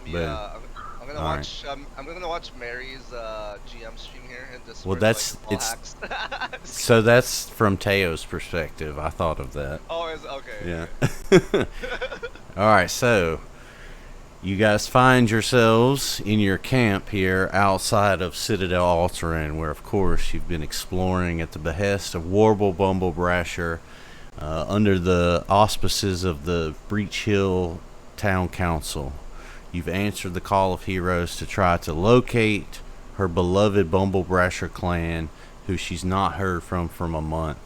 Boom. I'm gonna All right. watch. I'm gonna watch Mary's GM stream here and just Well, for like that's all it's hacks. Just so kidding. that's from Teo's perspective. I thought of that. Oh, is okay. Yeah. Okay. All right. So you guys find yourselves in your camp here outside of Citadel Altaerein, where, of course, you've been exploring at the behest of Warble Bumble Brasher, under the auspices of the Breach Hill Town Council. You've answered the call of heroes to try to locate her beloved Bumble Brasher clan, who she's not heard from a month.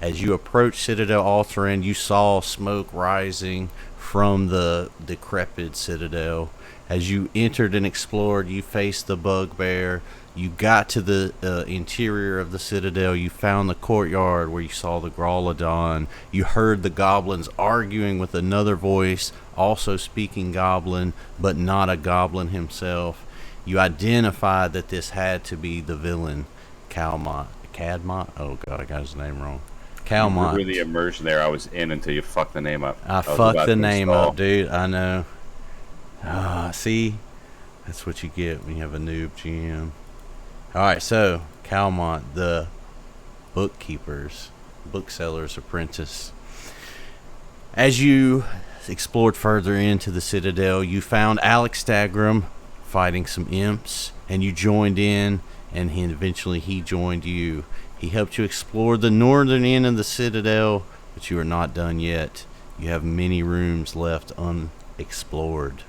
As you approach Citadel Altaerein, you saw smoke rising from the decrepit citadel. As you entered and explored, you faced the bugbear. You got to the interior of the citadel. You found the courtyard where you saw the Growlodon. You heard the goblins arguing with another voice, also speaking goblin, but not a goblin himself. You identified that this had to be the villain, Calmont. Cadmont? Oh, God, I got his name wrong. You Calmont. really immersed there. I was in until you fucked the name up. I was fucked about the to name install. up, dude. I know. See? That's what you get when you have a noob GM. Alright, so, Calmont, the bookseller's apprentice. As you explored further into the Citadel, you found Alex Stagram fighting some imps, and you joined in, and eventually he joined you. He helped you explore the northern end of the Citadel, but you are not done yet. You have many rooms left unexplored.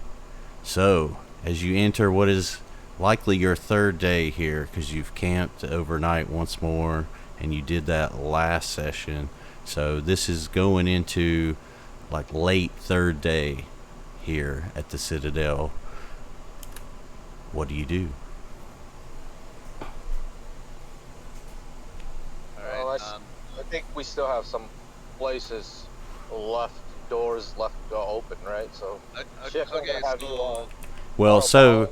So, as you enter what is likely your third day here, because you've camped overnight once more, and you did that last session. So, this is going into like late third day here at the Citadel. What do you do? All Well, right. I think we still have some places left, doors left to go open, right? So, Chick, I'm Okay. gonna have you So Well, so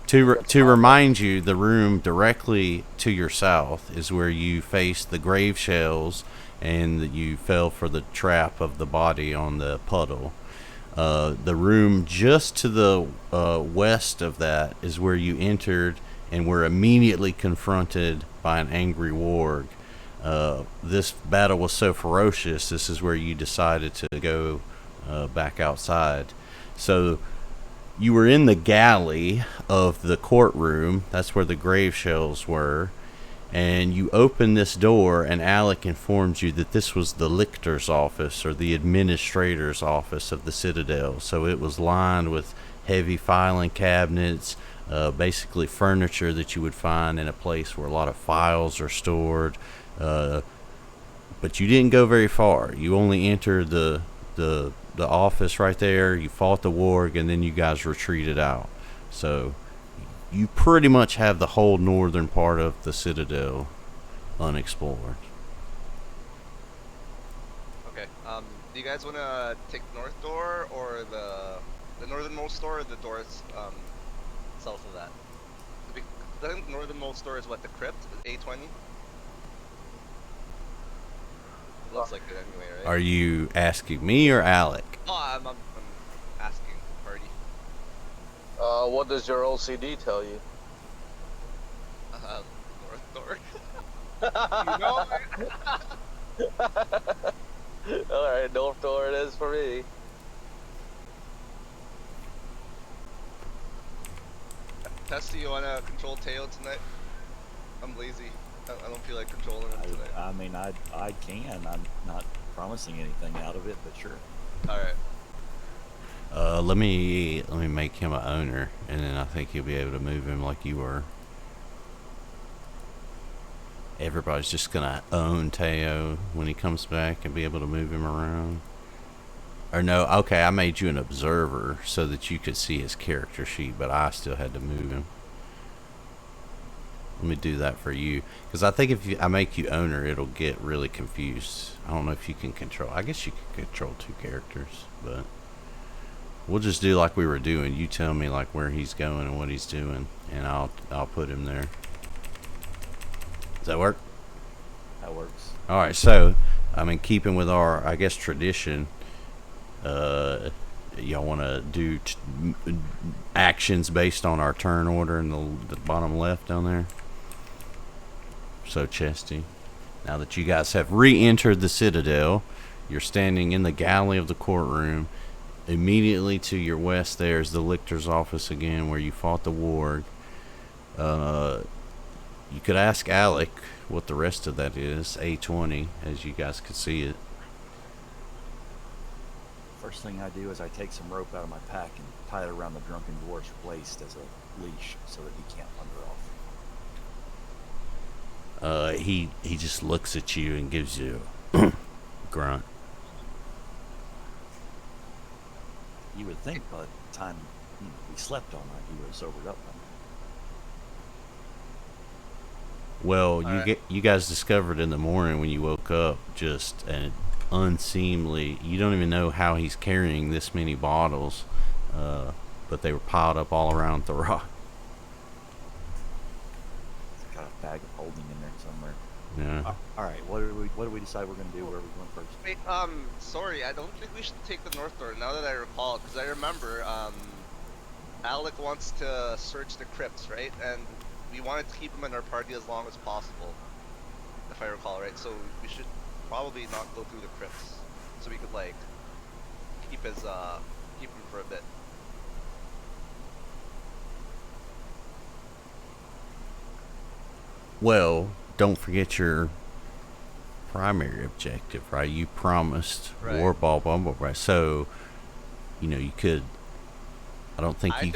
to get to started. remind you, the room directly to your south is where you face the grave shells, and that you fell for the trap of the body on the puddle. The room just to the west of that is where you entered and were immediately confronted by an angry warg. This battle was so ferocious, this is where you decided to go back outside. So you were in the galley of the courtroom. That's where the grave shells were. And you opened this door, and Alec informed you that this was the lictor's office, or the administrator's office of the Citadel. So it was lined with heavy filing cabinets, basically furniture that you would find in a place where a lot of files are stored. But you didn't go very far. You only entered the office right there. You fought the warg, and then you guys retreated out. So you pretty much have the whole northern part of the Citadel unexplored. okay. Do you guys wanna take the north door or the northernmost door, or the doors south of that? I think the northernmost door is what, the crypt, A20. Looks like it anyway, right? Are you asking me or Alec? Oh, I'm asking the party. What does your OCD tell you? North door. You know? Alright, north door it is for me. Testy, you wanna control Teo tonight? I'm lazy. I don't feel like controlling him tonight. I mean, I can. I'm not promising anything out of it, but sure. Alright. Let me make him an owner, and then I think you'll be able to move him like you were. Everybody's just gonna own Teo when he comes back and be able to move him around. Or no, okay, I made you an observer so that you could see his character sheet, but I still had to move him. Let me do that for you, because I think if I make you owner, it'll get really confused. I don't know if you can control. I guess you can control two characters, but we'll just do like we were doing. You tell me like where he's going and what he's doing, and I'll put him there. Does that work? That works. All right. So, I mean, keeping with our, I guess, tradition, y'all want to do actions based on our turn order in the bottom left down there? So, Chesty, now that you guys have re-entered the Citadel, you're standing in the galley of the courtroom. Immediately to your west there is the lictor's office again, where you fought the warg. You could ask Alec what the rest of that is, A20, as you guys could see it. First thing I do is I take some rope out of my pack and tie it around the drunken dwarf's waist as a leash so that he can't wander off. He just looks at you and gives you a grunt. You would think by the time we slept all night, he would have sobered up by now. Well, you guys discovered in the morning when you woke up just an unseemly. You don't even know how he's carrying this many bottles, but they were piled up all around Therok. He's got a bag of holding in there somewhere. Yeah. All right, what do we decide we're gonna do? Where are we going first? Wait, sorry, I don't think we should take the north door now that I recall, because I remember, Alec wants to search the crypts, right? And we wanted to keep him in our party as long as possible, if I recall, right? So we should probably not go through the crypts, so we could like keep him for a bit. Well, don't forget your primary objective, right? You promised Right. Warball Bumblebee, so you could. I don't think you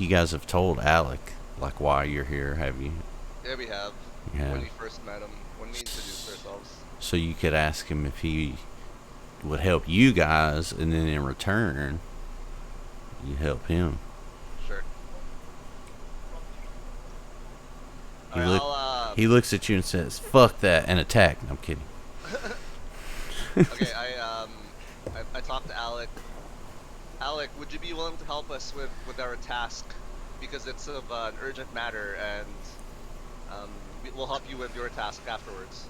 guys have told Alec like why you're here, have you? Yeah, we have. Yeah. When we first met him, when we introduced ourselves. So you could ask him if he would help you guys, and then in return, you help him. Sure. He, Alright, he looks at you and says, "Fuck that," and attack. No, I'm kidding. Okay, I talked to Alec. Alec, would you be willing to help us with our task? Because it's of an urgent matter, and we'll help you with your task afterwards.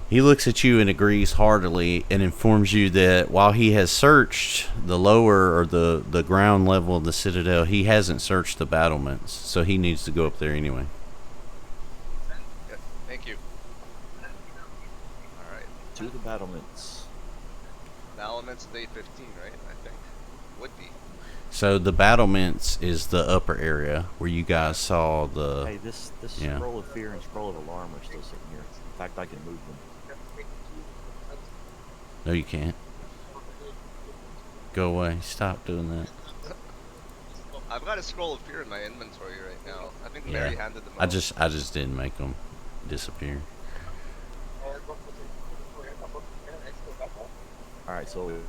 He looks at you and agrees heartily and informs you that while he has searched the lower or the ground level of the Citadel, he hasn't searched the battlements, so he needs to go up there anyway. Yeah, thank you. Alright. To the battlements. The elements of day 15, right? I think. Would be. So the battlements is the upper area where you guys saw the... Hey, this yeah. scroll of fear and scroll of alarm are still sitting here. In fact, I can move them. No, you can't. Go away. Stop doing that. I've got a scroll of fear in my inventory right now. I think Yeah. Mary handed them I out. just didn't make them disappear. Alright, so you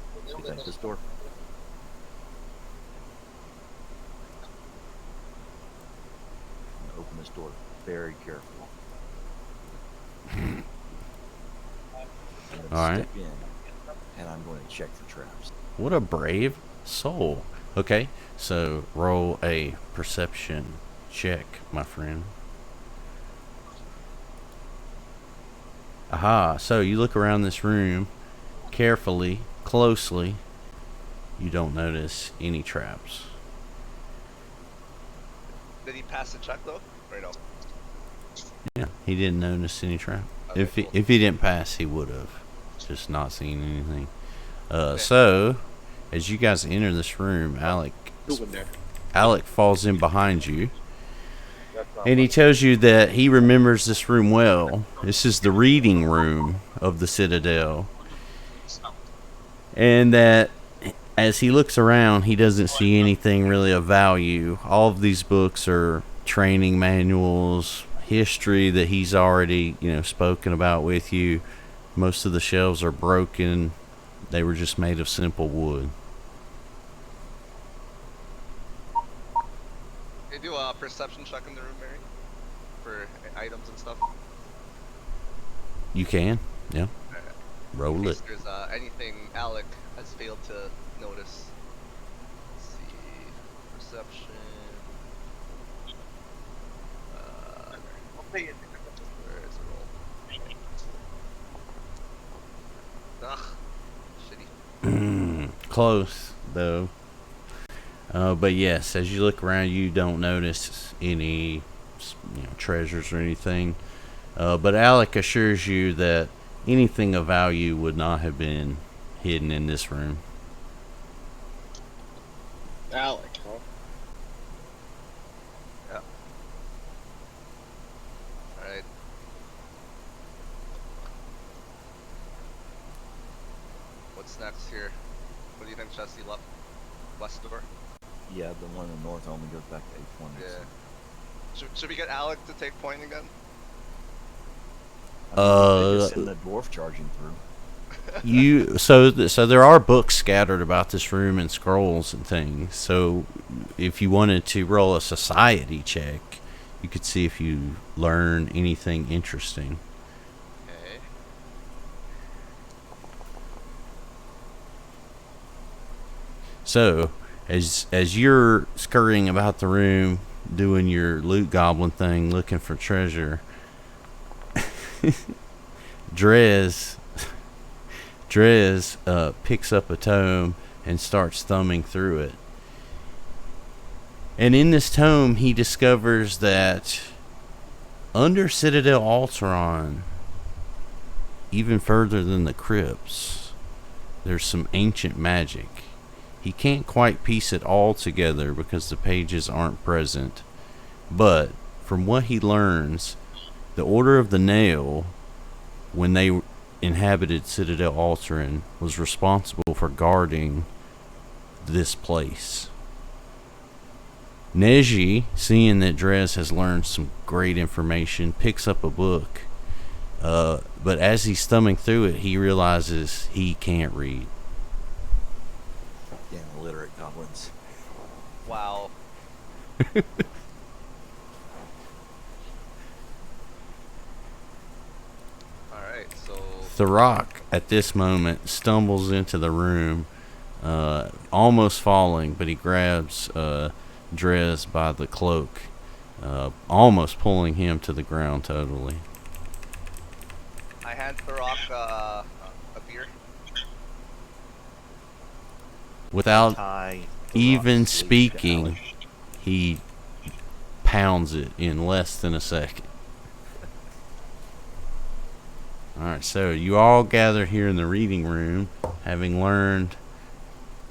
think this door? I'm gonna open this door very carefully. I'm gonna Alright. step in, and I'm going to check for traps. What a brave soul. Okay, so roll a perception check, my friend. Aha, so you look around this room carefully, closely. You don't notice any traps. Did he pass the check though? Or no? Yeah, he didn't notice any trap. Okay, If cool. he didn't pass, he would have just not seen anything. Okay. So as you guys enter this room, Alec falls in behind you, and he tells you that he remembers this room well. This is the reading room of the Citadel, and that as he looks around, he doesn't see anything really of value. All of these books are training manuals, history that he's already, spoken about with you. Most of the shelves are broken. They were just made of simple wood. Can you do a perception check in the room, Mary? For items and stuff? You can, yeah. Alright. Roll In it. case there's anything Alec has failed to notice. Let's see. Perception. Where is the roll? Ugh. Shitty. Close. though. But yes, as you look around, you don't notice any treasures or anything. But Alec assures you that anything of value would not have been hidden in this room. Alec, huh? Yeah. Alright. What's next here? What do you think, Jesse? Left? West door? Yeah, the one in the north only goes back to 820. Yeah. Should we get Alec to take point again? Just send the dwarf charging through. So there are books scattered about this room and scrolls and things. So if you wanted to roll a society check, you could see if you learn anything interesting. Okay. So as you're scurrying about the room, doing your loot goblin thing, looking for treasure, Drez picks up a tome and starts thumbing through it. And in this tome, he discovers that under Citadel Altaerein, even further than the crypts, there's some ancient magic. He can't quite piece it all together because the pages aren't present. But from what he learns, the Order of the Nail, when they inhabited Citadel Altaerein, was responsible for guarding this place. Neji, seeing that Drez has learned some great information, picks up a book. But as he's thumbing through it, he realizes he can't read. Damn illiterate goblins. Wow. Alright, so... Therok, at this moment, stumbles into the room, almost falling, but he grabs Drez by the cloak, almost pulling him to the ground totally. I hand Therok a beer. Without Tie even Therok's sleeve speaking, down. he pounds it in less than a second. Alright, so you all gather here in the reading room, having learned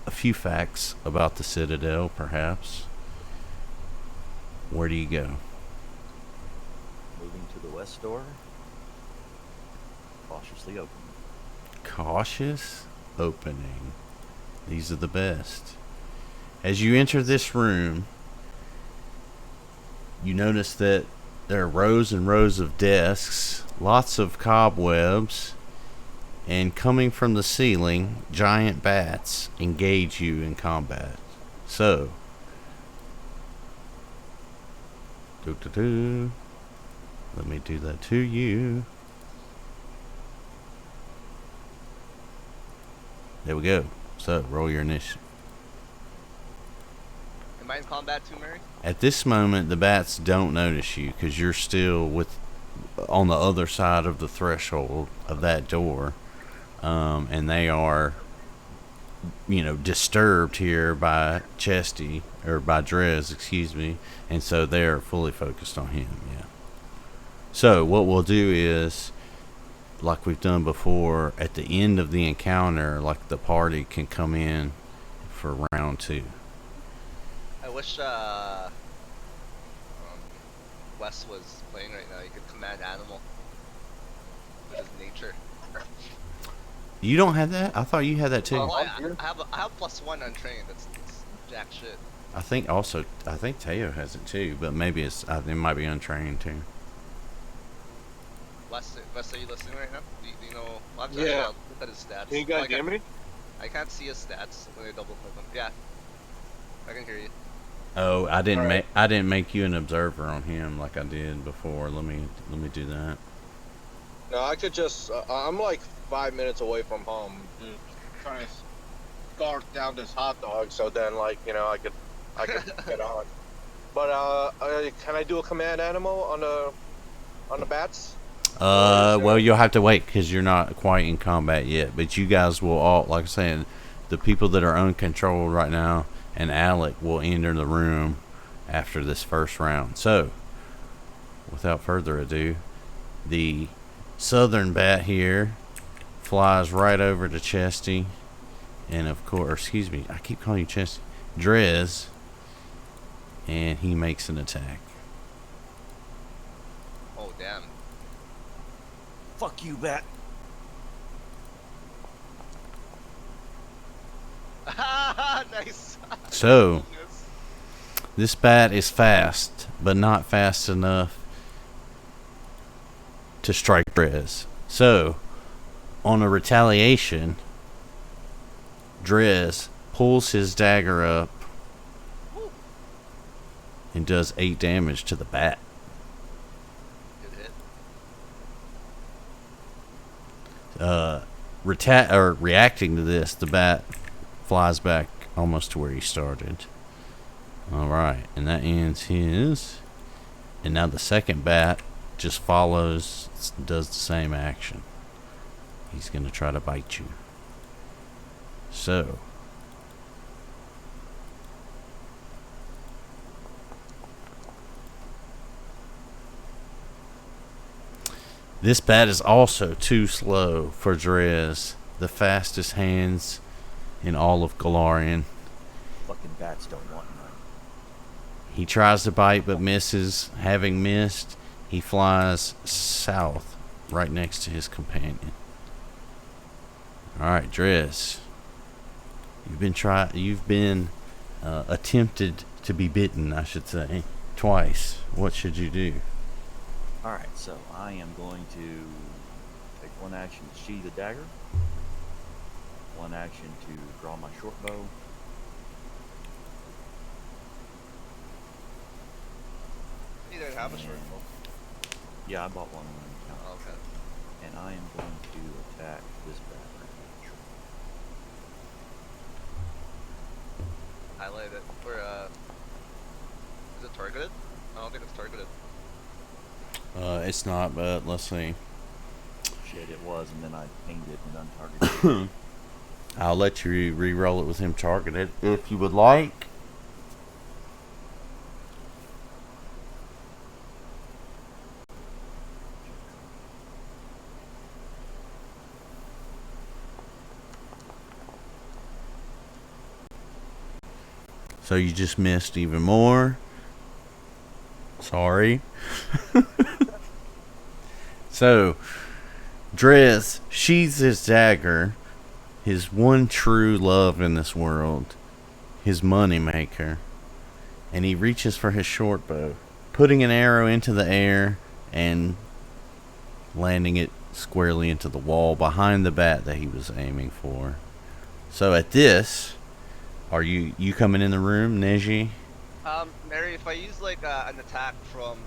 a few facts about the Citadel, perhaps. Where do you go? Moving to the west door. Cautiously open. Cautious opening. These are the best. As you enter this room, you notice that there are rows and rows of desks, lots of cobwebs, and coming from the ceiling, giant bats engage you in combat. So, let me do that to you. There we go. So, roll your initiative. Am I in combat too, Mary? At this moment, the bats don't notice you because you're still on the other side of the threshold of that door, and they are, disturbed here by Chesty or by Drez, excuse me, and so they're fully focused on him. Yeah. So what we'll do is, like we've done before, at the end of the encounter, like the party can come in for round 2. I wish Wes was playing right now. He could command animal with his nature. You don't have that? I thought you had that too. Oh, I have +1 untrained. That's jack shit. I think Teo has it too, but maybe it might be untrained too. Wes, are you listening right now? Do you know? Well, Yeah. Look at his stats. Can you guys hear me? I can't see his stats when I double click them. Yeah, I can hear you. Oh, I didn't Alright. I didn't make you an observer on him like I did before. Let me do that. No, I could just. I'm like 5 minutes away from home, trying to scarf down this hot dog. So then, I could get on. But can I do a command animal on the bats? Well, you'll have to wait because you're not quite in combat yet. But you guys will all, like I said, the people that are uncontrolled right now, and Alec will enter the room after this first round. So, without further ado, the southern bat here flies right over to Chesty, and of course, excuse me, I keep calling you Chesty, Drez, and he makes an attack. Oh, damn. Fuck you, bat. Nice. So, this bat is fast, but not fast enough to strike Drez. So, on a retaliation, Drez pulls his dagger up and does 8 damage to the bat. Good hit. Reacting to this, the bat flies back almost to where he started. Alright, and that ends his. And now the second bat just follows, does the same action. He's going to try to bite you. So, this bat is also too slow for Drez, the fastest hands in all of Galarian. Fucking bats don't want none. He tries to bite but misses. Having missed, he flies south right next to his companion. Alright, Drez. You've been attempted to be bitten, I should say, twice. What should you do? Alright, so I am going to take one action to sheathe the dagger, one action to draw my short bow, You didn't have a short bow. yeah, I bought one on the account, Oh, okay. and I am going to attack this bat right here. Highlight it. Or, is it targeted? I don't think it's targeted. It's not, but let's see. Shit, it was, and then I pinged it and untargeted it. I'll let you re-roll it with him targeted if you would like. So you just missed even more. Sorry. So, Drez sheathes his dagger, his one true love in this world, his money maker, and he reaches for his short bow, putting an arrow into the air and landing it squarely into the wall behind the bat that he was aiming for. So at this, are you coming in the room, Neji? Mary, if I use like an attack from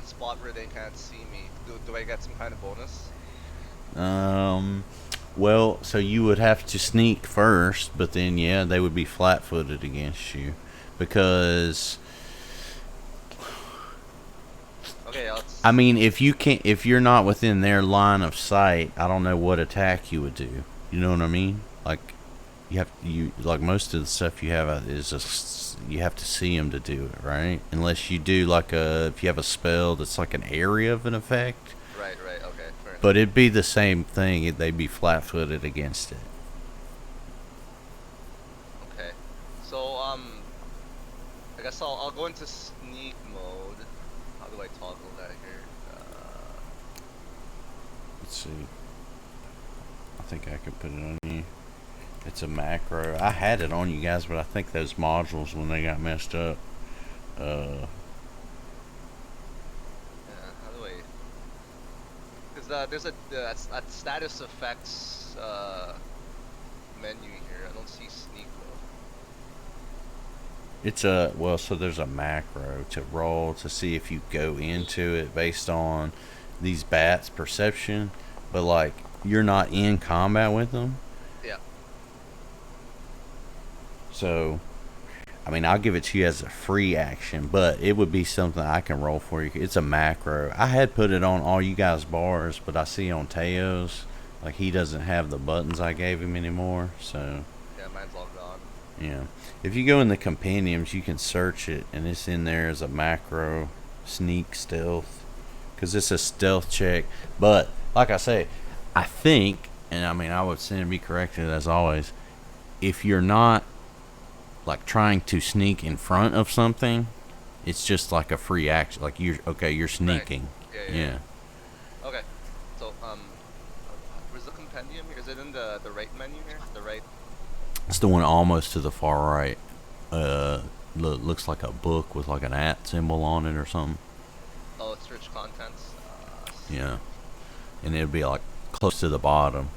a spot where they can't see me, do I get some kind of bonus? Well, so you would have to sneak first, but then yeah, they would be flat-footed against you because Okay, I mean, if you're not within their line of sight, I don't know what attack you would do. You know what I mean? Like like most of the stuff you have is just you have to see them to do it, right? Unless you do like if you have a spell that's like an area of an effect. Right, okay, fair enough. But it'd be the same thing. They'd be flat-footed against it. Okay, so I guess I'll go into sneak mode. How do I toggle that here? Let's see. I think I could put it on you. It's a macro. I had it on you guys, but I think those modules, when they got messed up, Yeah, how do I? Because there's a status effects menu here. I don't see sneak mode. it's so there's a macro to roll to see if you go into it based on these bats' perception, but like you're not in combat with them. Yeah. So, I mean, I'll give it to you as a free action, but it would be something I can roll for you. It's a macro. I had put it on all you guys' bars, but I see on Teo's, like, he doesn't have the buttons I gave him anymore, so. Yeah, mine Yeah. If you go in the compendiums, you can search it, and it's in there as a macro sneak stealth. Because it's a stealth check. But, like I say, I think, and I mean, I would stand to be corrected as always, if you're not, like, trying to sneak in front of something, it's just like a free action. Like, you're sneaking. Right. Yeah. Okay. So, where's the compendium here? Is it in the right menu here? The right? It's the one almost to the far right. Looks like a book with like an @ symbol on it or something. Oh, it's rich contents. Yeah. And it'll be like close to the bottom.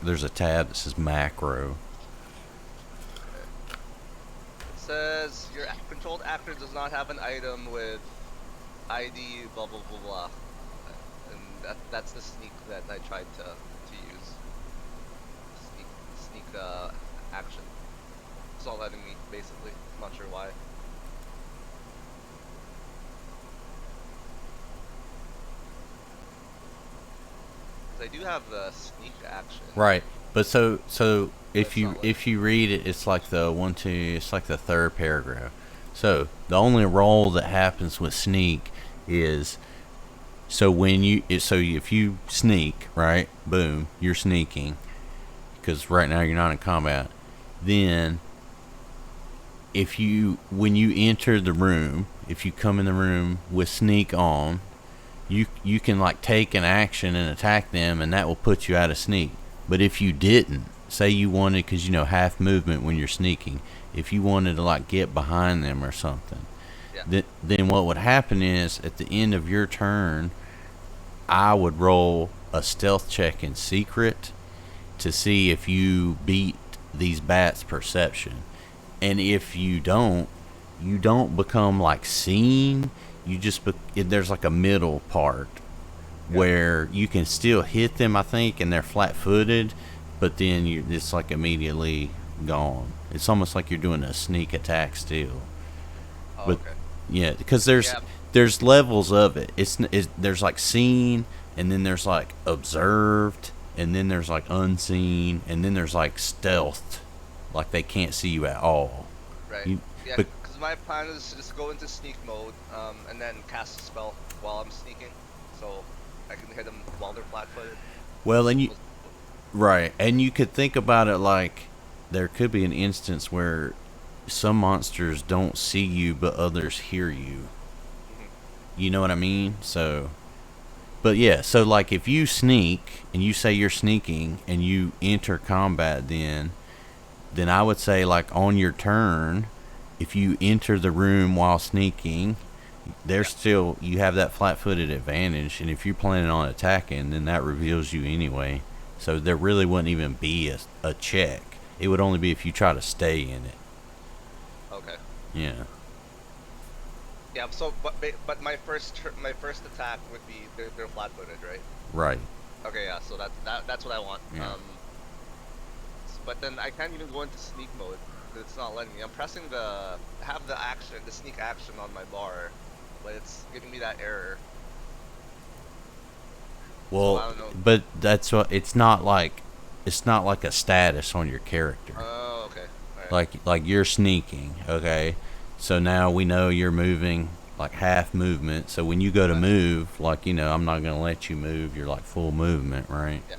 There's a tab that says macro. Okay. It says your controlled actor does not have an item with ID blah blah blah blah. And that's the sneak that I tried to use. Sneak action. It's not letting me, basically. I'm not sure why. I do have the sneak action. Right. But so if you read it, it's like it's like the third paragraph. So the only roll that happens with sneak is if you sneak, right? Boom, you're sneaking. Because right now you're not in combat. Then when you enter the room, if you come in the room with sneak on, you can like take an action and attack them, and that will put you out of sneak. But if you didn't, say you wanted, because half movement when you're sneaking, if you wanted to like get behind them or something, then what would happen is at the end of your turn, I would roll a stealth check in secret to see if you beat these bats' perception. And if you don't become like seen. You just there's like a middle part where you can still hit them, I think, and they're flat-footed, but then it's like immediately gone. It's almost like you're doing a sneak attack still. Oh, but okay. yeah, because there's levels of it. There's like seen, and then there's like observed, and then there's like unseen, and then there's like stealthed, like they can't see you at all. Right. My plan is to just go into sneak mode, and then cast a spell while I'm sneaking, so I can hit them while they're flat-footed. Well, and you could think about it like there could be an instance where some monsters don't see you, but others hear you. Mm-hmm. You know what I mean? So, but yeah, so like if you sneak and you say you're sneaking and you enter combat, then I would say like on your turn, if you enter the room while sneaking, you have that flat-footed advantage, and if you're planning on attacking, then that reveals you anyway. So there really wouldn't even be a check. It would only be if you try to stay in it. Okay. Yeah. Yeah. So, but my first attack would be they're flat-footed, right? Right. Okay. Yeah. So that's what I want. Yeah. But then I can't even go into sneak mode. It's not letting me. I'm pressing the sneak action on my bar, but it's giving me that error. Well, so I don't know. But that's what it's not like a status on your character. Oh, okay. All right. Like you're sneaking, okay? So now we know you're moving like half movement. So when you go to move, like I'm not gonna let you move. You're like full movement, right? Yeah.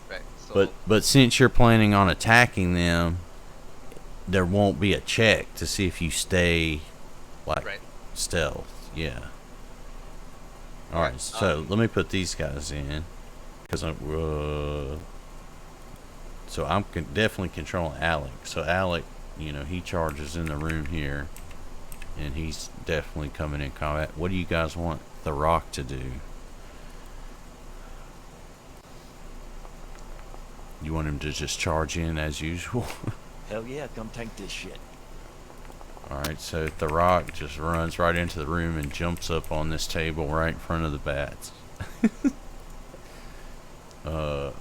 Right. So, but since you're planning on attacking them, there won't be a check to see if you stay like stealth. Yeah. All right. So let me put these guys in, because I'm definitely controlling Alec. So Alec, he charges in the room here, and he's definitely coming in combat. What do you guys want Therok to do? You want him to just charge in as usual? Hell yeah, come tank this shit. Alright, so Therok just runs right into the room and jumps up on this table right in front of the bats.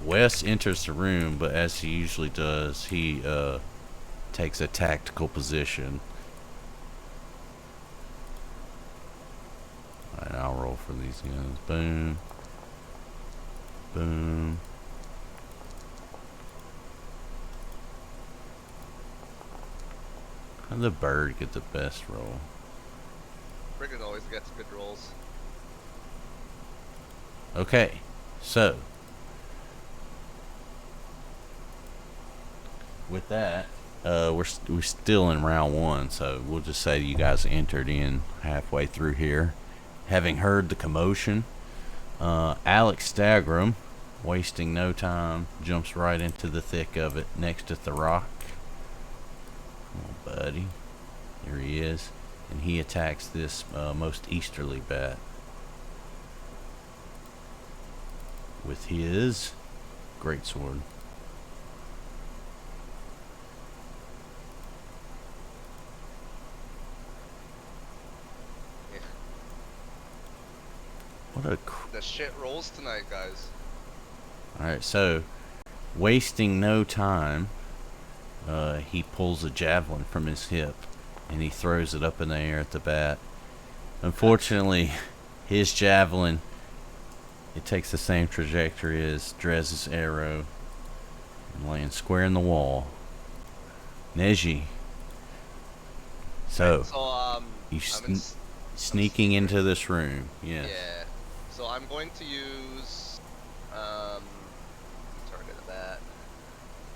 Wes enters the room, but as he usually does, he takes a tactical position. Alright, I'll roll for these guys. Boom. Boom. The bird get the best roll. Spriggin always gets good rolls. Okay, so with that, we're still in round 1, so we'll just say you guys entered in halfway through here, having heard the commotion. Alex Stagram, wasting no time, jumps right into the thick of it next to Therok. Oh, buddy, there he is, and he attacks this most easterly bat with his greatsword. Yeah. What a The shit rolls tonight, guys. Alright, so wasting no time, he pulls a javelin from his hip and he throws it up in the air at the bat. Unfortunately, his javelin, it takes the same trajectory as Drez's arrow and lands square in the wall. Neji. So, you sneaking into this room. Yes. Yeah. So I'm going to use target the bat.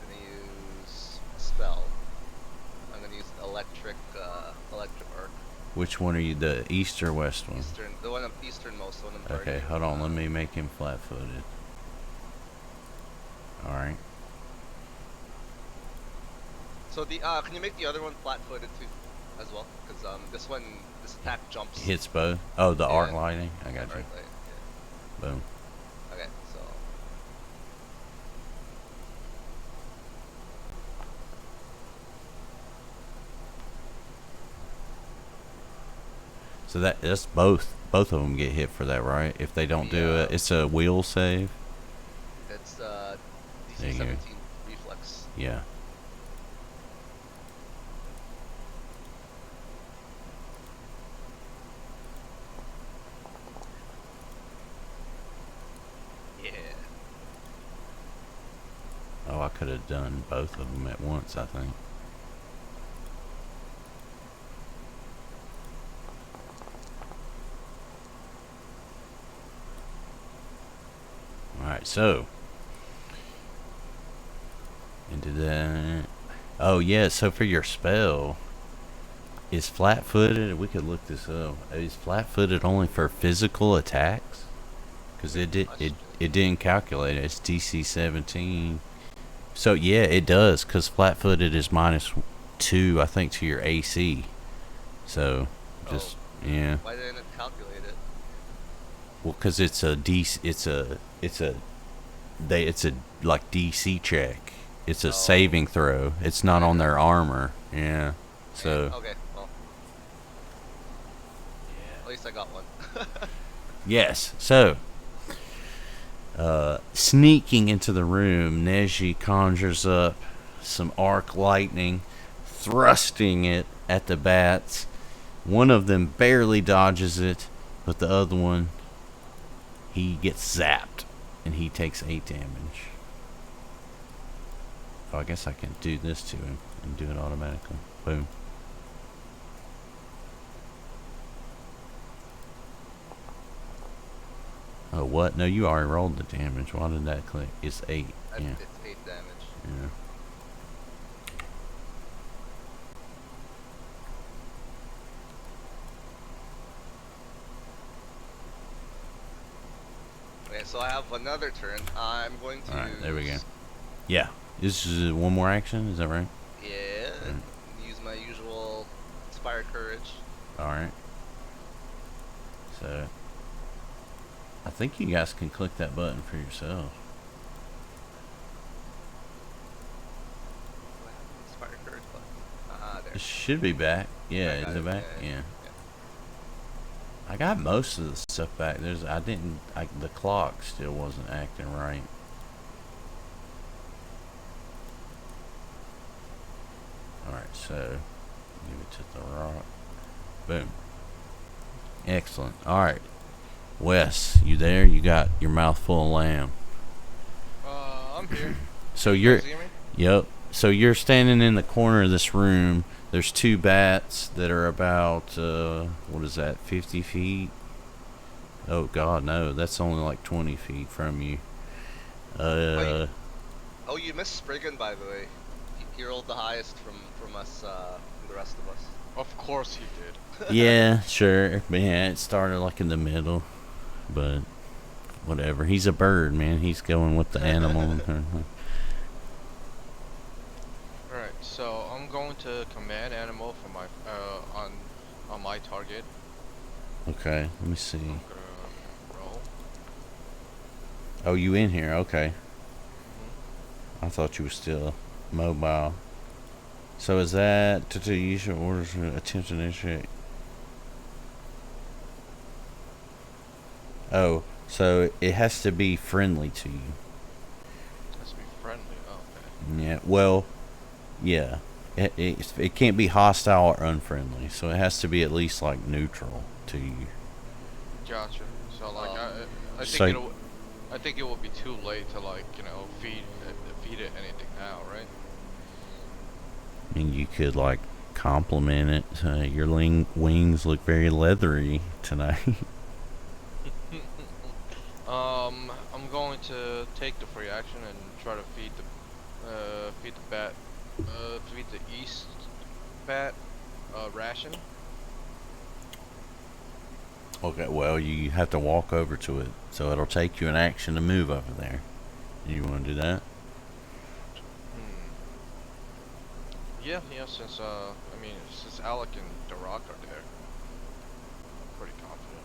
I'm gonna use spell. I'm gonna use electric arc. Which one are you, the east or west one? Eastern, the one easternmost one I'm targeting. Okay, hold on, let me make him flat-footed. Alright. So the can you make the other one flat-footed too, as well? Because this attack jumps. Hits both? Oh, the Yeah. arc lightning? I got you. Arc light, yeah. Boom. Okay, so So that's both of them get hit for that, right? If they don't do Yeah. it, it's a wheel save. it's There DC you go. 17 reflex. Yeah. Yeah. Oh, I could have done both of them at once, I think. Alright, so. Into that. Oh, yeah, so for your spell, is flat-footed, we could look this up, is flat-footed only for physical attacks? Because it didn't calculate it. It's DC 17. So, yeah, it does, because flat-footed is -2, I think, to your AC. So, just, yeah. Why didn't it calculate it? Well, because it's a like DC check. It's a saving throw. It's not on their armor. Yeah. So. Okay, well. At least I got one. Yes. So. Sneaking into the room, Neji conjures up some arc lightning, thrusting it at the bats. One of them barely dodges it, but the other one, he gets zapped, and he takes 8 damage. Oh, I guess I can do this to him and do it automatically. Boom. Oh, what? No, you already rolled the damage. Why did that click? It's 8. Yeah. It's 8 damage. Yeah. Okay, so I have another turn. I'm going to Alright, there we go. Yeah. This is one more action, is that right? Yeah, use my usual Inspired Courage. Alright. So, I think you guys can click that button for yourself. Inspired Courage button. Ah, there. It should be back. Yeah, I got is it back? Yeah. I got most of the stuff back. The clock still wasn't acting right. Alright, so give it to Therok. Boom. Excellent. Alright. Wes, you there? You got your mouth full of lamb. I'm here. So You you're guys hear me? Yep. So you're standing in the corner of this room. There's 2 bats that are about what is that, 50 feet? Oh God, no, that's only like 20 feet from you. Oh, you missed Spriggin, by the way. He rolled the highest from us, from the rest of us. Of course he did. Yeah, sure. But yeah, it started like in the middle, but whatever. He's a bird, man. He's going with the animal. Alright, so I'm going to command animal for my on my target. Okay, let me see. I'm gonna roll. Oh, you in here? Okay. I thought you were still mobile. So is that to use your orders for attempt to initiate? Oh, so it has to be friendly to you. Has to be friendly. Okay. Yeah. Well, yeah. It can't be hostile or unfriendly. So it has to be at least like neutral to you. Gotcha. So like I think So- I think it will be too late to like feed it anything now, right? I mean, you could like compliment it. Your wings look very leathery tonight. I'm going to take the free action and try to feed the bat, feed the east bat ration. Okay, well, you have to walk over to it, so it'll take you an action to move over there. You want to do that? Yeah, since since Alec and Therok are there, I'm pretty confident.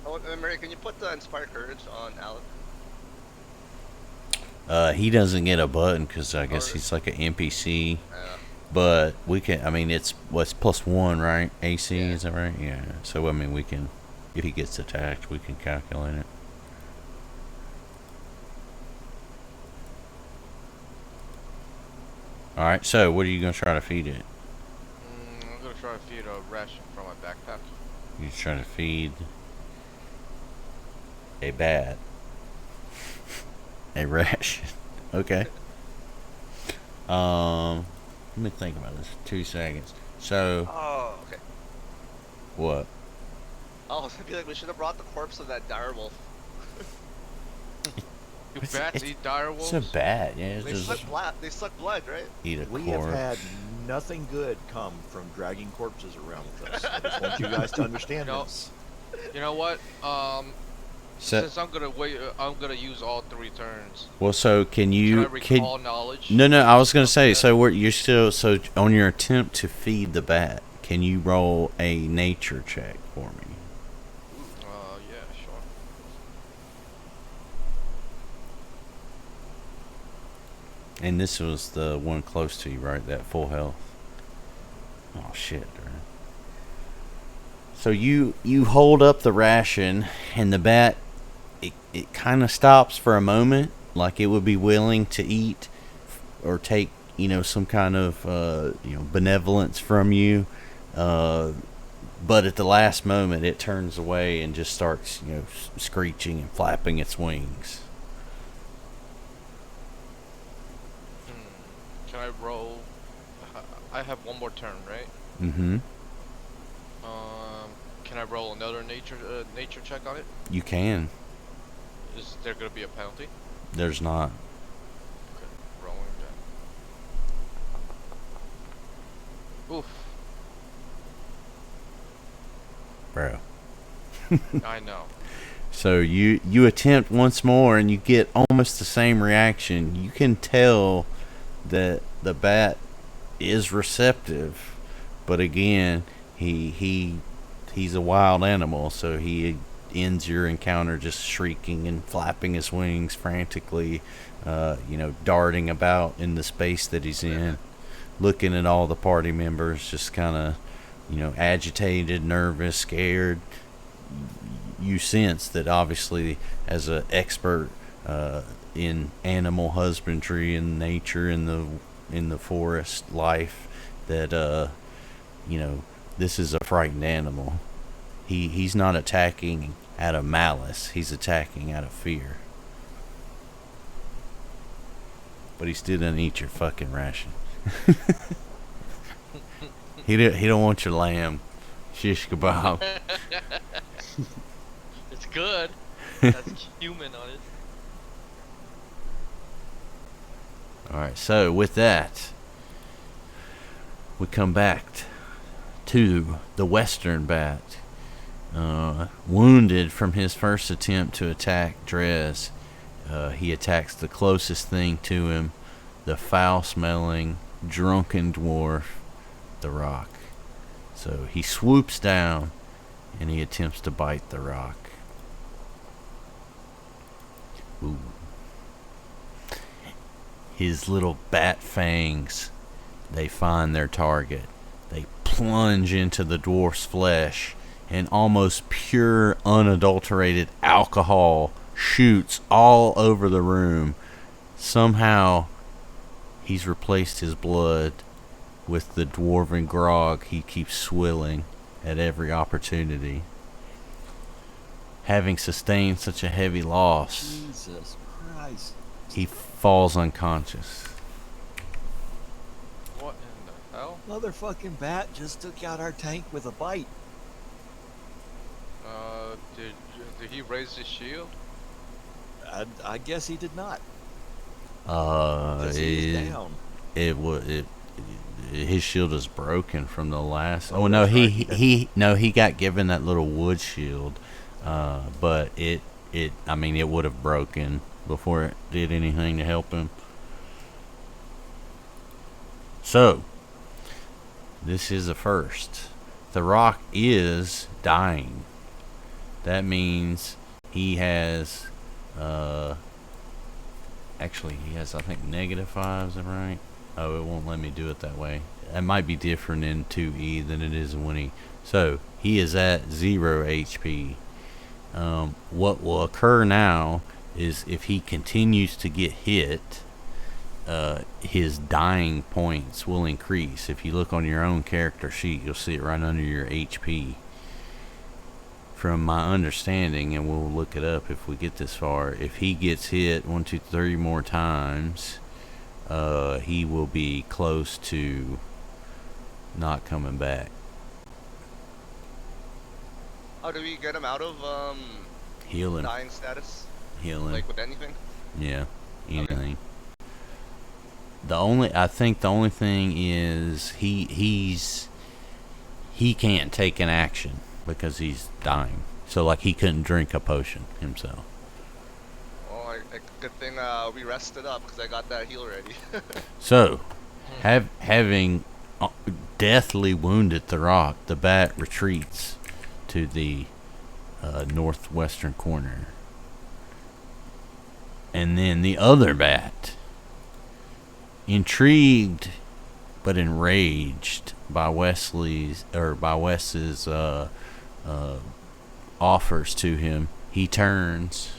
Oh, Mary, can you put the Inspire Courage on Alec? He doesn't get a button because I guess Or- he's like an NPC. Yeah. But we can. I mean, it's +1, right? AC, Yeah. is that right? Yeah. So I mean, we can. If he gets attacked, we can calculate it. All right. So what are you gonna try to feed it? I'm gonna try to feed a ration from my backpack. You're trying to feed a bat a ration. Okay. Let me think about this. 2 seconds. So Oh, okay. what? Oh, I feel like we should have brought the corpse of that direwolf. Do It's- bats it's- eat dire It's wolves? a bat. Yeah. It's They just suck blood. They suck blood, right? eat a We corpse. have had nothing good come from dragging corpses around with us. I just want you guys to understand No. this. You know what? So, Since I'm gonna use all 3 turns. well, so can Can I you? recall knowledge? No, no. I was gonna say. So you're still. So on your attempt to feed the bat, can you roll a nature check for me? Yeah, sure. And this was the one close to you, right? That full health. Oh shit. So you hold up the ration, and the bat, it kind of stops for a moment, like it would be willing to eat or take, some kind of benevolence from you. But at the last moment, it turns away and just starts, screeching and flapping its wings. Can I roll? I have one more turn, right? Mm-hmm. Can I roll another nature check on it? You can. Is there gonna be a penalty? There's not. Okay, rolling then. Oof. Bro. I know. So you attempt once more and you get almost the same reaction. You can tell that the bat is receptive, but again, he's a wild animal, so he ends your encounter just shrieking and flapping his wings frantically, darting about in the space that he's in, looking at all the party members, just kind of, agitated, nervous, scared. You sense that obviously, as an expert in animal husbandry and nature in the forest life, that this is a frightened animal. He's not attacking out of malice. He's attacking out of fear. But he still doesn't eat your fucking ration. He don't want your lamb. Shish kebab. It's good. That's human on it. Alright, so with that, we come back to the Western Bat. Wounded from his first attempt to attack Drez, he attacks the closest thing to him, the foul-smelling, drunken dwarf, the rock. So he swoops down and he attempts to bite the rock. Ooh. His little bat fangs, they find their target. They plunge into the dwarf's flesh, and almost pure, unadulterated alcohol shoots all over the room. Somehow, he's replaced his blood with the dwarven grog he keeps swilling at every opportunity. Having sustained such a heavy loss, Jesus Christ. he falls unconscious. What in the hell? Motherfucking bat just took out our tank with a bite. Did he raise his shield? I guess he did not. 'Cause Uh, he's it, down. it was his shield is broken from the last. Oh, Oh no, that's right. he got given that little wood shield, but it I mean it would have broken before it did anything to help him. So this is a first. Therok is dying. That means he has actually he has I think -5, is that right? Oh, it won't let me do it that way. It might be different in 2E than it is in 1E. So he is at 0 HP. What will occur now is if he continues to get hit, his dying points will increase. If you look on your own character sheet, you'll see it right under your HP. From my understanding, and we'll look it up if we get this far, if he gets hit 1, 2, 3 more times, he will be close to not coming back. How do we get him out of Healing. dying status? Healing. Like with anything? Yeah, anything. I think the only thing is he can't take an action because he's dying. So like he couldn't drink a potion himself. Oh, good thing we rested up because I got that heal ready. So, having deathly wounded Therok, the bat retreats to the northwestern corner. And then the other bat, intrigued but enraged by Wes's offers to him, he turns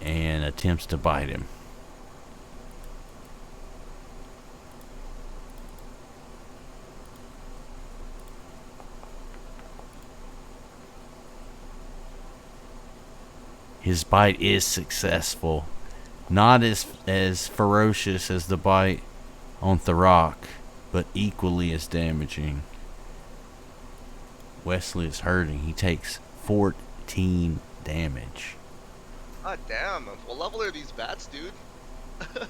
and attempts to bite him. His bite is successful. Not as ferocious as the bite on Therok, but equally as damaging. Wesley is hurting. He takes 14 damage. God damn, what level are these bats, dude? Jeez.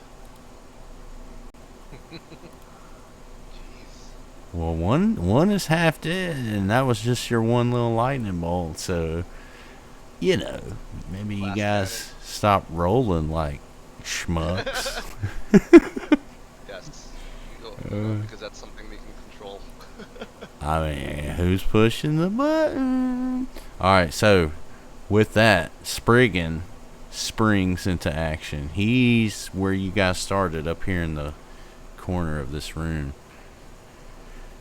Well, one is half dead, and that was just your one little lightning bolt. So, you know, maybe you Last guys stop rolling like schmucks. Yes. Because that's something we can control. I mean, who's pushing the button? Alright, so with that, Spriggin springs into action. He's where you guys started, up here in the corner of this room.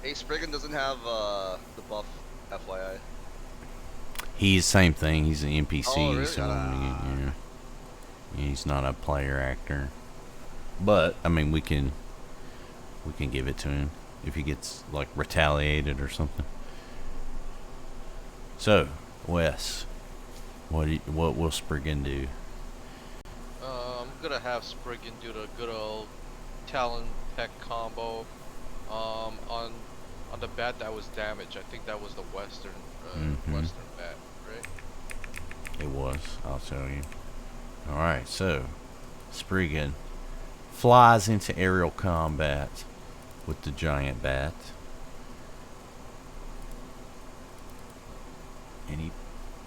Hey, Spriggin doesn't have the buff, FYI. He's same thing. He's an NPC, Oh, really? so yeah, he's not a player actor. But I mean, we can give it to him if he gets like retaliated or something. So, Wes, what will Spriggin do? I'm gonna have Spriggin do the good old Talon Peck combo. On On the bat that was damaged, I think that was the western, Mhm. western bat, right? It was, I'll tell you. Alright, so Spriggin flies into aerial combat with the giant bat. And he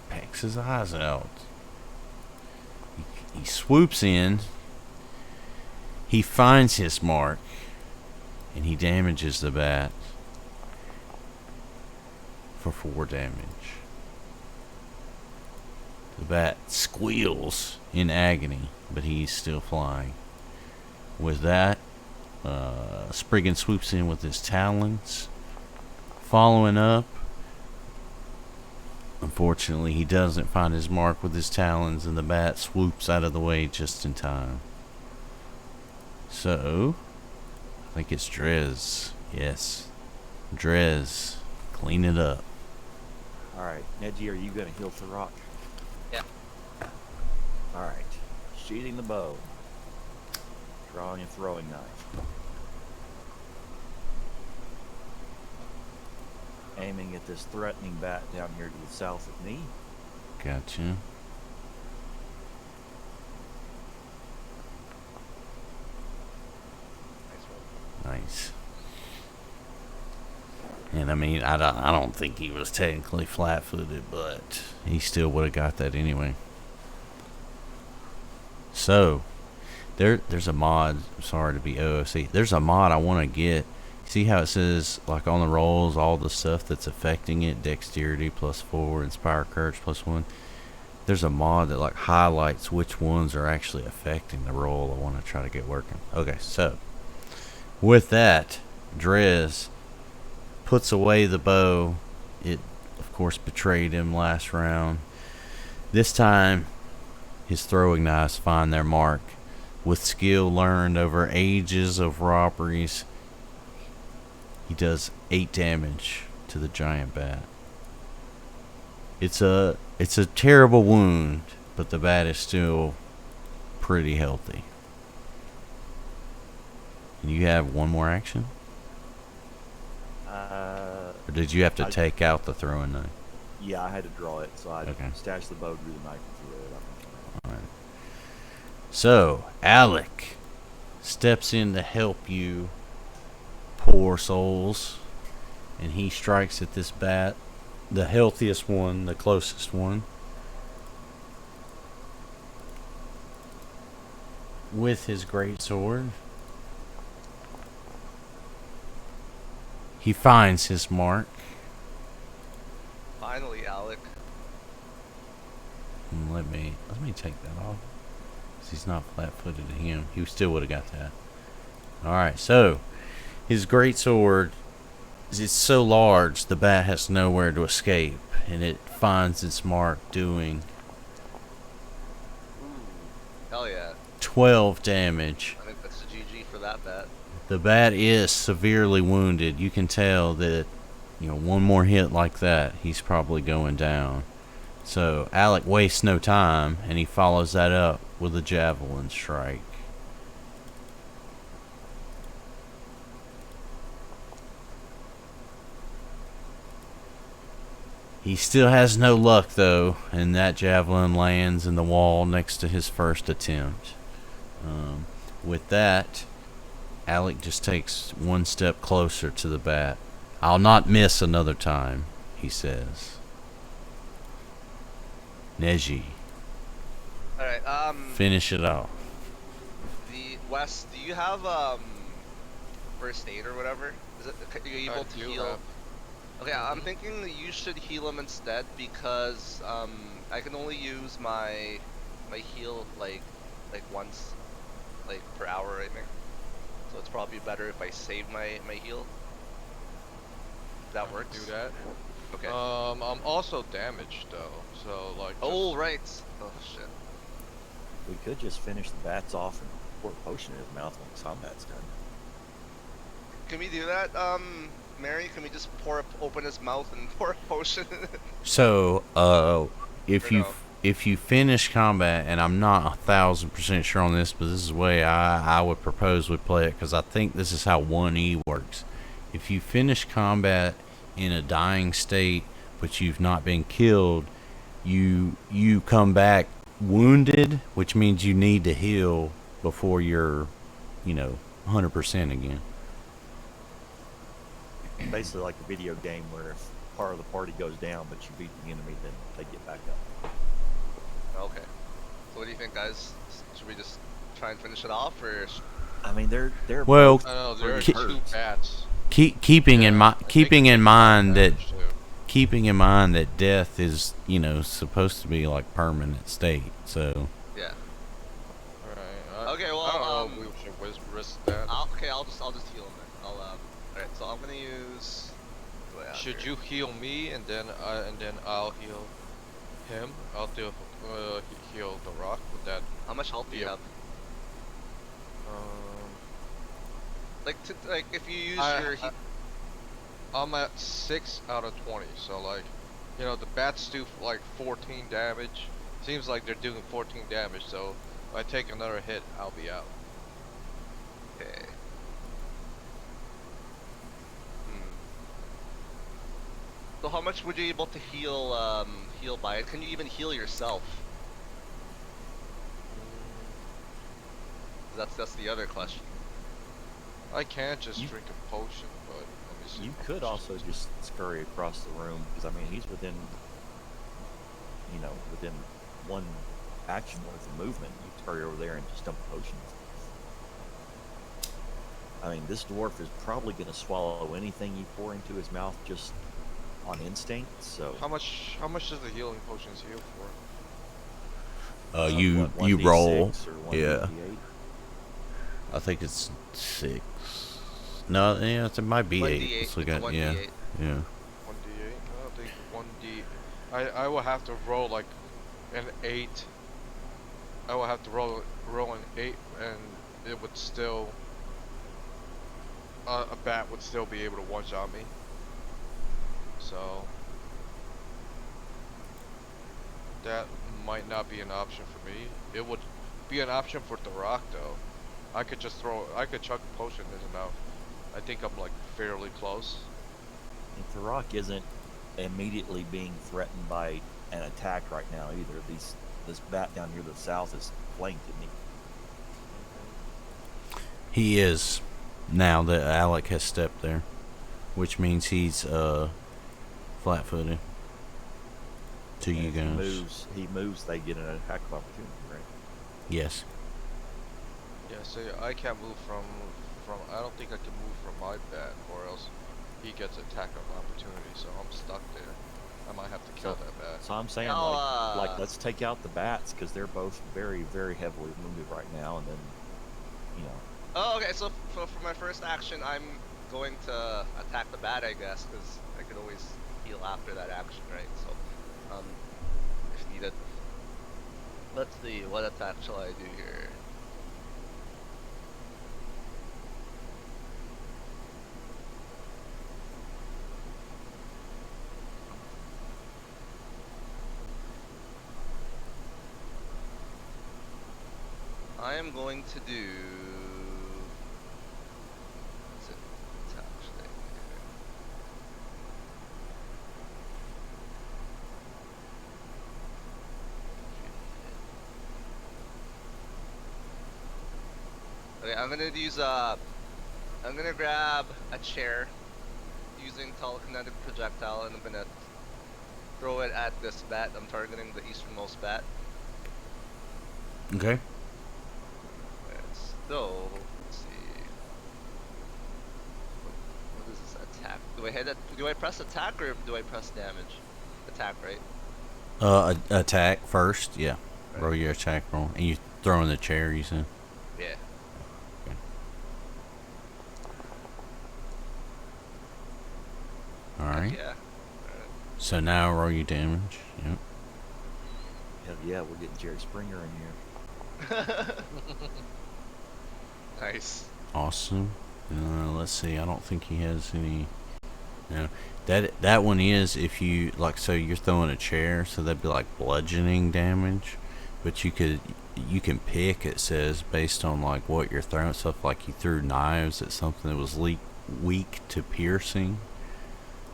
pecks his eyes out. He swoops in. He finds his mark. And he damages the bat for 4 damage. The bat squeals in agony, but he's still flying. With that, Spriggin swoops in with his talons. Following up, unfortunately, he doesn't find his mark with his talons, and the bat swoops out of the way just in time. So, I think it's Drez. Yes. Drez. Clean it up. Alright, Neji, are you gonna heal Therok? Yeah. Alright. Sheathing the bow. Drawing a throwing knife. Aiming at this threatening bat down here to the south of me. Gotcha. Nice. And I mean, I don't think he was technically flat-footed, but he still would have got that anyway. So, there's a mod. Sorry to be OOC. There's a mod I want to get. See how it says, like on the rolls, all the stuff that's affecting it: dexterity +4, inspire courage +1. There's a mod that like highlights which ones are actually affecting the roll. I want to try to get working. Okay, so with that, Drez puts away the bow. It, of course, betrayed him last round. This time, his throwing knives find their mark. With skill learned over ages of robberies, he does 8 damage to the giant bat. It's a terrible wound, but the bat is still pretty healthy. And you have one more action? Or did you have to take out the throwing knife? Yeah, I had to draw it, so I Okay. stashed the bow, drew the knife, and threw it up. Alright. So, Alec steps in to help you, poor souls. And he strikes at this bat, the healthiest one, the closest one, with his greatsword. He finds his mark. Finally, Alec. And let me take that off. 'Cause he's not flat-footed to him. He still would have got that. Alright, so his greatsword is so large the bat has nowhere to escape, and it finds its mark doing Hell yeah. 12 damage. I think that's a GG for that bat. The bat is severely wounded. You can tell that, one more hit like that, he's probably going down. So Alec wastes no time, and he follows that up with a javelin strike. He still has no luck, though, and that javelin lands in the wall next to his first attempt. With that, Alec just takes one step closer to the bat. "I'll not miss another time," he says. Neji, Alright, finish it off. the West, do you have first aid or whatever? Is it, are you able to do heal? have. Okay, I'm thinking that you should heal him instead because I can only use my heal like once per hour, I think. So it's probably better if I save my heal. That works. Do that. Okay. I'm also damaged though, so like. Oh right. Oh shit. We could just finish the bats off and pour a potion in his mouth when his combat's done. Can we do that, Mary? Can we just open his mouth and pour a potion? So, if Or you no? if you finish combat, and I'm not 1,000% sure on this, but this is the way I would propose we play it, because I think this is how 1E works. if you finish combat in a dying state, but you've not been killed, you come back wounded, which means you need to heal before you're, 100% again. Basically like a video game where if part of the party goes down, but you beat the enemy, then they get back up. Okay. So what do you think, guys? Should we just try and finish it off, or? I mean, they're Well, both I know there are pretty two hurt. bats. keeping in Yeah, I think in mind that damage, too. keeping in mind that death is, supposed to be like permanent state. So Yeah. Alright. Okay, well, I don't know if we should risk that. I'll just heal him then. Alright, so I'm gonna use. what do I have Should here? you heal me and then I'll heal him? I'll heal the rock with that. How much health do you Yeah. have? Um, Like if you use your. I'm at 6 out of 20, so like, the bats do like 14 damage. Seems like they're doing 14 damage, so if I take another hit, I'll be out. Okay. So how much would you be able to heal by it? Can you even heal yourself? That's the other question. I can't just You- drink a potion, but let me see. You could also just scurry across the room, because I mean, he's within, within one action worth of movement. You scurry over there and just dump potions. I mean, this dwarf is probably going to swallow anything you pour into his mouth just on instinct. So How much does the healing potions heal for? you what, you 1d6 roll. or Yeah, 1d8? I think it's 6. No, yeah, it might be 8. 1d8. Let's look It's at 1d8. yeah. 1d8? I don't think 1d. I will have to roll like an 8. I will have to roll an 8, and it would still. A bat would still be able to one-shot me. So that might not be an option for me. It would be an option for Therok though. I could chuck a potion is enough. I think I'm like fairly close. And Therok isn't immediately being threatened by an attack right now either. This bat down here to the south is flanked, isn't he? He is, now that Alec has stepped there, which means he's flat-footed to you And guys. He moves, they get an attack of opportunity, right? Yes. Yeah, so I can't move from I don't think I can move from my bat, or else he gets attack of opportunity, so I'm stuck there. I might have to kill that bat. So I'm saying, Now, like let's take out the bats, because they're both very, very heavily wounded right now, and then, Oh, okay. So for my first action, I'm going to attack the bat, I guess, because I could always heal after that action, right? So, if needed. Let's see, what attack shall I do here? I am going to do. What's it? Touch thing here. Okay, I'm gonna use I'm gonna grab a chair using telekinetic projectile, and I'm gonna throw it at this bat. I'm targeting the easternmost bat. Okay. So, let's see. What is this attack? Do I press attack or do I press damage? Attack, right? Attack first. Yeah. Right. Roll your attack roll, and you throw in the chair. You said. Yeah. Okay. All right. Yeah. So now roll your damage. Yep. hell yeah, we're getting Jerry Springer in here. Nice. Awesome. Let's see. I don't think he has any. No. That one is if you like. So you're throwing a chair, so that'd be like bludgeoning damage. But you can pick. It says based on like what you're throwing stuff. Like you threw knives at something that was weak to piercing.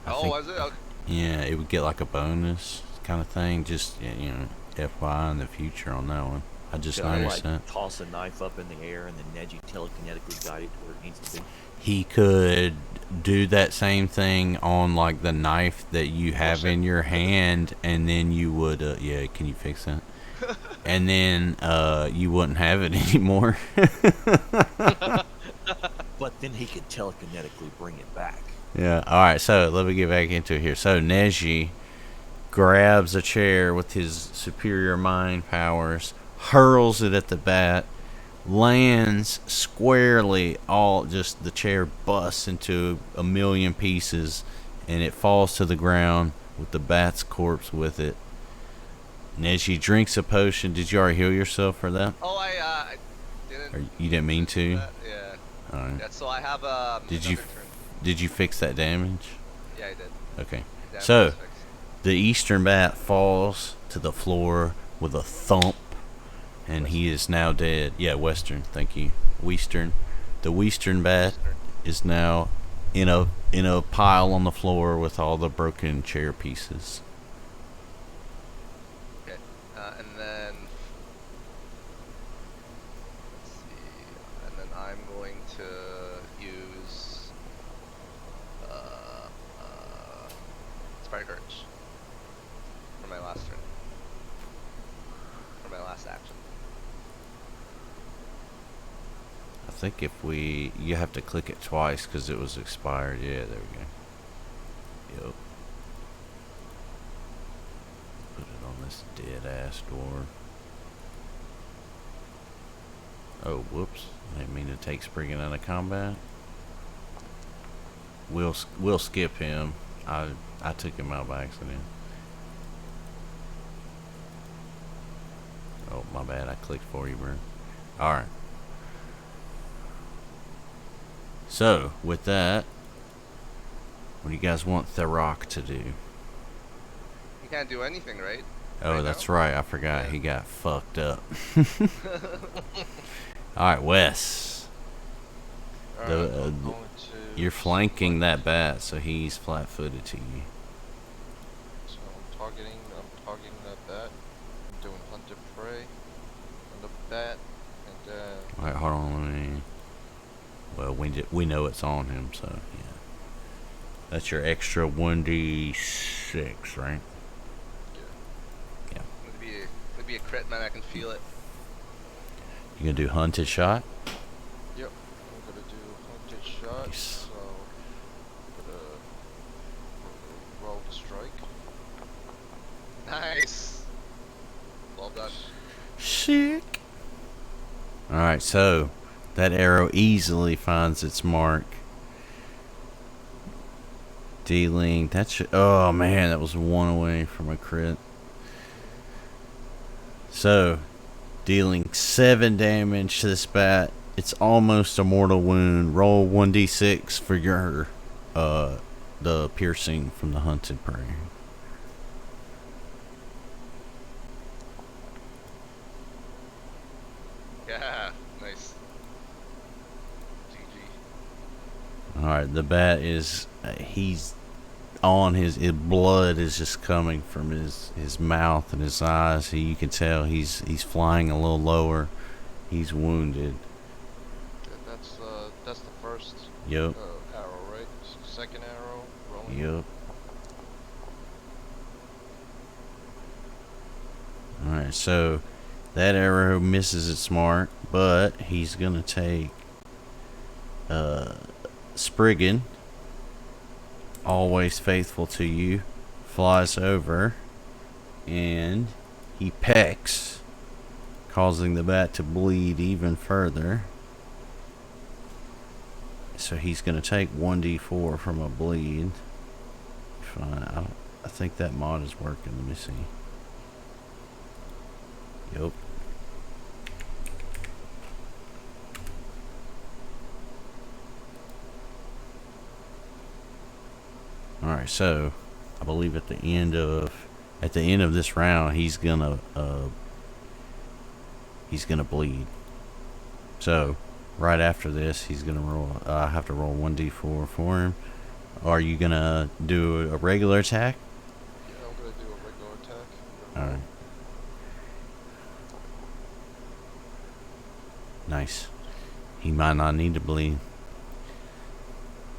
I Oh, think, was it? Okay. yeah, it would get like a bonus kind of thing. Just FYI in the future on that one. I just Should I noticed like that. toss a knife up in the air and then Neji telekinetically guide it to where it needs to be? He could do that same thing on like the knife that you have in your hand, and then you would yeah, can you fix that? And then you wouldn't have it anymore. But then he could telekinetically bring it back. Yeah. All right. So let me get back into it here. So Neji grabs a chair with his superior mind powers, hurls it at the bat, lands squarely. All just the chair busts into a million pieces, and it falls to the ground with the bat's corpse with it. Neji drinks a potion. Did you already heal yourself for that? Oh, I didn't. Or you didn't mean to? Yeah. All right. Yeah. So I have Did you another turn. Did you fix that damage? Yeah, I did. Okay. Damage So is fixed. the eastern bat falls to the floor with a thump, and he is now dead. Yeah, western. Thank you. Western. The western bat is now in a pile on the floor with all the broken chair pieces. Okay. And then let's see. And then I'm going to use Spark Urge for my last turn. For my last action. I think if you have to click it twice because it was expired. Yeah, there we go. Yep. Put it on this dead ass door. Oh, whoops! I didn't mean to take Spriggin out of combat. We'll skip him. I took him out by accident. Oh, my bad. I clicked for you, bro. All right. So, with that, what do you guys want Therok to do? You can't do anything, right? Oh, Right that's now? right. I forgot Yeah. he got fucked up. Alright, Wes. Alright, The, I'm going to You're flanking that bat, so he's flat-footed to you. So I'm targeting that bat. I'm doing hunter prey on the bat, and then Alright, hold on. Let me... Well, we know it's on him, so yeah. That's your extra 1d6, right? It'd be a crit, man. I can feel it. You gonna do hunted shot? yep, I'm gonna do hunted shot. Nice. So I'm gonna roll the strike. Nice. Well done. Sick. Alright, so that arrow easily finds its mark. Dealing oh man, that was one away from a crit. So, dealing 7 damage to this bat. It's almost a mortal wound. Roll 1d6 for your the piercing from the hunted prey. Yeah. Nice. GG. Alright, the bat is he's on his blood is just coming from his mouth and his eyes. You can tell he's flying a little lower. He's wounded. Yeah, that's the first Yep. arrow, right? Second arrow, rolling. Yep. Alright, so that arrow misses its mark, but he's gonna take Spriggin, always faithful to you, flies over and he pecks, causing the bat to bleed even further. So he's gonna take 1d4 from a bleed. Fine. I think that mod is working. Let me see. Yep. Alright, so I believe at the end of this round he's gonna bleed. So right after this, he's gonna roll. I have to roll 1d4 for him. Are you gonna do a regular attack? Yeah, I'm gonna do a regular attack. All right. Nice. He might not need to bleed. And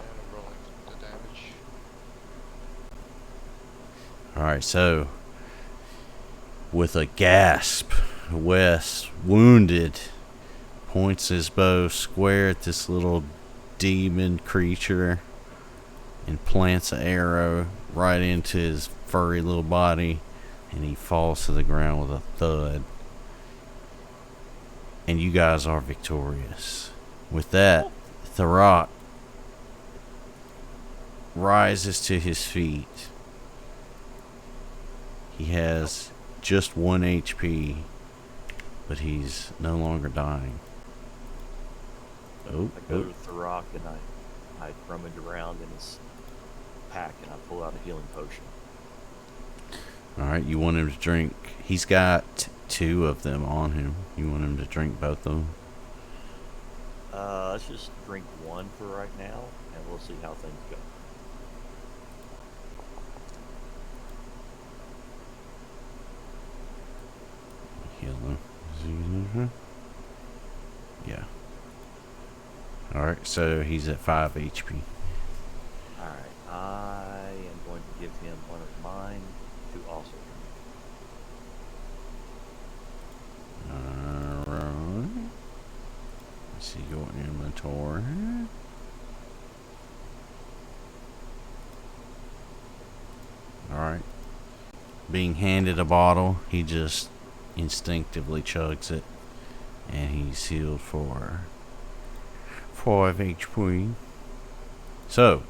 I'm rolling the damage. All right. So, with a gasp, Wes, wounded, points his bow square at this little demon creature and plants an arrow right into his furry little body, and he falls to the ground with a thud. And you guys are victorious. With that, Therok rises to his feet. He has just 1 HP, but he's no longer dying. Oh, I go to Therok and I rummage around in his pack and I pull out a healing potion. Alright, you want him to drink. He's got 2 of them on him. You want him to drink both of them? Let's just drink one for right now, and we'll see how things go. Heal him. Yeah. Alright, so he's at 5 HP. Alright, I am going to give him one of mine to also drink. Alright. Let's see, go in inventory. Alright. Being handed a bottle, he just instinctively chugs it. And he's healed for 5 HP. So,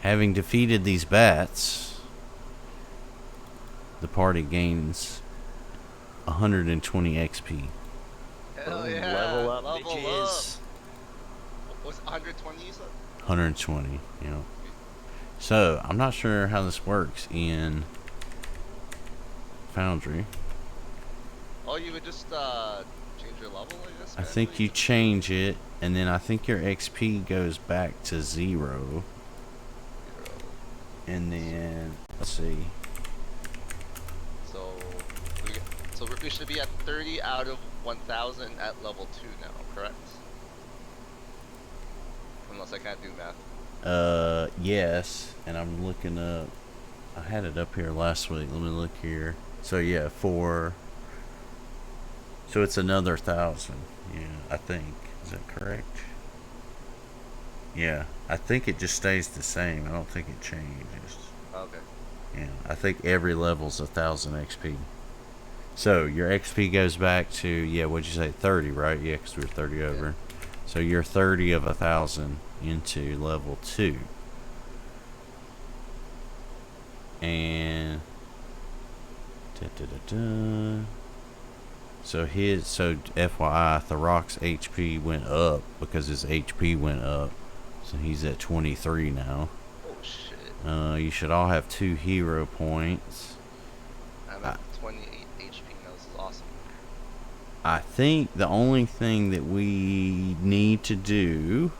having defeated these bats, the party gains 120 XP. Hell Boom, yeah. level up, Level bitches. up. What's 120 you said? 120, you know. So, I'm not sure how this works in Foundry. Oh, you would just change your level, I guess? I think you change it, and then I think your XP goes back to 0. And then, let's see. So we should be at 30 out of 1,000 at level 2 now, correct? Unless I can't do math. Yes, and I'm looking up. I had it up here last week. Let me look here. So yeah, so it's another 1,000. Yeah, I think. Is that correct? Yeah, I think it just stays the same. I don't think it changes. Okay. Yeah, I think every level's 1,000 XP. So your XP goes back to, yeah, what'd you say, 30, right? Yeah, because we were 30 over. Yeah. So you're 30 of 1,000 into level 2. And so FYI, Therok's HP went up because his HP went up. So he's at 23 now. Oh shit. You should all have 2 hero points. I'm at 28 HP now. This is awesome. I think the only thing that we need to do,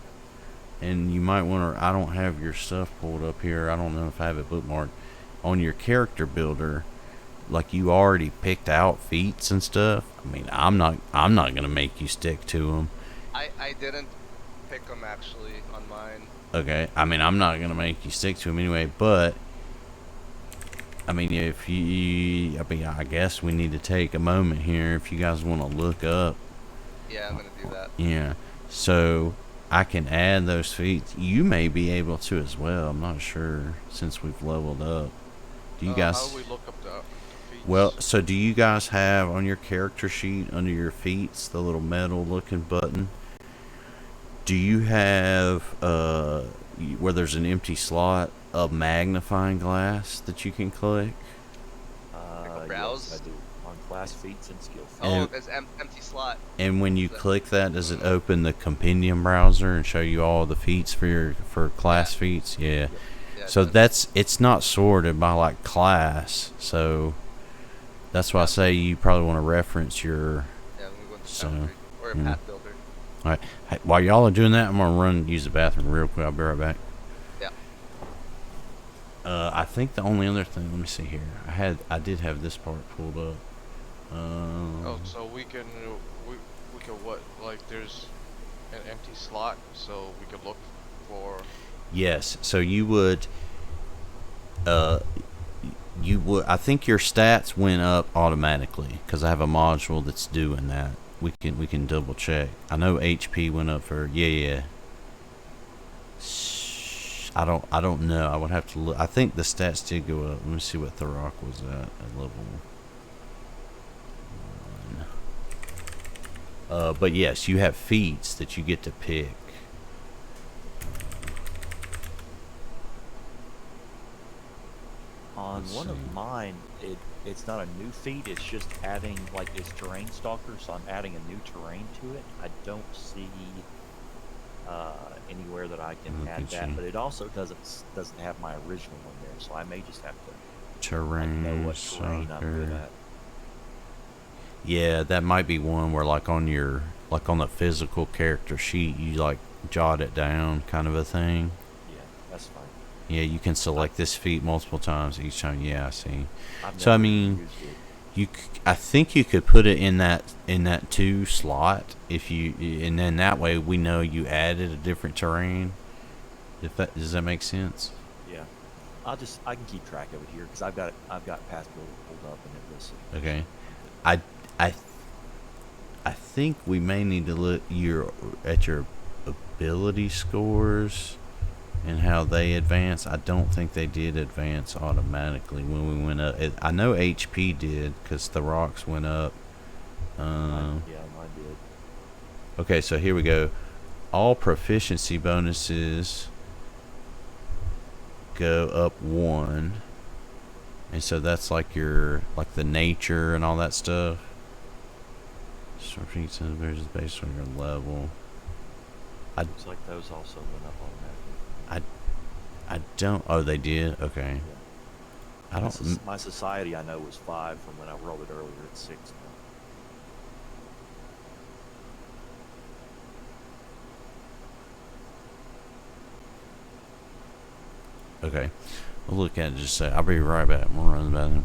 and you might want to, I don't have your stuff pulled up here. I don't know if I have it bookmarked. On your character builder, like you already picked out feats and stuff. I mean, I'm not gonna make you stick to them. I didn't pick them actually on mine. Okay, I mean, I'm not gonna make you stick to them anyway. But I mean, I guess we need to take a moment here if you guys want to look up. Yeah, I'm gonna do that. Yeah, so I can add those feats. You may be able to as well. I'm not sure since we've leveled up. Do you guys? How do we look up the feats? Well, so do you guys have on your character sheet under your feats the little metal looking button? Do you have where there's an empty slot, a magnifying glass that you can click? browse? Yes, I do. On class feats and skill feats. Oh, And- there's empty slot. And when you click that, does it open the compendium browser and show you all the feats for class feats? Yeah. Yeah, So it does. it's not sorted by like class. So that's why I say you probably want to reference your. Yeah, let me go into So, Foundry or yeah. Path Builder. All right. Hey, while y'all are doing that, I'm gonna run and use the bathroom real quick. I'll be right back. Yeah. I think the only other thing. Let me see here. I did have this part pulled up. Oh, so we can what? Like, there's an empty slot, so we could look for. Yes. So you would. I think your stats went up automatically because I have a module that's doing that. We can double check. I know HP went up for yeah. I don't know. I would have to look. I think the stats did go up. Let me see what Therok was at level 1. But yes, you have feats that you get to pick. On Let's one see. of mine, it's not a new feat. It's just adding, like, it's terrain stalker, so I'm adding a new terrain to it. I don't see anywhere that I can add that, but it also doesn't have my original one there, so I may just have to Terrain know what terrain I'm good stalker. at. Yeah, that might be one where like on the physical character sheet you like jot it down kind of a thing. Yeah, that's fine. Yeah, you can select this feat multiple times each time. Yeah, I see. I've So I never mean, used it. I think you could put it in that 2 slot if you, and then that way we know you added a different terrain. Does that make sense? Yeah, I can keep track of it here because I've got past builder pulled up and it lists it. Okay. I think we may need to look at your ability scores and how they advance. I don't think they did advance automatically when we went up. I know HP did because the rocks went up. Mine did. Okay, so here we go. All proficiency bonuses go up 1, and so that's like the nature and all that stuff. Sorting versus based on your level. Looks like those also went up automatically. I don't. Oh, they did. Okay. Yeah. I don't. My society I know was 5 from when I rolled it earlier. It's 6 now. Okay. We'll look at it just a sec. I'll be right back. I'm gonna run the bathroom.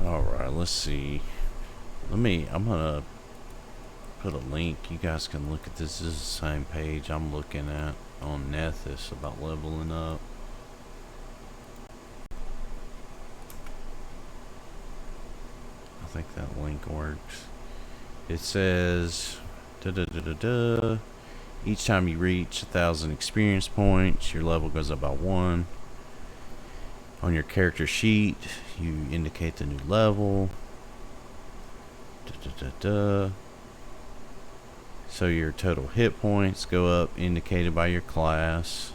Alright, let's see. I'm gonna put a link. You guys can look at this. This is the same page I'm looking at on Nethys about leveling up. I think that link works. It says each time you reach 1,000 experience points, your level goes up by 1. On your character sheet, you indicate the new level. So your total hit points go up, indicated by your class.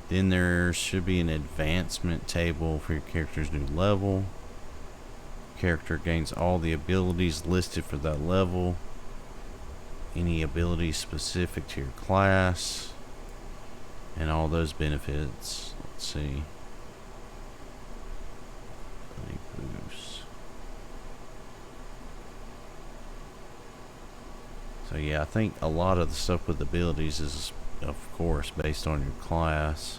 Then there should be an advancement table for your character's new level. Character gains all the abilities listed for that level. Any abilities specific to your class. And all those benefits. Let's see. So yeah, I think a lot of the stuff with abilities is, of course, based on your class.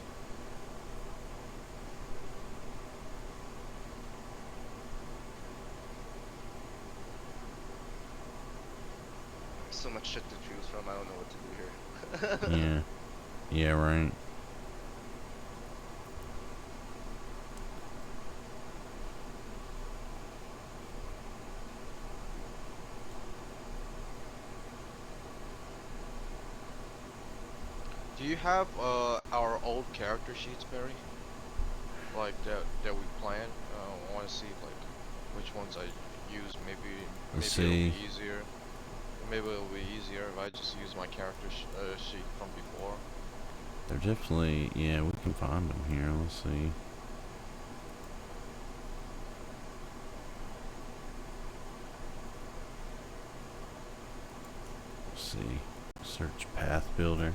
So much shit to choose from. I don't know what to do here. Yeah. Yeah, right. Do you have our old character sheets, Barry? Like that we planned. I want to see like which ones I use. Maybe Let's it'll see. be easier. Maybe it'll be easier if I just use my character sheet from before. They're definitely, yeah, we can find them here. Let's see. Let's see. Search path builder.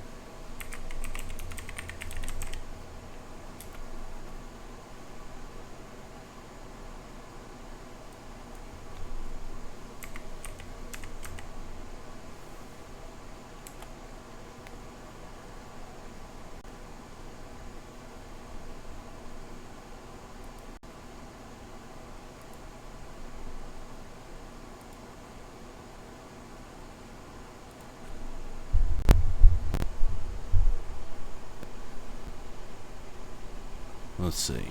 Let's see.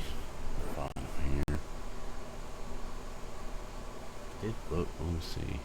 Find them here. Did book? Let me see.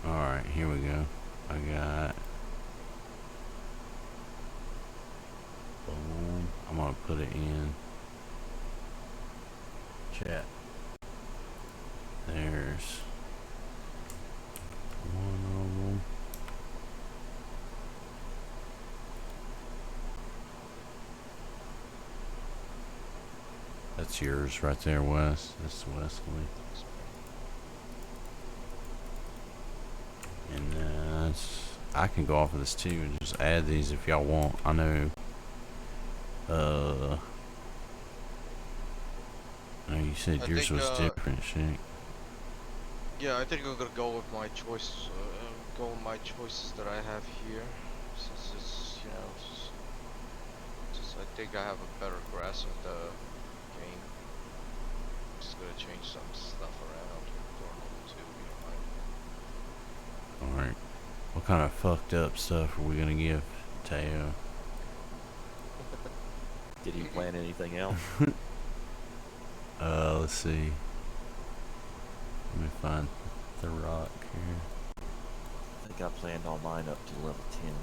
Alright, here we go. I got... Boom. I'm gonna put it in chat. There's one of them. That's yours right there, Wes. That's Wesley. And I can go off of this too and just add these if y'all want. I know. I know you said I yours think, was different, shit. Yeah, I think I'm gonna go with my choice. Go with my choices that I have here, since it's just I think I have a better grasp of the game. Just gonna change some stuff around for level 2. You know, Alright. What kind of fucked up stuff are we gonna give Teo? Did he plan anything else? Let's see. Let me find Therok here. I think I planned all mine up to level 10.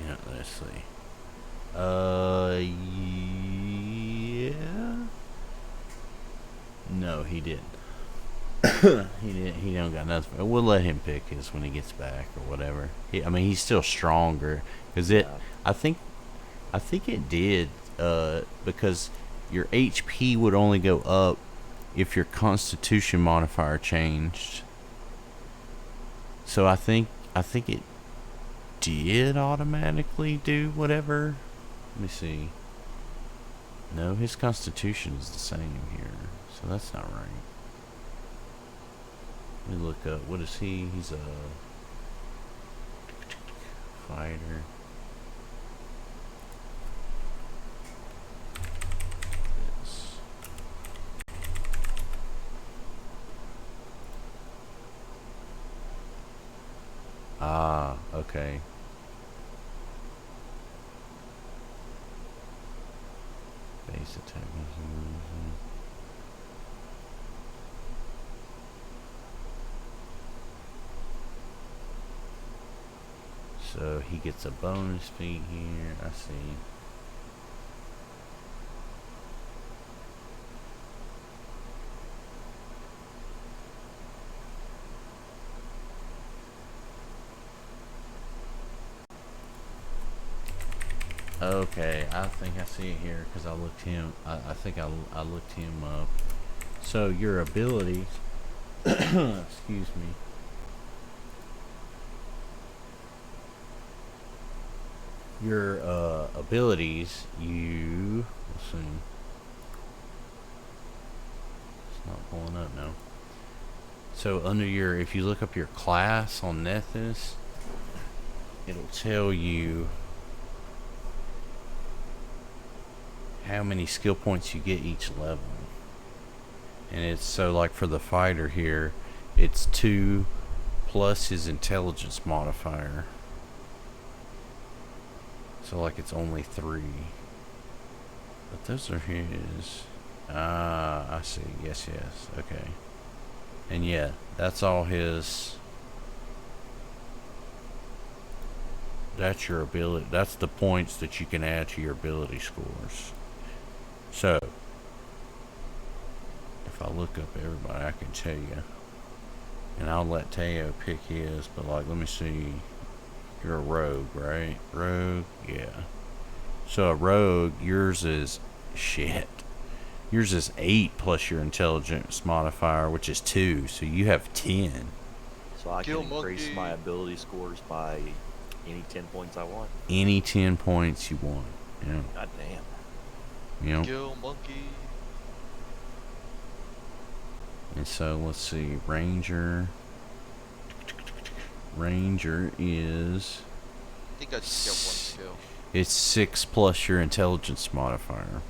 Yeah, let's see. Yeah. No, he didn't. He didn't. He don't got nothing. We'll let him pick his when he gets back or whatever. I mean, he's still stronger because it. Yeah. I think it did. Because your HP would only go up if your Constitution modifier changed. So I think it did automatically do whatever. Let me see. No, his constitution is the same here, so that's not right. Let me look up. What is he? He's a fighter. This. Ah, okay. Base attack. So he gets a bonus feat here. I see. Okay, I think I see it here because I looked him. I think I looked him up. So your abilities. Excuse me. Your abilities, let's see. It's not pulling up now. So under your, if you look up your class on Nethys, it'll tell you how many skill points you get each level. And it's so like for the fighter here, it's 2 plus his intelligence modifier. So like it's only 3. But those are his. Ah, I see. Yes, yes. Okay. And yeah, that's all his. That's your ability. That's the points that you can add to your ability scores. So, if I look up everybody, I can tell you. And I'll let Teo pick his, but like, let me see. You're a rogue, right? Rogue, yeah. So a rogue, yours is shit. Yours is 8 plus your intelligence modifier, which is 2. So you have 10. So I Kill can increase monkey. my ability scores by any 10 points I want. Any 10 points you want. Yeah. God damn. You know. Kill monkey. And so let's see, Ranger. Ranger is. I think I just get 1 kill. It's 6 plus your intelligence modifier.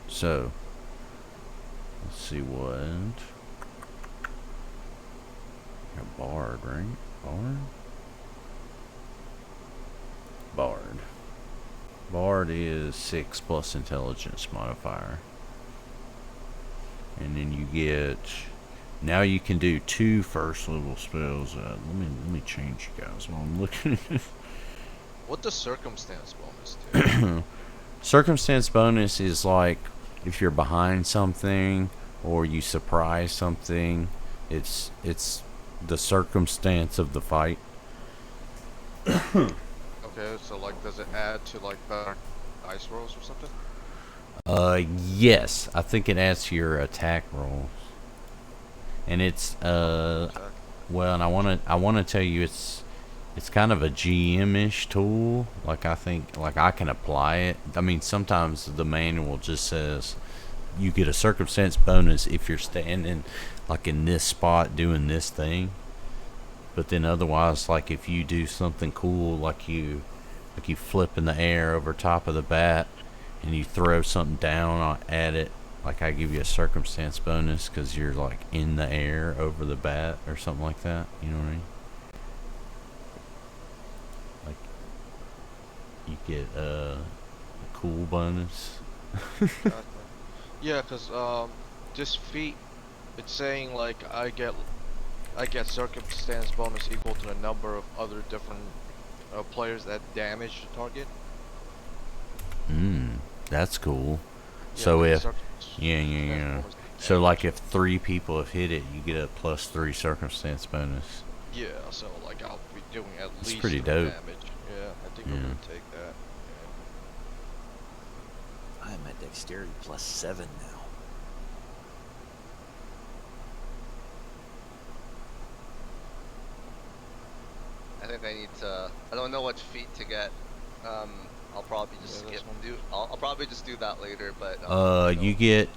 So, let's see what. A bard, right? Bard? Bard. Bard is 6 plus intelligence modifier. And then you get. Now you can do 2 first level spells. Let me change you guys while I'm looking at this. What does circumstance bonus do? Circumstance bonus is like if you're behind something or you surprise something. It's the circumstance of the fight. Okay, so like, does it add to like better dice rolls or something? Yes, I think it adds to your attack rolls. And it's well, and I wanna tell you it's kind of a GM-ish tool. Like I think like I can apply it. I mean sometimes the manual just says you get a circumstance bonus if you're standing like in this spot doing this thing. But then otherwise, like if you do something cool, like you flip in the air over top of the bat and you throw something down at it, like I give you a circumstance bonus because you're like in the air over the bat or something like that. You know what I mean? Like you get a cool bonus. Yeah, cause this feat, it's saying like I get circumstance bonus equal to the number of other different players that damage the target. That's cool. Yeah, So like if circumstance yeah. bonus So damage. like if 3 people have hit it, you get a +3 circumstance bonus. Yeah, so like I'll be doing at That's least pretty 3 dope. damage. Yeah, I think Yeah. I'm gonna take that. I am at dexterity +7 now. I think I need to. I don't know what feat to get I'll probably just Yeah, this skip. one. I'll probably just do that later. But You get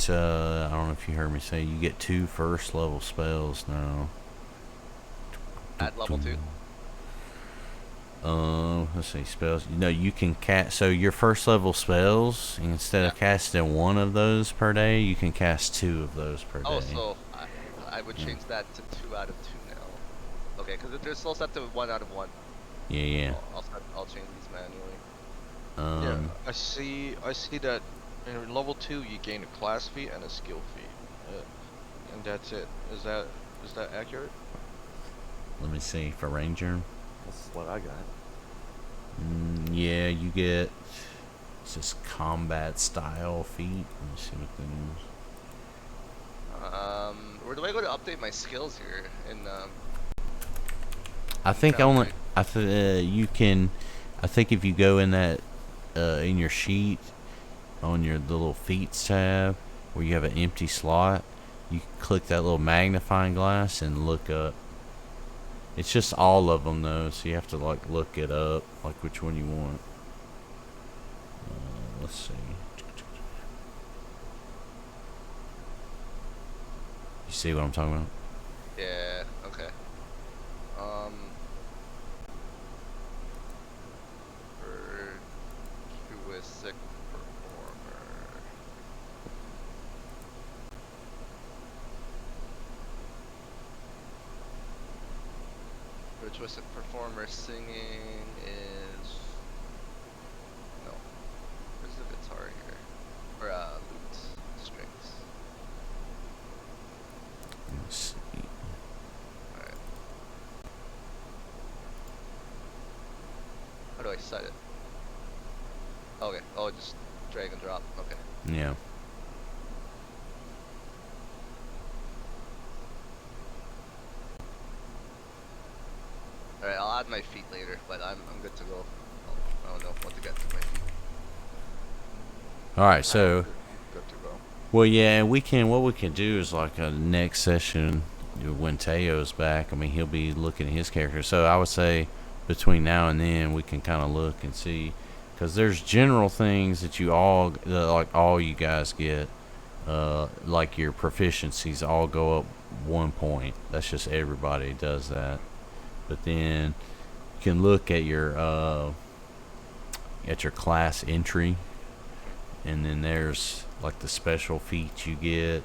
I don't know if you heard me say, you get 2 first level spells now. at level 2. Let's see, spells. You know, you can cast. So your first level spells, instead of casting 1 of those per day, you can cast 2 of those per day. Oh, so I would change that to 2 out of 2 now. Okay, because they're still set to 1 out of 1. Yeah. I'll change these manually. Yeah. I see that in level 2 you gain a class feat and a skill feat, and that's it. Is that accurate? Let me see for ranger. That's what I got. Yeah, you get. It's just combat style feat. Let me see what that is. Where do I go to update my skills here? I think Foundry. you can. I think if you go in that in your sheet on the little feats tab where you have an empty slot, you click that little magnifying glass and look up. It's just all of them though, so you have to like look it up, like which one you want. Let's see. You see what I'm talking about? Yeah. Okay. Virtuosic performer. Virtuosic performer singing is no. Where's the guitar here? Or lute strings. Let's see. Alright. How do I set it? Okay. Oh, just drag and drop. Okay. Yeah. Alright, I'll add my feet later, but I'm good to go. I don't know what to get to my feet. All right, so. Good to go. Well, yeah, what we can do is like a next session when Teo's back. I mean, he'll be looking at his character. So I would say between now and then we can kind of look and see, because there's general things that all you guys get, like your proficiencies all go up 1 point. That's just everybody does that. But then you can look at your class entry, and then there's like the special feats you get.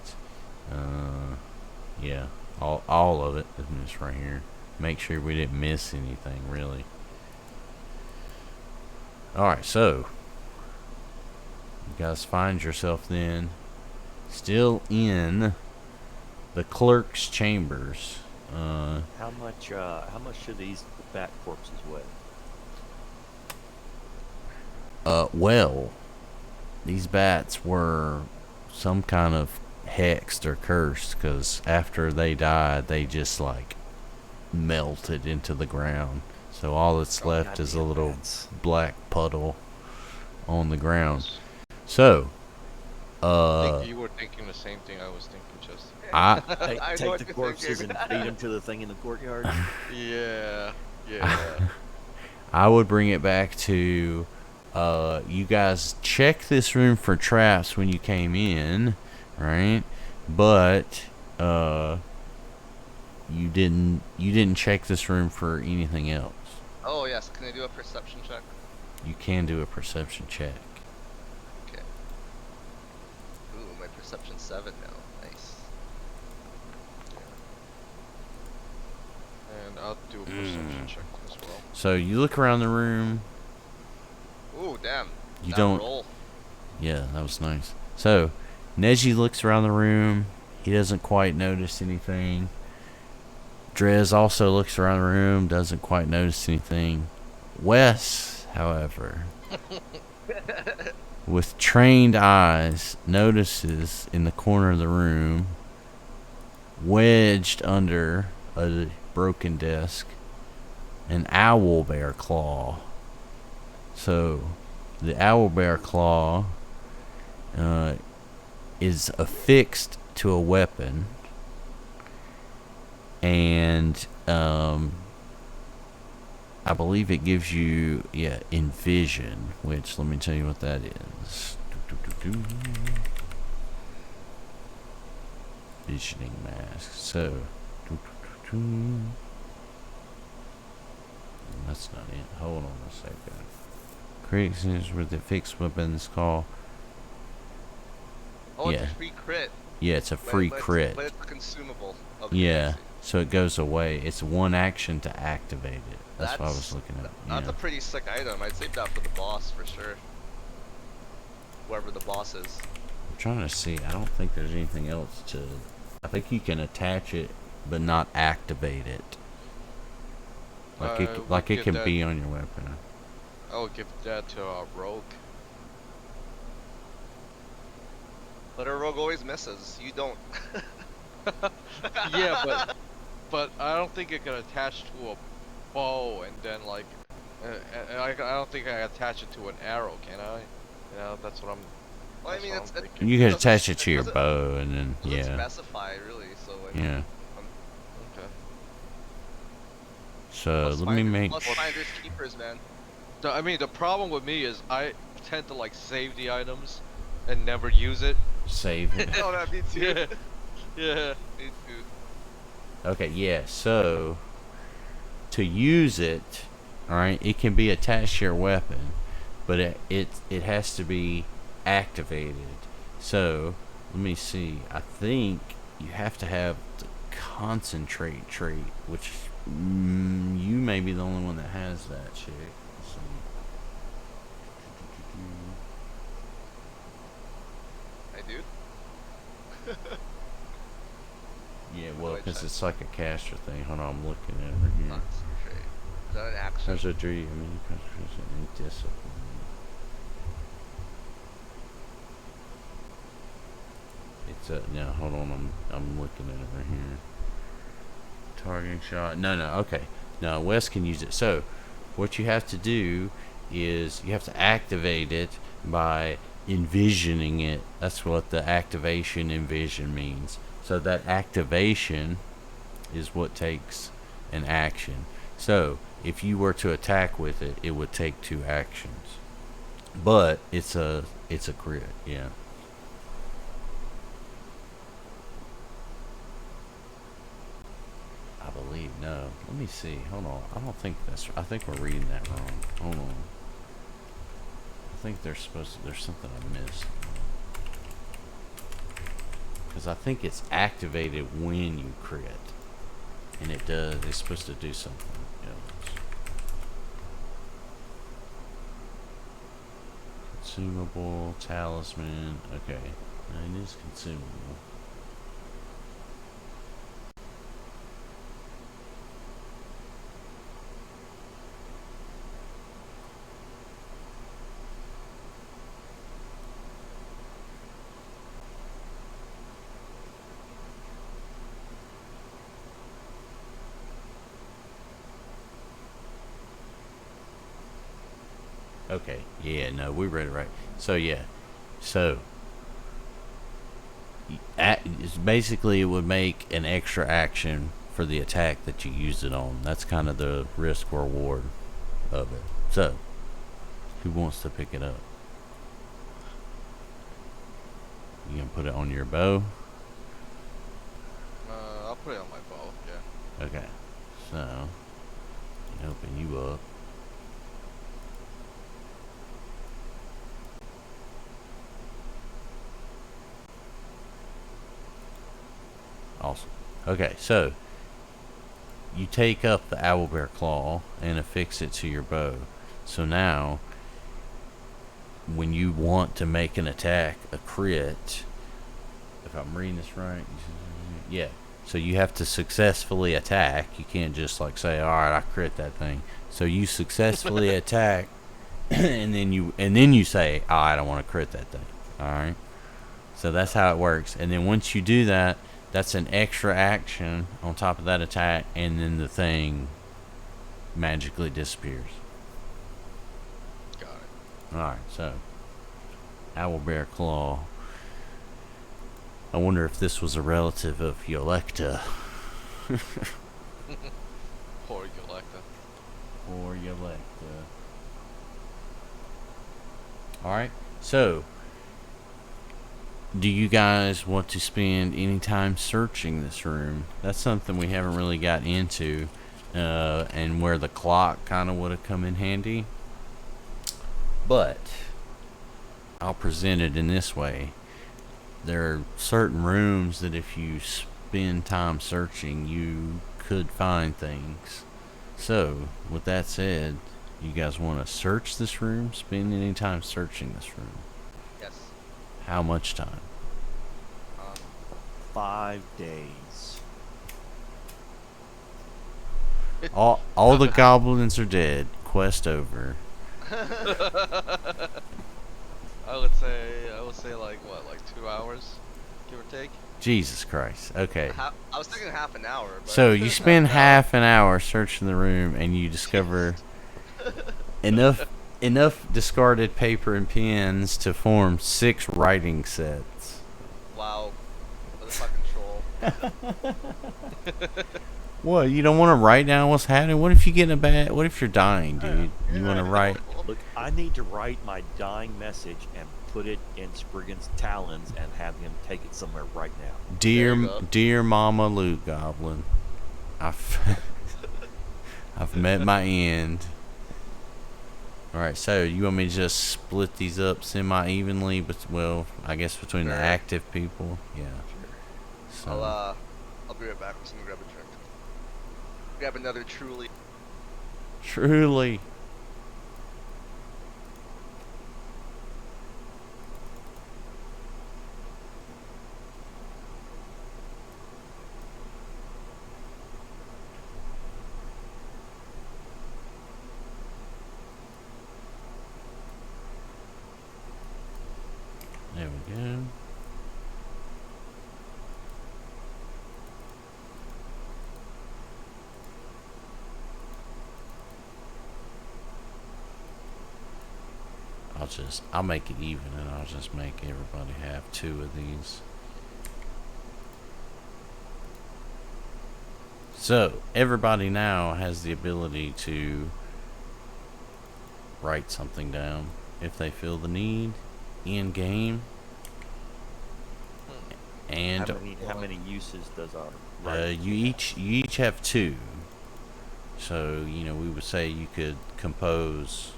Yeah, all of it is just right here. Make sure we didn't miss anything really. Alright, so you guys find yourself then still in the clerk's chambers. How much should these bat corpses weigh? Well, these bats were some kind of hexed or cursed, because after they died, they just like melted into the ground. So all that's left is a little black puddle on the ground. So, I think you were thinking the same thing I was thinking, just. I I know Take what the you're corpses thinking. and feed them to the thing in the courtyard. Yeah. I would bring it back to you guys check this room for traps when you came in, right? But you didn't check this room for anything else. Oh yes, can I do a perception check? You can do a perception check. Okay. Ooh, my perception's 7 now. Nice. And I'll do a perception check as well. So you look around the room. Ooh, damn. You That don't. roll. Yeah, that was nice. So Neji looks around the room. He doesn't quite notice anything. Drez also looks around the room, doesn't quite notice anything. Wes, however, with trained eyes, notices in the corner of the room, wedged under a broken desk, an owl bear claw. So, the owl bear claw is affixed to a weapon, and I I believe it gives you, yeah, Envision, which, let me tell you what that is. Visioning mask. So, that's not it. Hold on a second. Creations with the fixed weapons call. Oh, Yeah. it's a free crit. Yeah, it's a free crit. But it's consumable. Okay, Yeah, I see. so it goes away. It's one action to activate it. That's what I was looking at. That's Yeah. a pretty sick item. I'd save that for the boss for sure. Whoever the boss is. I'm trying to see. I don't think there's anything else to. I think you can attach it, but not activate it. Like it can be on your weapon. I would give that to Rogue. But a rogue always misses. You don't. Yeah, but I don't think it can attach to a bow and then like, I don't think I attach it to an arrow, can I? You know, that's what I'm. Well, I that's mean, what it's I'm it, thinking. You can doesn't- attach it to your doesn't- bow, and then doesn't yeah, specify really. So I mean, yeah. Okay. So plus let me finders- make. plus finders keepers, man. I mean, the problem with me is I tend to like save the items and never use it. Save it. Oh, that me too. Yeah. Yeah. Me too. Okay, yeah. So to use it, all right, it can be attached to your weapon, but it has to be activated. So let me see. I think you have to have the concentrate trait, which you may be the only one that has that shit. Let's see. I do. Yeah, What well, do I because check? it's like a caster thing. Hold on, I'm looking at it right here. Concentrate. Is that an action? There's a Driya, I mean, concentration and discipline. It's a, no, hold on, I'm looking at it right here. Targeting shot. No, okay. No, Wes can use it. So, what you have to do is you have to activate it by envisioning it. That's what the activation envision means. So that activation is what takes an action. So if you were to attack with it, it would take 2 actions. But it's a crit, yeah. I believe, no. Let me see. Hold on. I don't think that's. I think we're reading that wrong. Hold on. I think there's something I missed. Because I think it's activated when you crit. And it does. It's supposed to do something else. Consumable, talisman. Okay. It is consumable. Okay, yeah, no, we read it right. So, yeah. So, it's basically, it would make an extra action for the attack that you used it on. That's kind of the risk reward of it. So, who wants to pick it up? You gonna put it on your bow? I'll put it on my bow. Yeah. Okay. So, open you up. Awesome. Okay, so you take up the owlbear claw and affix it to your bow. So now, when you want to make an attack, a crit, if I'm reading this right, yeah. So you have to successfully attack. You can't just like say, "All right, I crit that thing." So you successfully attack, and then you say, "Oh, I don't want to crit that thing." All right. So that's how it works. And then once you do that, that's an extra action on top of that attack, and then the thing magically disappears. Got it. Alright, so Owlbear Claw. I wonder if this was a relative of Yolekta. Poor Galacta. or Yoletta. Alright, so do you guys want to spend any time searching this room? That's something we haven't really got into, and where the clock kind of would have come in handy. But I'll present it in this way. There are certain rooms that if you spend time searching, you could find things. So, with that said, you guys want to search this room? Spend any time searching this room? Yes. How much time? 5 days. All the goblins are dead. Quest over. I would say like what, like 2 hours, give or take. Jesus Christ. Okay. I was thinking half an hour. But So you spend half an hour searching the room and you discover enough discarded paper and pens to form 6 writing sets. Wow. What a fucking troll. What, you don't want to write down what's happening? What if you get what if you're dying, dude? You want to write? Look, I need to write my dying message and put it in Spriggin's talons and have him take it somewhere right now. Dear Mama Loot Goblin, I've met my end. Alright, so you want me to just split these up semi-evenly, but well, I guess between the active people? Yeah. So, I'll be right back. I'm just gonna grab a drink. Grab another truly. Truly. There we go. I'll make it even, and I'll just make everybody have 2 of these. So everybody now has the ability to write something down if they feel the need in game. And how many uses does our you each have 2. So we would say you could compose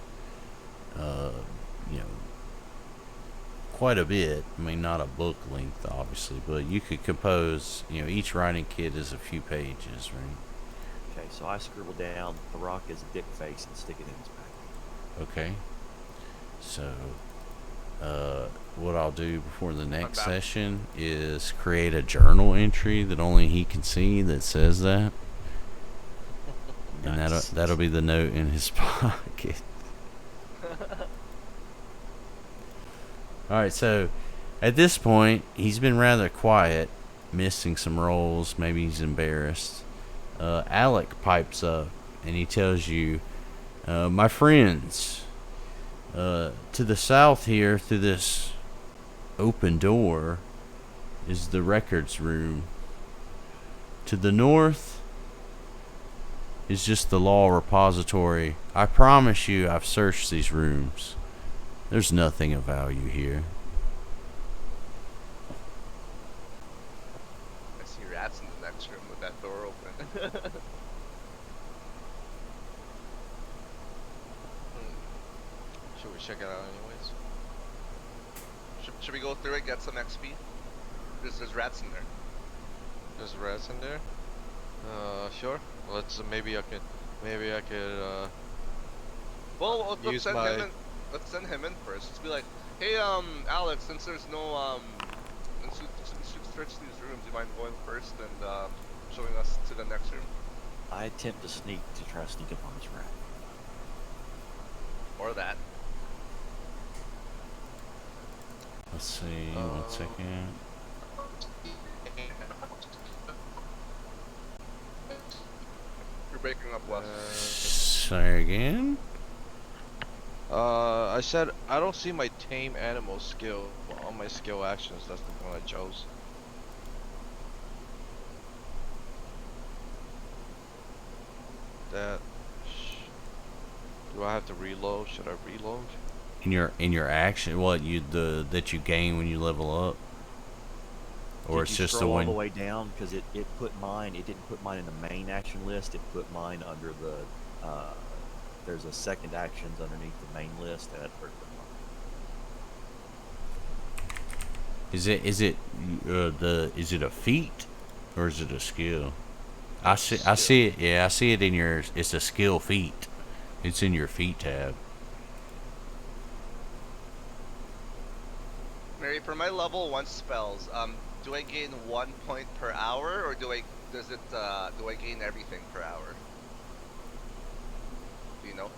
quite a bit. I mean, not a book length, obviously, but you could compose, each writing kit is a few pages, right? Okay, so I scribble down Therok as a dick face and stick it in his back. Okay. So, what I'll do before the next session is create a journal entry that only he can see that says that. Nice. And that'll be the note in his pocket. Alright, so at this point, he's been rather quiet, missing some rolls. Maybe he's embarrassed. Alec pipes up and he tells you, my friends, to the south here, through this open door, is the records room. To the north is just the law repository. I promise you I've searched these rooms. There's nothing of value here. I see rats in the next room with that door open. Should we check it out anyways? Should we go through it, get some XP? There's rats in there. There's rats in there. Sure. Let's maybe I could. Well, let's Use send my- him in. Let's send him in first. Let's be like, hey, Alex, since there's no, since we search these rooms, you mind going first and showing us to the next room, I attempt to try to sneak up on this rat. or that? Let's see, 1 second. You're breaking up, Wes. Say again? I said I don't see my tame animal skill on my skill actions. That's the one I chose. Do I have to reload? Should I reload? In your action, what that you gain when you level up, or Did it's you just the scroll all the one. way down? Because it put mine. It didn't put mine in the main action list. It put mine under the. There's a second actions underneath the main list, and that's where it put mine. Is it a feat or is it a skill? I see it. Yeah, I see it in yours. It's a skill feat. It's in your feat tab. Mary, for my level 1 spells, do I gain 1 point per hour, or do I gain everything per hour? Do you know?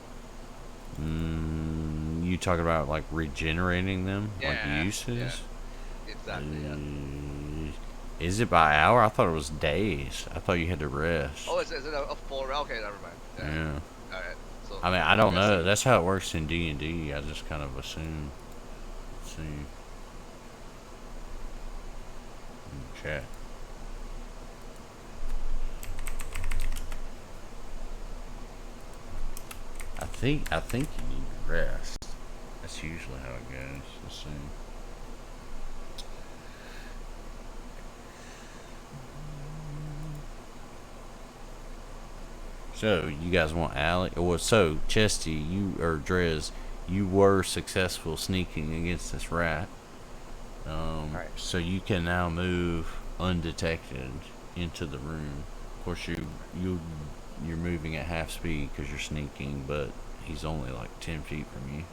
You talking about like regenerating them, like Yeah, uses? yeah. Exactly, yeah. Is it by hour? I thought it was days. I thought you had to rest. Oh, is it a full round? Okay, never mind. Yeah. Alright, so... I mean, I don't know. That's how it works in D&D. I just kind of assume. Let's see. Chat. I think you need to rest. That's usually how it goes. Let's see. So you guys want Alec? Or so Chesty, you or Drez, you were successful sneaking against this rat. Right. So you can now move undetected into the room. Of course, you're moving at half speed because you're sneaking, but he's only like 10 feet from you.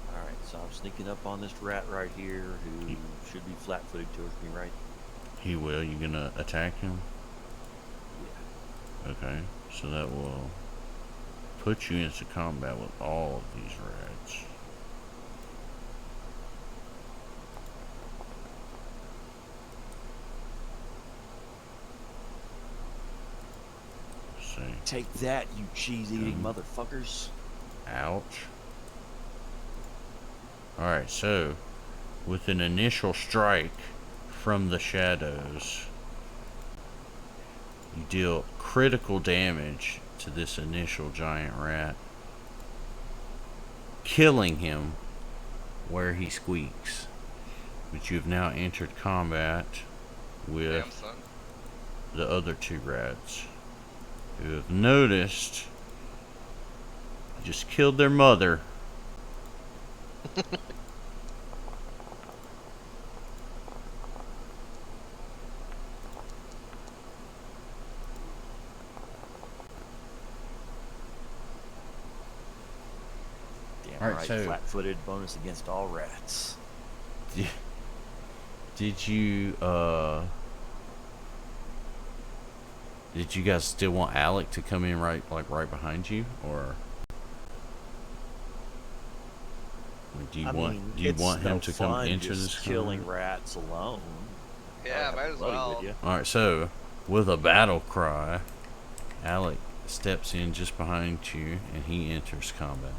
Alright, so I'm sneaking up on this rat right here who should be flat-footed towards me, right? He will. You gonna attack him? Yeah. Okay. So that will put you into combat with all of these rats. Let's see. Take that, you cheese-eating motherfuckers. Ouch. Alright, so with an initial strike from the shadows, you deal critical damage to this initial giant rat, killing him where he squeaks. But you've now entered combat with Damn, son. the other two rats who have noticed you just killed their mother. Damn Alright, right, so- flat-footed bonus against all rats. Did you guys still want Alec to come in right behind you, or do you want him to come into this killing combat? rats alone? Yeah, I'll might have as bloody well. with you. Alright, so with a battle cry, Alec steps in just behind you and he enters combat.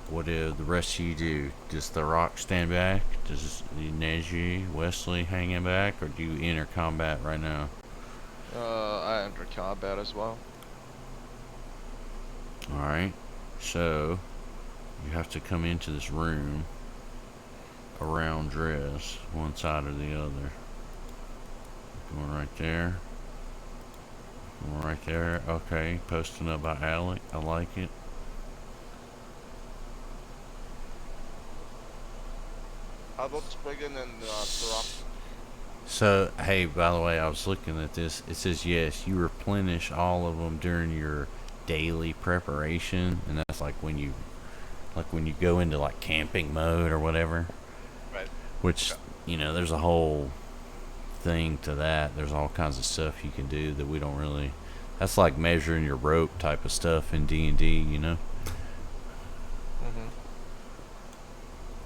What do the rest of you do? Does Therok stand back? Does Neji, Wesley hanging back, or do you enter combat right now? I enter combat as well. Alright, so you have to come into this room around Drez, one side or the other. Going right there. Going right there. Okay, posting up by Alec. I like it. How about Spriggin and Therok? So, hey, by the way, I was looking at this. It says, yes, you replenish all of them during your daily preparation. And that's like when you go into like camping mode or whatever. Right. Which, there's a whole thing to that. There's all kinds of stuff you can do that we don't really... That's like measuring your rope type of stuff in D&D,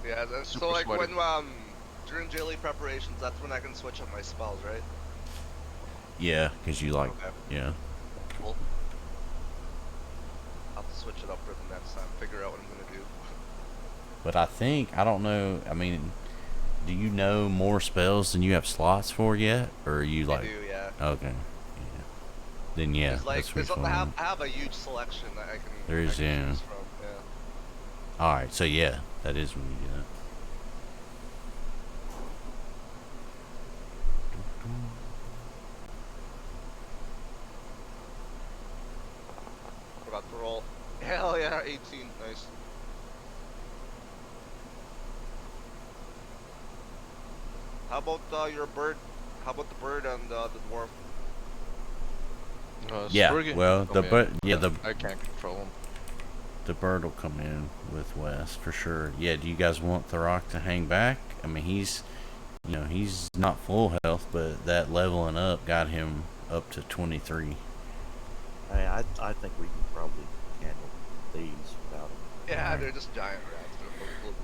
Yeah, so Super like sweaty. when during daily preparations, that's when I can switch up my spells, right? Yeah, because you like... Okay. Yeah. Cool. I'll have to switch it up for the next time. Figure out what I'm gonna do. But I don't know, do you know more spells than you have slots for yet? Or are you like... I do, yeah. Okay. Yeah. then yeah, 'Cause, like, that's what you I want. have a huge selection that I can. There is, I can yeah. choose from. Yeah. All right, so yeah, that is when you do that. Forgot to roll. Hell yeah, 18. Nice. How about your bird? How about the bird and the dwarf? Yeah, Spriggin well, can the come bird, in, yeah, but I can't control him. the bird will come in with Wes for sure. Yeah, do you guys want Therok to hang back? I mean, he's not full health, but that leveling up got him up to 23. I think we can probably handle these without them. Yeah, Alright. they're just giant rats. They'll be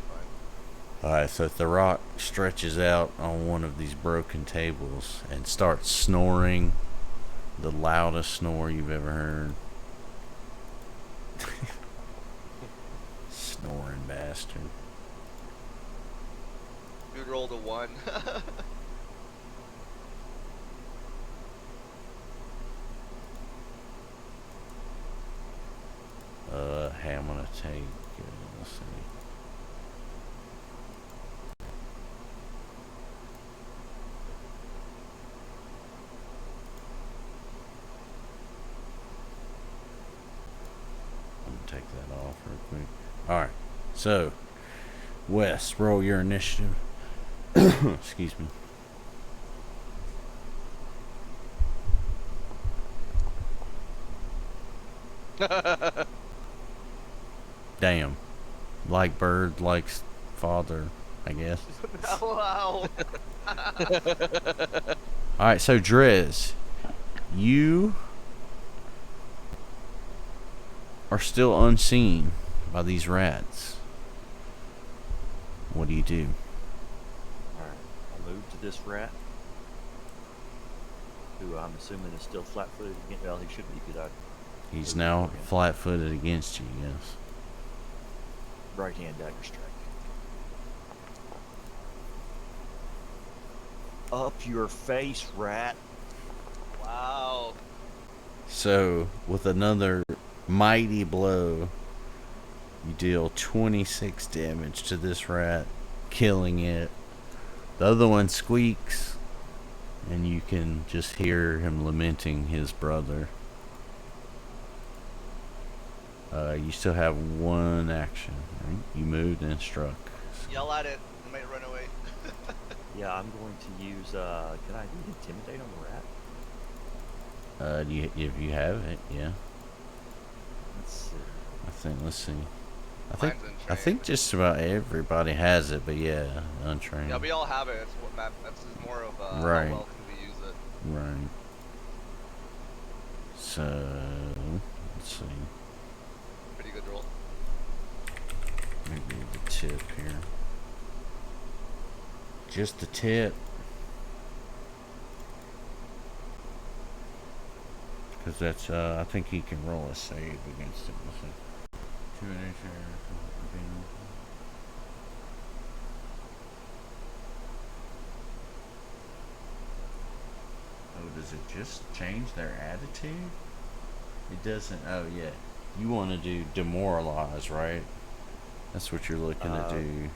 fine. Alright, so Therok stretches out on one of these broken tables and starts snoring the loudest snore you've ever heard. Snoring bastard. Dude rolled a 1. Hey, I'm gonna take, let's see. I'm gonna take that off real quick. Alright, so, Wes, roll your initiative. Excuse me. Damn. Like bird, likes father, I guess. Wow. Alright, so Drez, you are still unseen by these rats. What do you do? Alright, I'll move to this rat, who I'm assuming is still flat-footed again. Well, he should be, because He's now flat-footed against you, yes. right-hand dagger strike. Up your face, rat. Wow. So, with another mighty blow, you deal 26 damage to this rat, killing it. The other one squeaks, and you can just hear him lamenting his brother. You still have one action, right? You moved and struck. Yell at it. It might run away. Yeah, I'm going to use, can I do Intimidate on the rat? If you have it, yeah. Let's see. Let's see. Mine's I think just about everybody has it, but yeah, untrained. Yeah, we all have it. It's what map. That's more of Right. how well can we use it. Right. So, let's see. Pretty good roll. Maybe the tip here. Just the tip. Because that's, I think he can roll a save against it. Let's see. 2 nature. Oh, does it just change their attitude? It doesn't. Oh, yeah. You want to do demoralize, right? That's what you're looking to do.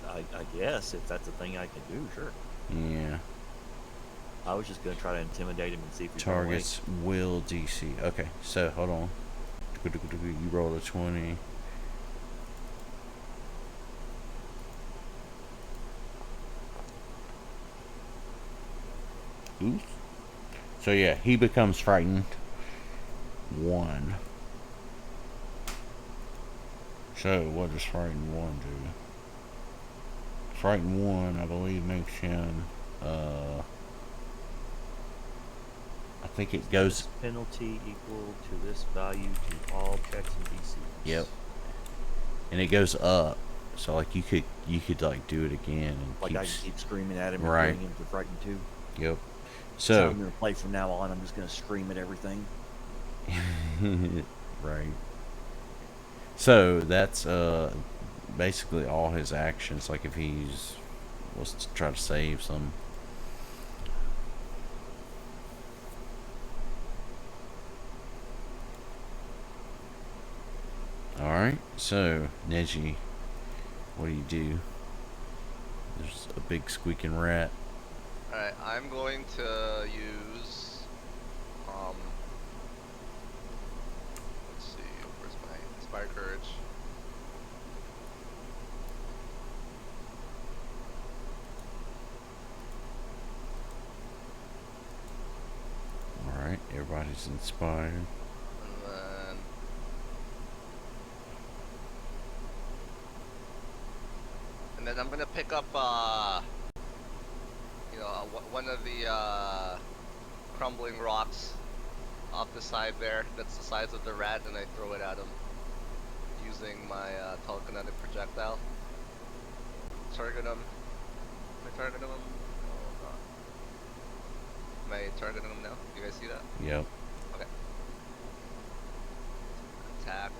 I guess, if that's a thing I can do, sure. Yeah. I was just going to try to intimidate him and see if he Targets will DC. Okay, so hold on. You rolled a 20. Ooh. So yeah, he becomes frightened. 1. So what does frightened 1 do? Frightened 1, I believe, makes him, I think it goes. penalty equal to this value to all checks and DCs. Yep. And it goes up. So like you could like do it again and Like I can keep screaming at him and Right. getting him to frighten too. Yep. So So I'm gonna play from now on. I'm just gonna scream at everything. right. So that's basically all his actions. Like if he's was to try to save some. Alright, so, Neji, what do you do? There's a big squeaking rat. Alright, I'm going to use let's see, where's my Inspire Courage? Alright, everybody's inspired. And then I'm gonna pick up one of the crumbling rocks off the side there that's the size of the rat, and I throw it at him using my telekinetic projectile. Target him. Am I targeting him? No, not. Am I targeting him now? You guys see that? Yep. Okay. Attack.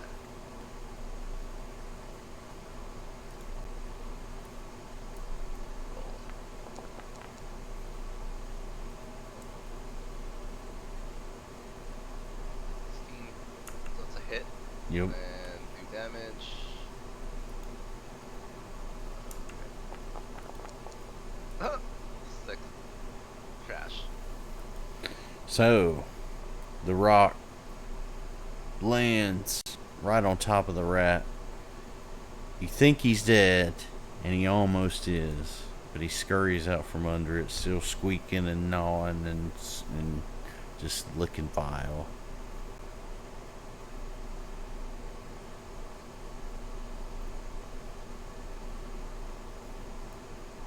So it's a hit. Yep. And do damage. Okay. 6. Trash. So, the rock lands right on top of the rat. You think he's dead, and he almost is, but he scurries out from under it, still squeaking and gnawing and just looking vile.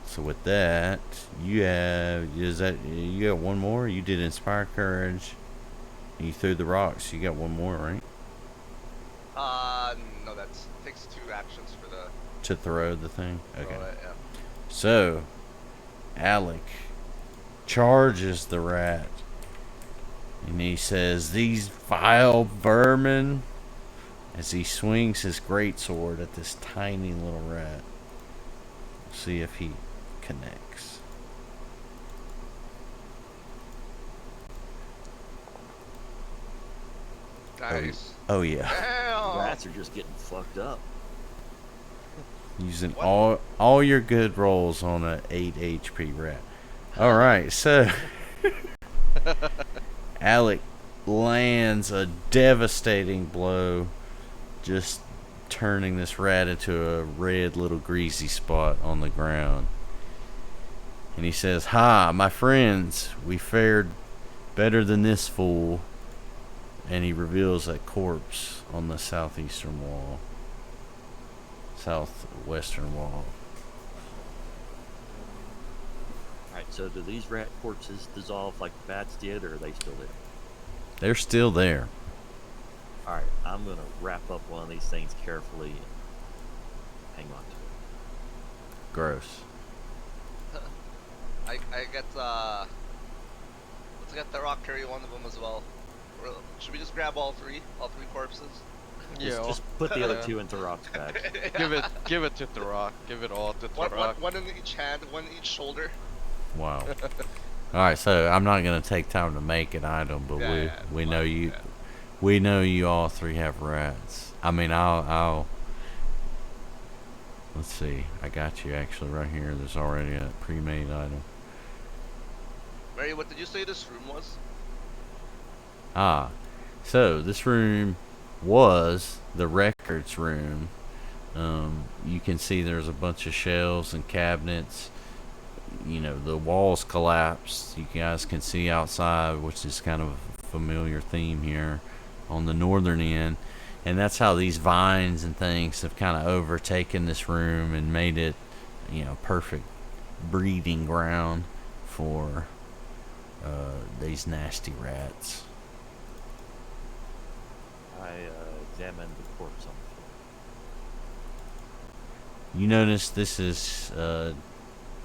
So with that, you have one more. You did Inspire Courage, and you threw the rocks. You got one more, right? No, that's takes 2 actions for the. To throw the thing. Okay. Throw it, yeah. So, Alec charges the rat, and he says, "These vile vermin," as he swings his greatsword at this tiny little rat. See if he connects. Nice. Oh yeah. Damn. Rats are just getting fucked up. Using What? all your good rolls on a 8 HP rat. All right, so Alec lands a devastating blow, just turning this rat into a red little greasy spot on the ground. And he says, "Ha, my friends, we fared better than this fool." And he reveals a corpse on the southwestern wall. Alright, so do these rat corpses dissolve like the bats did, or are they still there? They're still there. Alright, I'm gonna wrap up one of these things carefully and hang on to it. Gross. I get let's get Therok carry one of them as well. Should we just grab all three corpses? Yeah. Just put the other 2 in Therok's bag. Give it to Therok. Give it all to Therok. One in each hand, one in each shoulder. Wow. Alright, so I'm not gonna take time to make an item, but we know you. Yeah. We know you all 3 have rats. I mean, I'll. Let's see. I got you actually right here. There's already a pre-made item. Mary, what did you say this room was? So this room was the records room. You can see there's a bunch of shelves and cabinets. You know, the walls collapsed. You guys can see outside, which is kind of a familiar theme here on the northern end. And that's how these vines and things have kind of overtaken this room and made it, perfect breeding ground for these nasty rats. I examined the corpse on the floor. You notice this is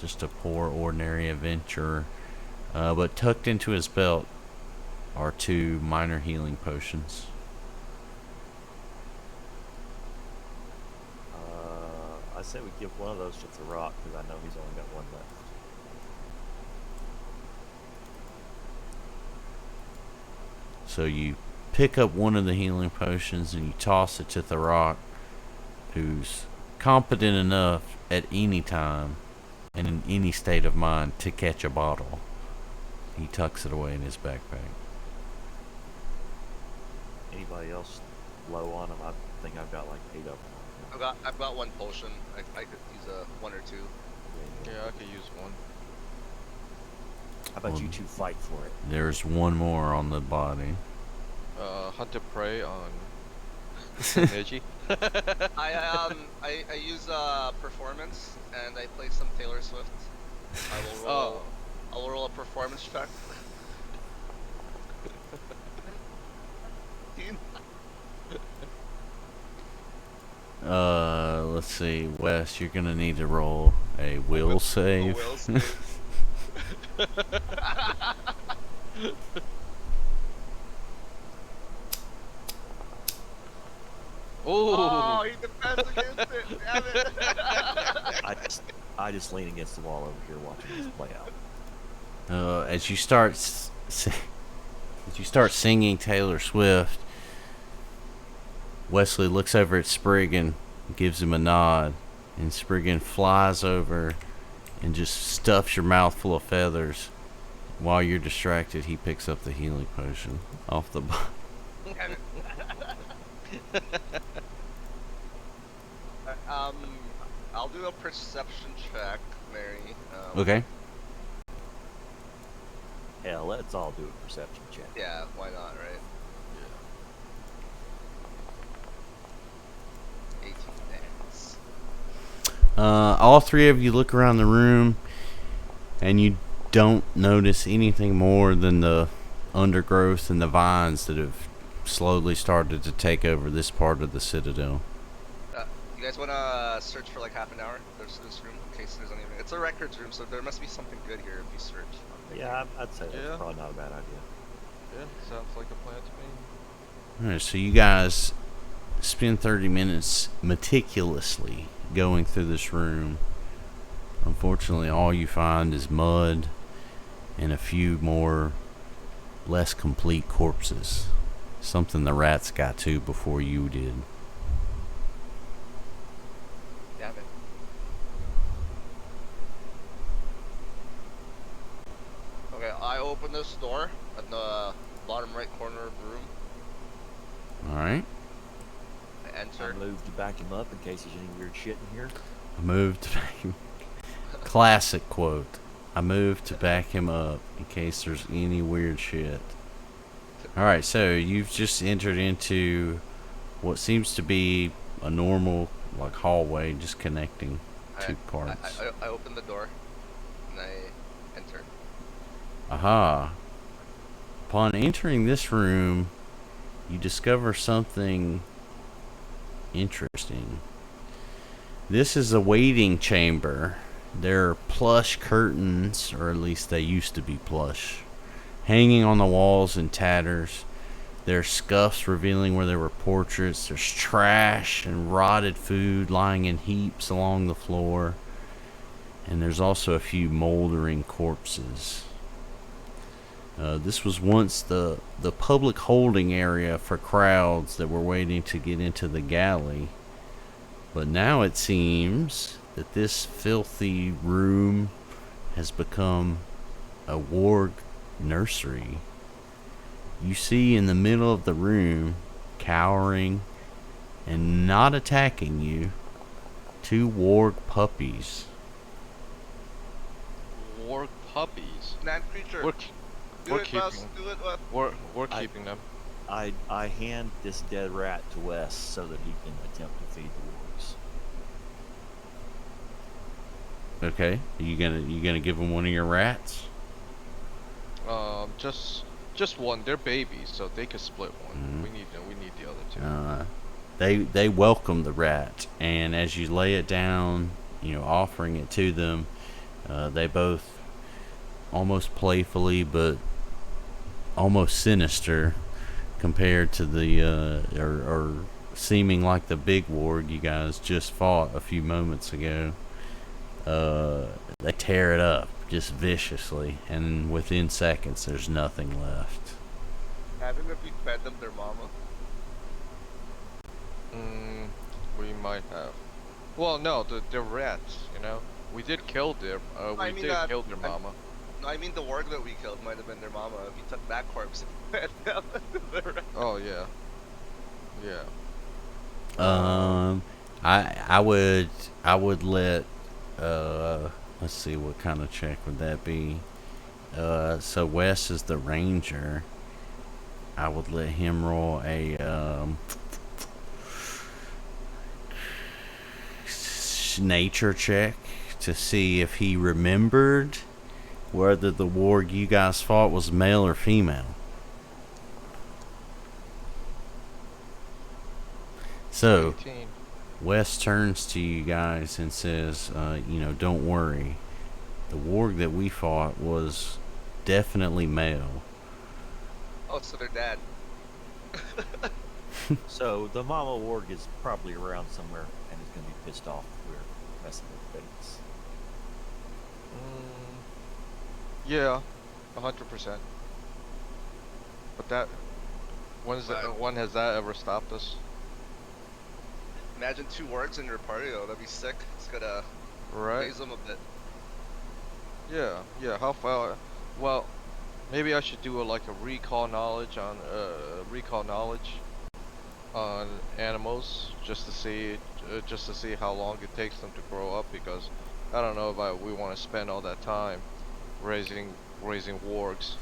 just a poor, ordinary adventurer, but tucked into his belt are 2 minor healing potions. I say we give one of those to Therok because I know he's only got one left. So you pick up one of the healing potions and you toss it to Therok, who's competent enough at any time and in any state of mind to catch a bottle. He tucks it away in his backpack. Anybody else low on them? I think I've got like 8 of them. I've got 1 potion. I could use a 1 or 2. Yeah, I could use 1. How about you two fight for it? There's 1 more on the body. Hunter prey on Neji. I use performance and I play some Taylor Swift. I will roll a performance check. Let's see, Wes, you're gonna need to roll a will save. A will save. Oh, he defends against it. Damn it. I just lean against the wall over here watching this play out. As you start singing Taylor Swift, Wesley looks over at Spriggin, gives him a nod, and Spriggin flies over and just stuffs your mouth full of feathers. While you're distracted, he picks up the healing potion off the bottom. I'll do a perception check, Mary. Okay. Hell, let's all do a perception check. Yeah, why not, right? Yeah. 18 minutes. All 3 of you look around the room, and you don't notice anything more than the undergrowth and the vines that have slowly started to take over this part of the Citadel. You guys want to search for like half an hour? There's this room in case there's anything. It's a records room, so there must be something good here if you search. Yeah, I'd say that's probably not a bad idea. Yeah, sounds like a plan to me. Alright, so you guys spend 30 minutes meticulously going through this room. Unfortunately, all you find is mud and a few more less complete corpses. Something the rats got to before you did. Damn it. Okay, I open this door at the bottom right corner of the room. Alright. I enter. I moved to back him up in case there's any weird shit in here. I moved to back him. Classic quote. I moved to back him up in case there's any weird shit. Alright, so you've just entered into what seems to be a normal like hallway just connecting 2 parts. I open the door and I enter. Aha. Upon entering this room, you discover something interesting. This is a waiting chamber. There are plush curtains, or at least they used to be plush, hanging on the walls in tatters. There are scuffs revealing where there were portraits. There's trash and rotted food lying in heaps along the floor. And there's also a few moldering corpses. This was once the public holding area for crowds that were waiting to get into the galley. But now it seems that this filthy room has become a warg nursery. You see in the middle of the room, cowering and not attacking you, 2 warg puppies. Warg puppies. Land creature. We're keeping. Do it, Wes. We're keeping them. I hand this dead rat to Wes so that he can attempt to feed the wargs. Okay, you gonna give them one of your rats? Just one. They're babies, so they could split one. Mhm. We need the other 2. They welcome the rat, and as you lay it down, offering it to them, they both almost playfully but almost sinister compared to the or seeming like the big warg you guys just fought a few moments ago. They tear it up just viciously, and within seconds there's nothing left. Imagine if we fed them their mama. we might have. Well, no, the rats. You know, we did kill their. I We mean, did kill their mama. No, I mean the warg that we killed might have been their mama. If you took that corpse and fed them to the rats. Oh yeah. Yeah. I would let let's see, what kind of check would that be? So Wes is the ranger. I would let him roll a nature check to see if he remembered whether the warg you guys fought was male or female. So 18. Wes turns to you guys and says, don't worry. The warg that we fought was definitely male. Oh, so they're dead. So the mama warg is probably around somewhere and is going to be pissed off that we're messing with babies. Yeah, 100%. But that, when has that ever stopped us? Imagine 2 wargs in your party though. That'd be sick. It's gonna Right? raise them a bit. Yeah. How far? Well, maybe I should do like a recall knowledge on animals, just to see how long it takes them to grow up, because I don't know if we want to spend all that time raising wargs.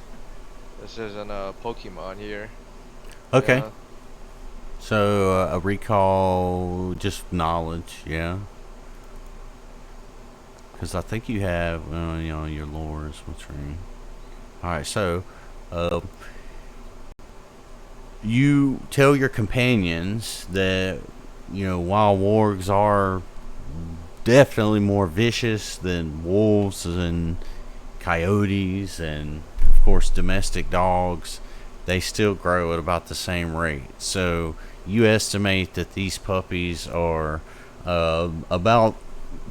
This isn't a Pokemon here. Okay. Yeah. So a recall, just knowledge, yeah. Because I think you have, your lores. What's right? All right. So, you tell your companions that wild wargs are definitely more vicious than wolves and coyotes and, of course, domestic dogs. They still grow at about the same rate. So you estimate that these puppies are about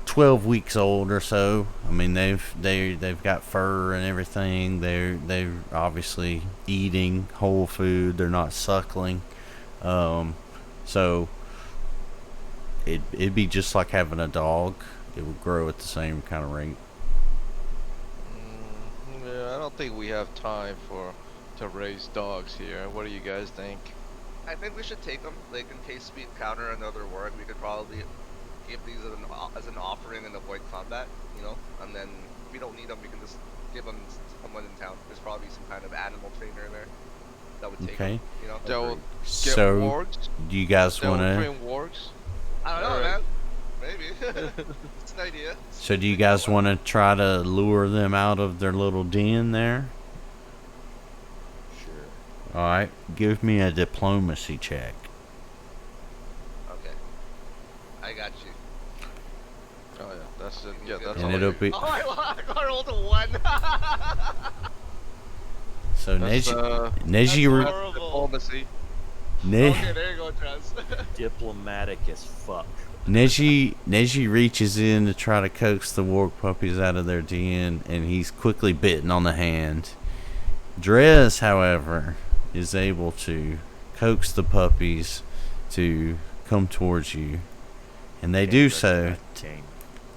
12 weeks old or so. I mean, they've got fur and everything. They're obviously eating whole food. They're not suckling. So it'd be just like having a dog. It would grow at the same kind of rate. Yeah, I don't think we have time to raise dogs here. What do you guys think? I think we should take them. Like in case we encounter another warg, we could probably give these as an offering and avoid combat. And then if we don't need them, we can just give them to someone in town. There's probably some kind of animal trainer there that would take Okay. them. That will get So wargs. do you guys That will want to? train wargs. I don't know, Alright. man. Maybe. It's an idea. So do you guys want to try to lure them out of their little den there? Sure. All right, give me a diplomacy check. Okay. I got you. Oh yeah, that's it. Yeah, that's And all. it'll be Oh, I rolled a 1. so That's, Neji That's re- horrible. Diplomacy. Ne- Okay, there you go, Drez. Diplomatic as fuck. Neji reaches in to try to coax the warg puppies out of their den, and he's quickly bitten on the hand. Drez, however, is able to coax the puppies to come towards you, and they do so.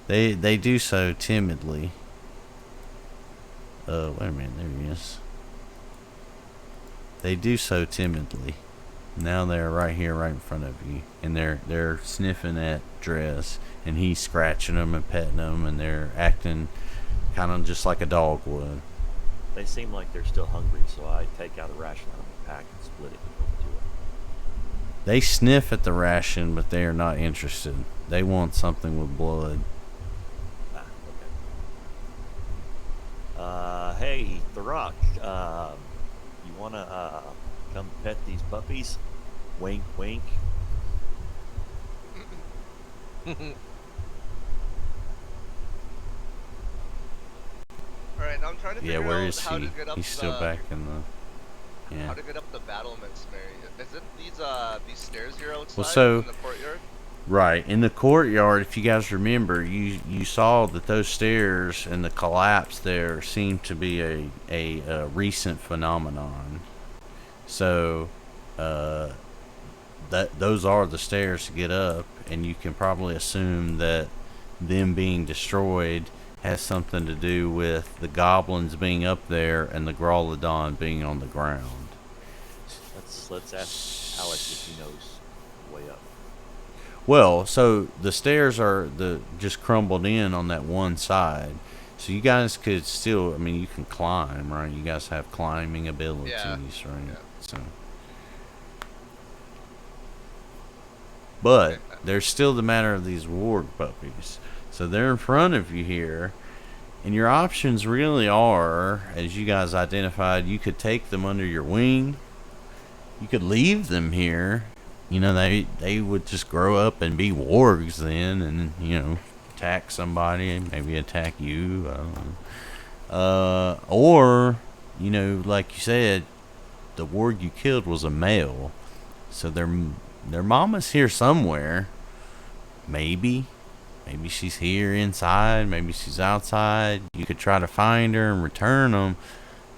They do so timidly. Wait a minute, there he is. They do so timidly. Now they're right here, right in front of you, and they're sniffing at Drez, and he's scratching them and petting them, and they're acting kind of just like a dog would. They seem like they're still hungry, so I take out a ration out of the pack and split it between the two of them. They sniff at the ration, but they are not interested. They want something with blood. Okay. Hey, Therok, you wanna come pet these puppies? Wink, wink. Alright, now I'm trying to Yeah, figure where out is how he? to get up He's still the, back in the. How Yeah. to get up the battlements, Mary. Is it these stairs here outside so- in the courtyard? Right in the courtyard. If you guys remember, you saw that those stairs and the collapse there seemed to be a recent phenomenon. So, those are the stairs to get up, and you can probably assume that them being destroyed has something to do with the goblins being up there and the Growlodon being on the ground. Let's ask Alex if he knows the way up. Well, so the stairs are just crumbled in on that one side. So you guys could still, I mean, you can climb, right? You guys have climbing abilities, right? Yeah. So, but there's still the matter of these warg puppies. So they're in front of you here, and your options really are, as you guys identified, you could take them under your wing. You could leave them here. You know, they would just grow up and be wargs then, and you know, attack somebody, maybe attack you. I don't know. Or, you know, like you said, the warg you killed was a male, so their mama's here somewhere. Maybe she's here inside. Maybe she's outside. You could try to find her and return them.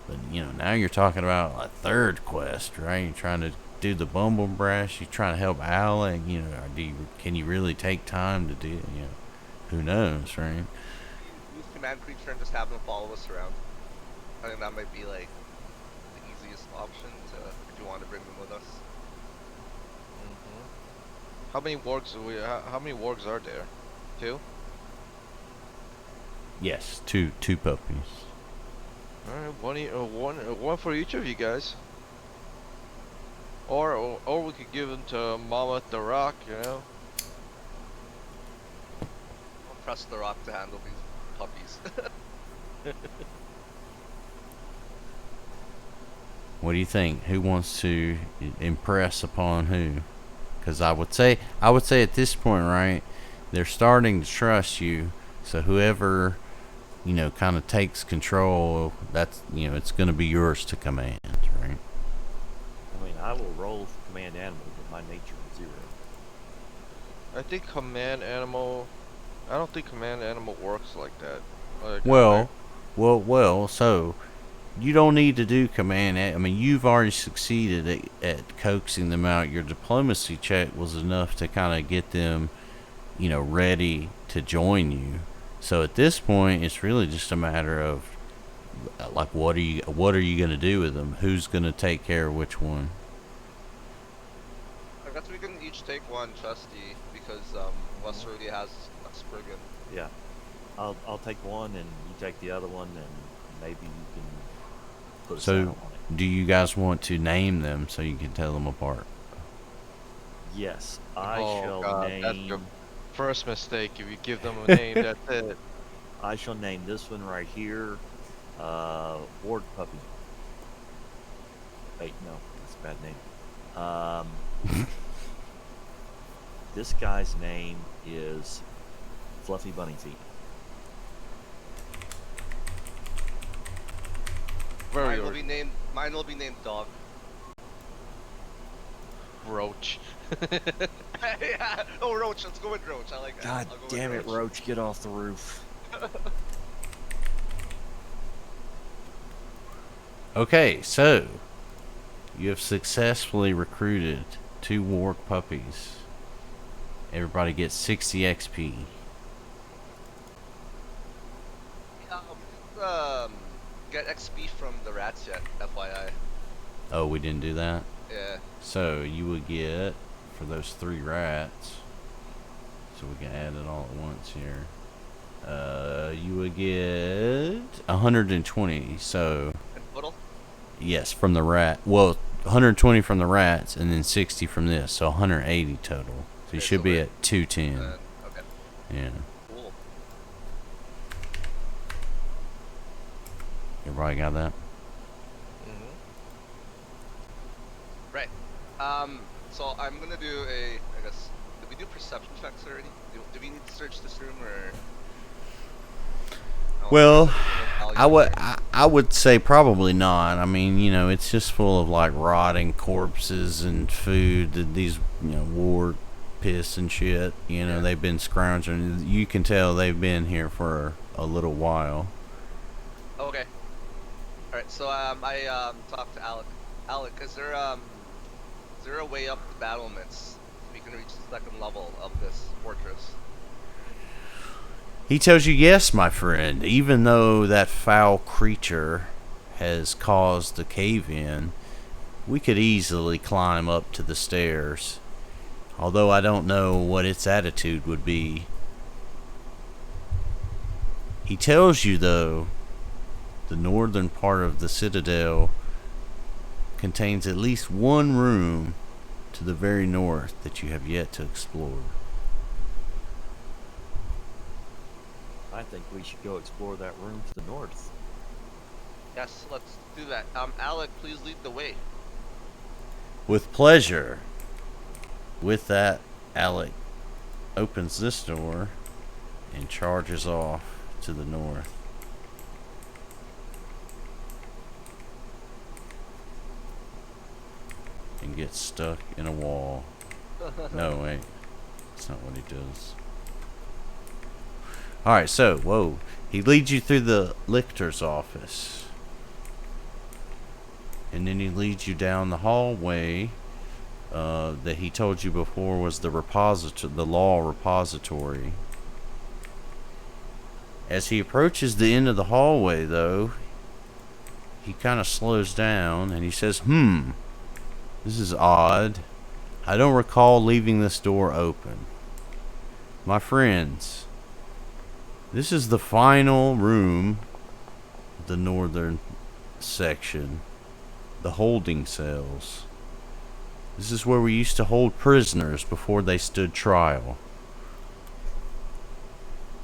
But you know, now you're talking about a third quest, right? You're trying to do the Bumble Brash. You're trying to help Alec. You know, can you really take time to do? You know, who knows, right? Use command creature and just have them follow us around. I think that might be like the easiest option if you want to bring them with us. How many wargs how many wargs are there? 2? Yes, two puppies. Alright, one for each of you guys. Or we could give them to Mama Therok, you know. I'll trust Therok to handle these puppies. What do you think? Who wants to impress upon who? Because I would say at this point, right, they're starting to trust you. So whoever, you know, kind of takes control, that's, you know, it's going to be yours to command, right? I mean, I will roll for command animal, but my nature is 0. I think command animal. I don't think command animal works like that. Like, Well. So you don't need to do command. I mean, you've already succeeded at coaxing them out. Your diplomacy check was enough to kind of get them, you know, ready to join you. So at this point, it's really just a matter of like, what are you going to do with them? Who's going to take care of which one? I guess we can each take one trusty because Wesley already has a Spriggin. Yeah. I'll take one and you take the other one, and maybe you can put a saddle on it. Do you guys want to name them so you can tell them apart? Yes, I Oh, shall God, name. that's your first mistake. If you give them a name, that's it. I shall name this one right here, Ward Puppy. Wait, no, that's a bad name. This guy's name is Fluffy Bunny Feet. Very Mine will be named Dog. Roach. Yeah. Oh, Roach. Let's go with Roach. I like that. God I'll go damn with it, Roach, get off the roof. Okay, so you have successfully recruited 2 warg puppies. Everybody gets 60 XP. Get XP from the rats yet, FYI. Oh, we didn't do that? Yeah. So you would get, for those 3 rats, so we can add it all at once here. You would get 120. So And total? yes, from the rat. Well, 120 from the rats, and then 60 from this, so 180 total. So you Okay, should so be we're- at 210. Okay. Yeah. Cool. Everybody got that? Right. So I'm gonna do I guess, did we do perception checks already? Do we need to search this room or? Well, I would say probably not. I mean, you know, it's just full of like rotting corpses and food. These, you know, war piss and shit. You know, they've been scrounging. You can tell they've been here for a little while. Okay. All right. So I talked to Alec. Alec, is there a way up the battlements we can can reach the second level of this fortress? He tells you, yes, my friend, even though that foul creature has caused the cave-in, we could easily climb up to the stairs. Although I don't know what its attitude would be. He tells you, though, the northern part of the Citadel contains at least one room to the very north that you have yet to explore. I think we should go explore that room to the north. Yes, let's do that. Alec, please lead the way. With pleasure. With that, Alec opens this door and charges off to the north. And gets stuck in a wall. No, wait. That's not what he does. Alright, so, whoa. He leads you through the lictor's office. And then he leads you down the hallway that he told you before was the law repository. As he approaches the end of the hallway, though, he kind of slows down and he says, this is odd. I don't recall leaving this door open. My friends, this is the final room, the northern section, the holding cells. This is where we used to hold prisoners before they stood trial.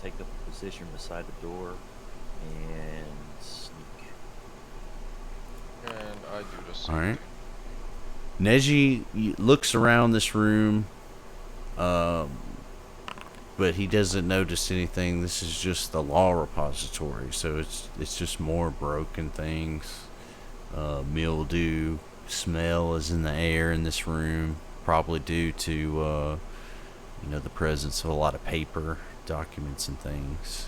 Take up a position beside the door and sneak. And I do the same. Alright. Neji looks around this room, but he doesn't notice anything. This is just the law repository, so it's just more broken things. Mildew smell is in the air in this room, probably due to the presence of a lot of paper, documents, and things.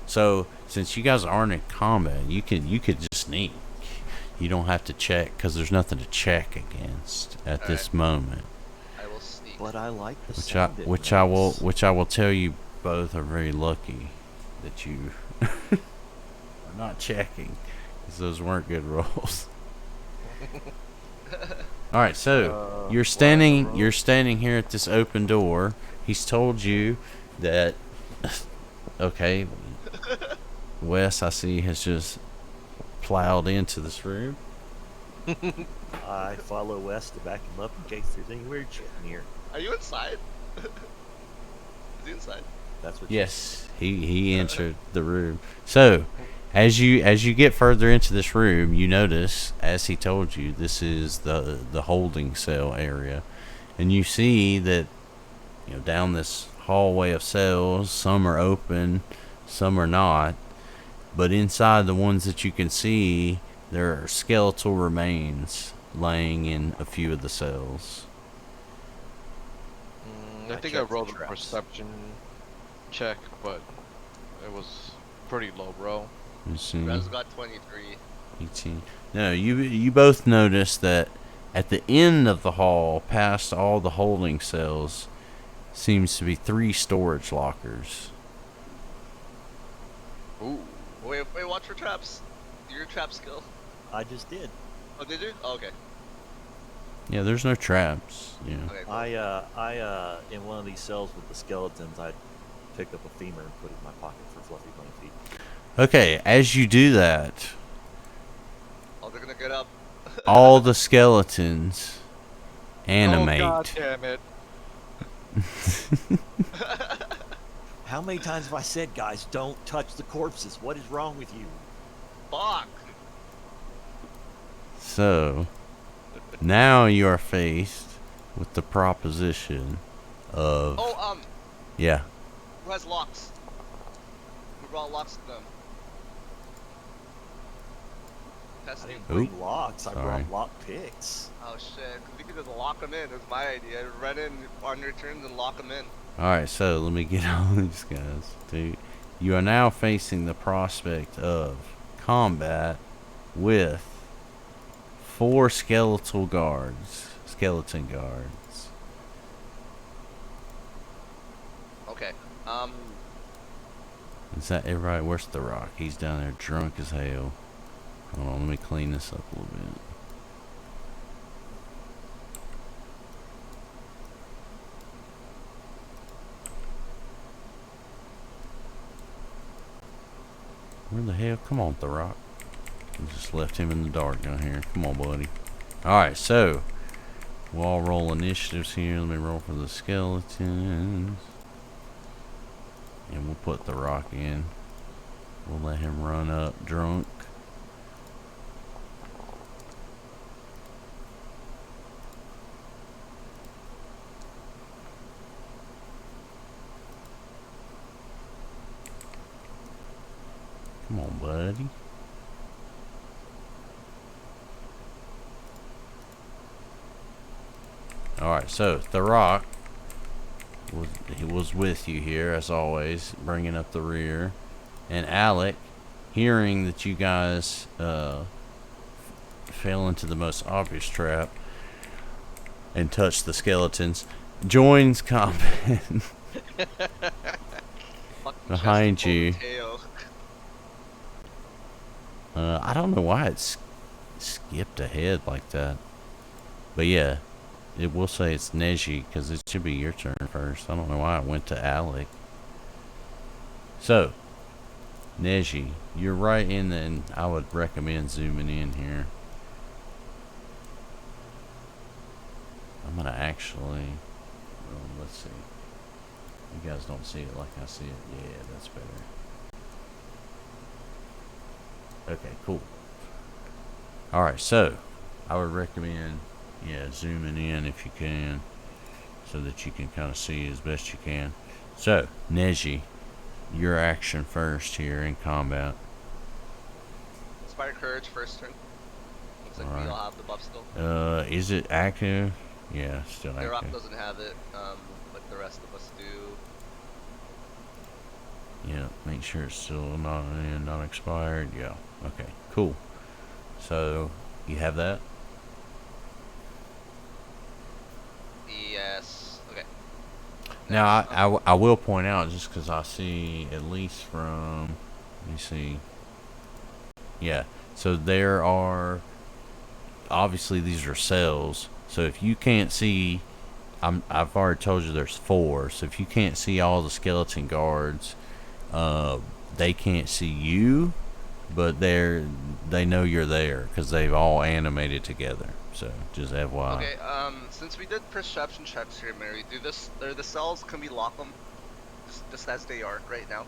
So since you guys aren't in combat, you could just sneak. You don't have to check because there's nothing to check against at this moment. I will sneak. But I like the Which sound it which makes. I will tell you both are very lucky that you are not checking, because those weren't good rolls. All right, so you're standing here at this open door. He's told you that. Okay, Wes, I see, has just plowed into this room. I follow West to back him up in case there's any weird shit in here. Are you inside? Is he inside? That's what. Yes, he entered the room. So, as you get further into this room, you notice, as he told you, this is the holding cell area, and you see that down this hallway of cells, some are open, some are not, but inside the ones that you can see, there are skeletal remains laying in a few of the cells. I think I checked the rolled a traps. perception check, but it was pretty low, bro. You see, Drez got 23. 18. No, you both notice that at the end of the hall, past all the holding cells, seems to be 3 storage lockers. Ooh. Wait, watch for traps. Your trap skill. I just did. Oh, did you? Oh, okay. Yeah, there's no traps. Yeah. Okay, cool. I in one of these cells with the skeletons, I picked up a femur and put it in my pocket for fluffy bunny feet. Okay, as you do that, Oh, they're gonna get up. all the skeletons animate. Oh, God damn it. How many times have I said, guys, don't touch the corpses? What is wrong with you? Fuck. So, now you are faced with the proposition of... Oh, Yeah. who has locks? Who brought locks to them? I Testing. didn't bring locks. I Sorry. brought lock picks. Oh shit, 'cause we could just lock them in. It was my idea. Run in on your turns and lock them in. Alright, so let me get all these guys. Dude, you are now facing the prospect of combat with 4 skeletal guards skeleton guards. Okay. Is that everybody? Where's Therok? He's down there drunk as hell. Hold on, let me clean this up a little bit. Where the hell? Come on, Therok. I just left him in the dark down here. Come on, buddy. Alright, so we'll all roll initiatives here. Let me roll for the skeletons. And we'll put Therok in. We'll let him run up drunk. Come on, buddy. Alright, so Therok was with you here as always, bringing up the rear. And Alec, hearing that you guys fell into the most obvious trap and touched the skeletons, joins combat behind you. I don't know why it's skipped ahead like that, but yeah, it will say it's Neji because it should be your turn first. I don't know why it went to Alec. So, Neji, you're right in, and I would recommend zooming in here. I'm gonna actually, well, let's see. You guys don't see it like I see it. Yeah, that's better. Okay, cool. Alright, so I would recommend, yeah, zooming in if you can, so that you can kind of see as best you can. So, Neji, your action first here in combat. Inspire Courage first turn. Looks like Alright. we all have the buff still. Is it active? Yeah, still Therok active. doesn't have it, but the rest of us do. Yeah, make sure it's still not expired. Yeah. Okay, cool. So, you have that? Yes. Okay. Now, Next, I will point out, just because I see, at least from, let me see. Yeah, so there are, obviously these are cells, so if you can't see, I've already told you there's 4, so if you can't see all the skeleton guards, they can't see you, but they know you're there, because they've all animated together, so just FYI. Okay, since we did perception checks here, Mary, the cells, can we lock them? Just as they are right now?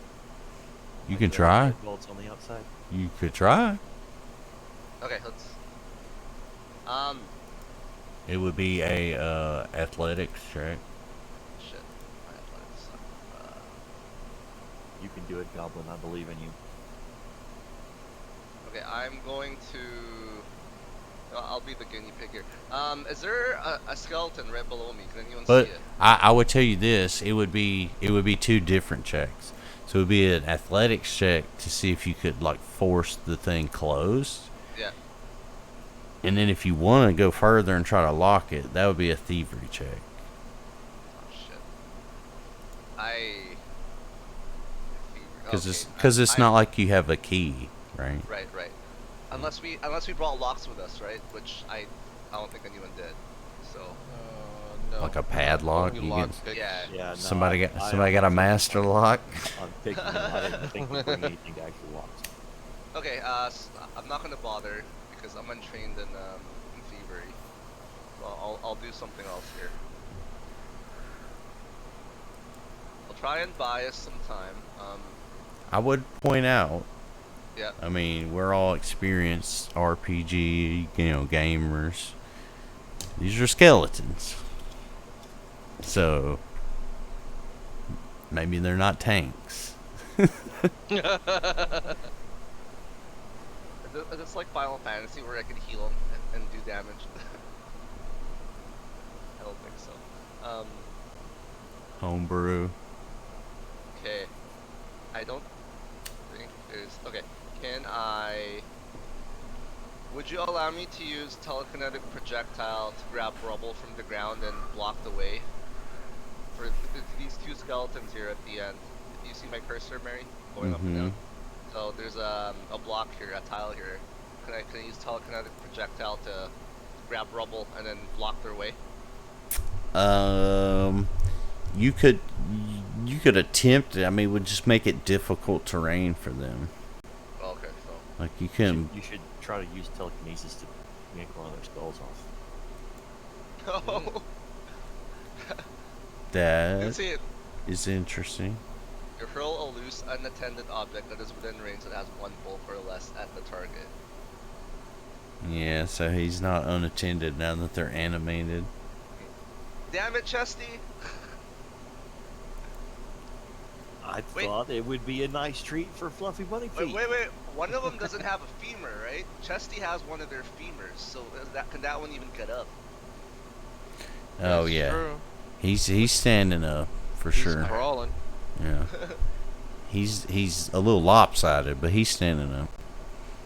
You can try. Bolts on the outside. You could try. Okay, let's... It would be a athletics check. Shit. My athletics suck. You can do it, Goblin. I believe in you. Okay, I'm going to... I'll be the guinea pig here. Is there a skeleton right below me? Can anyone But see it? I would tell you this: it would be 2 different checks. So it would be an athletics check to see if you could like force the thing closed. Yeah. And then if you want to go further and try to lock it, that would be a thievery check. Oh shit. Because it's not like you have a key, right? Right. Unless we brought locks with us, right? Which I don't think anyone did. So No. Like a padlock. Only You lock get, picks. yeah. Yeah. No, somebody got a master lock. I'm picking them. I didn't think to bring anything to actually lock. Okay. I'm not gonna bother because I'm untrained in thievery. So I'll do something else here. I'll try and buy us some time. I would point out. Yeah. I mean, we're all experienced RPG, gamers. These are skeletons. So, maybe they're not tanks. Is this like Final Fantasy where I can heal them and do damage? I don't think so. Homebrew. Okay. I don't think there's... Okay. Can I... Would you allow me to use telekinetic projectile to grab rubble from the ground and block the way for these two skeletons here at the end? Do you see my cursor, Mary? Going up and down. So there's a block here, a tile here. Can I use telekinetic projectile to grab rubble and then block their way? You could attempt it. I mean, it would just make it difficult terrain for them. Okay, so Like you can. You should try to use telekinesis to yank one of their skulls off. no. That Let's see it. is interesting. You hurl a loose, unattended object that is within range that has 1 bolt or less at the target. Yeah, so he's not unattended now that they're animated. Damn it, Chesty! I Wait. thought it would be a nice treat for Fluffy Bunny Feet. Wait. One of them doesn't have a femur, right? Chesty has one of their femurs, so can that one even get up? Oh That's yeah, true. he's standing up for He's sure. crawling. Yeah, he's a little lopsided, but he's standing up.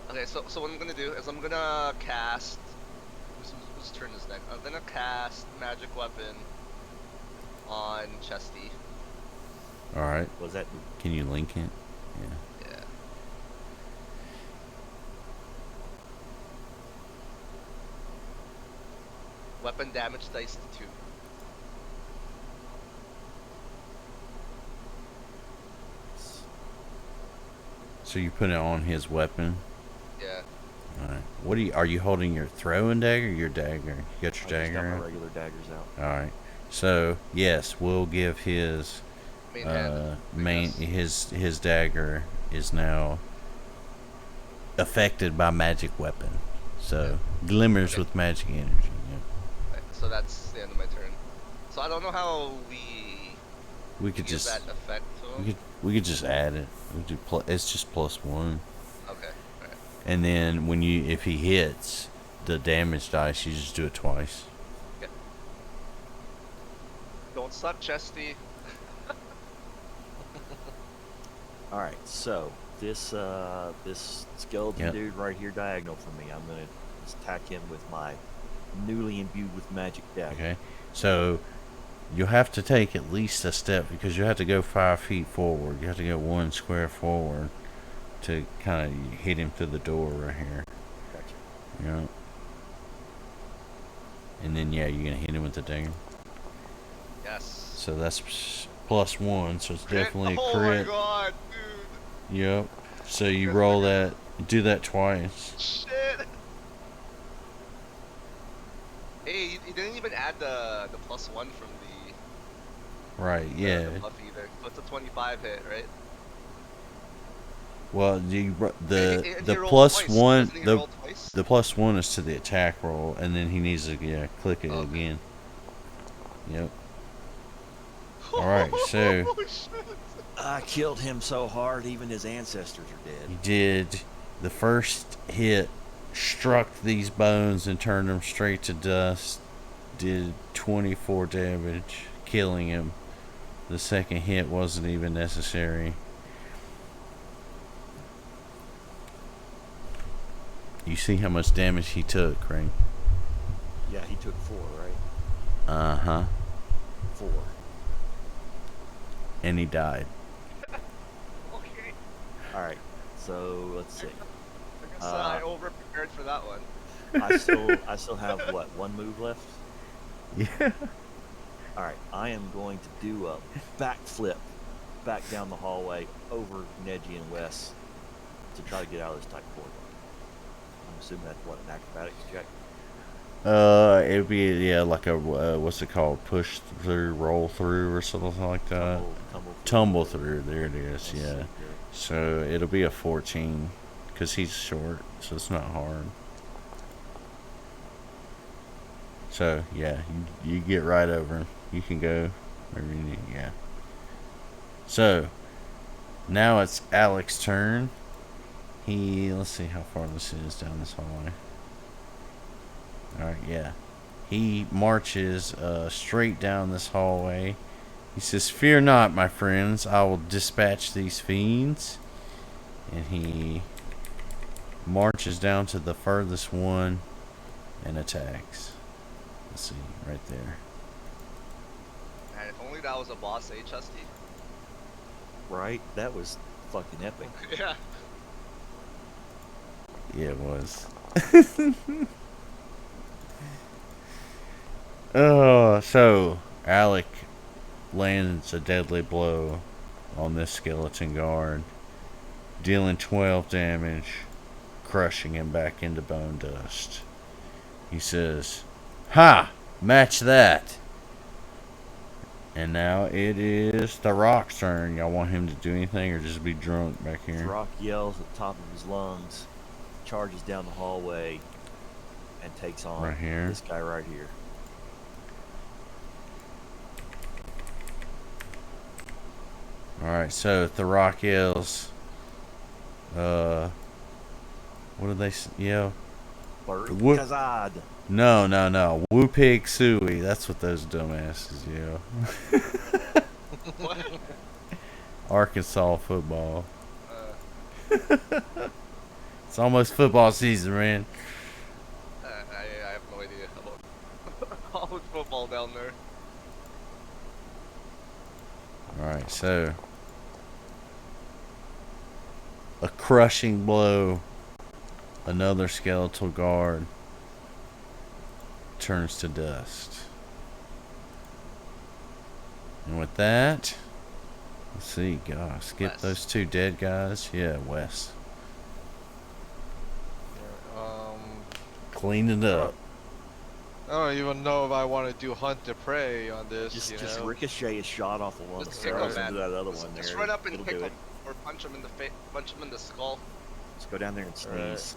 Okay, so what I'm gonna do is I'm gonna cast. Whose turn is next? I'm gonna cast magic weapon on Chesty. All right, Was that can you link it? Yeah. Yeah. Weapon damage dice to 2. So you put it on his weapon. Yeah. All right. What are you holding your throwing dagger or your dagger? You got your I just dagger got my out? regular daggers out. All right. So yes, we'll give his Main hand. I guess. his dagger is now affected by magic weapon. So glimmers Okay. with magic energy. Yeah. Right, so that's the end of my turn. So I don't know how We could give just that effect to him. we could just add it. We do it's just +1, Okay. Alright. and then if he hits the damage dice, you just do it twice. Don't suck, Chesty. All right, so this skeleton Yep. dude right here diagonal from me, I'm gonna just attack him with my newly imbued with magic dagger. Okay. So you'll have to take at least a step because you have to go 5 feet forward. You have to go 1 square forward to kind of hit him through the door right here. Gotcha. Yeah. And then you're gonna hit him with the dagger. Yes. So that's +1. So it's definitely a Oh crit. my god, dude. Yep. So you roll that. Do that twice. Shit. Hey, you didn't even add the +1 from Right. the Yeah. buff either. So it's a 25 hit, right? Well, And the he rolled plus twice. one Doesn't he the roll twice? the +1 is to the attack roll, and then he needs to click it Okay. again. Yep. All right. So Oh, shit. I killed him so hard, even his ancestors are dead. he did the first hit, struck these bones and turned them straight to dust. Did 24 damage, killing him. The second hit wasn't even necessary. You see how much damage he took, right? Yeah, he took 4, right? Uh-huh. 4. And he died. Okay. All right, so let's see. I guess I over prepared for that one. I still have what, 1 move left? Yeah. All right, I am going to do a backflip back down the hallway over Neji and Wes to try to get out of this tight corridor. I'm assuming that's what, an acrobatics check? It'd be like a what's it called? Push through, roll through, or something like that. Tumble through. There it is. Let's see Yeah. here. So it'll be a 14, because he's short, so it's not hard. So yeah, you get right over him. You can go wherever you need. Yeah. So now it's Alex's turn. Let's see how far this is down this hallway. Alright, yeah. He marches straight down this hallway. He says, "Fear not, my friends. I will dispatch these fiends." And he marches down to the furthest one and attacks. Let's see, right there. Man, if only that was a boss, eh, Chesty? Right? That was fucking epic. Yeah. Yeah, it was. Oh, so Alec lands a deadly blow on this skeleton guard, dealing 12 damage, crushing him back into bone dust. He says, "Ha! Match that!" And now it is Therok's turn. Y'all want him to do anything or just be drunk back here? Rock yells at the top of his lungs, charges down the hallway, and takes on Right here. this guy right here. Alright, so Therok yells, what did they yell? Whoop. Kazad. No. Whoopig Suey. That's what those dumbasses yell. What? Arkansas football. It's almost football season, man. I have no idea about college football down there. Alright, so a crushing blow. Another skeletal guard turns to dust. And with that, let's see, gosh, skip Wes. those two dead guys. Yeah, Wes. Clean it up. I don't even know if I want to do hunt the prey on this. Just ricochet a shot off of one of Just the kick arrows him, into man. that other one there. Just run up and It'll kick do him, it. or punch him in the face, punch him in the skull. Just go down there and sneeze.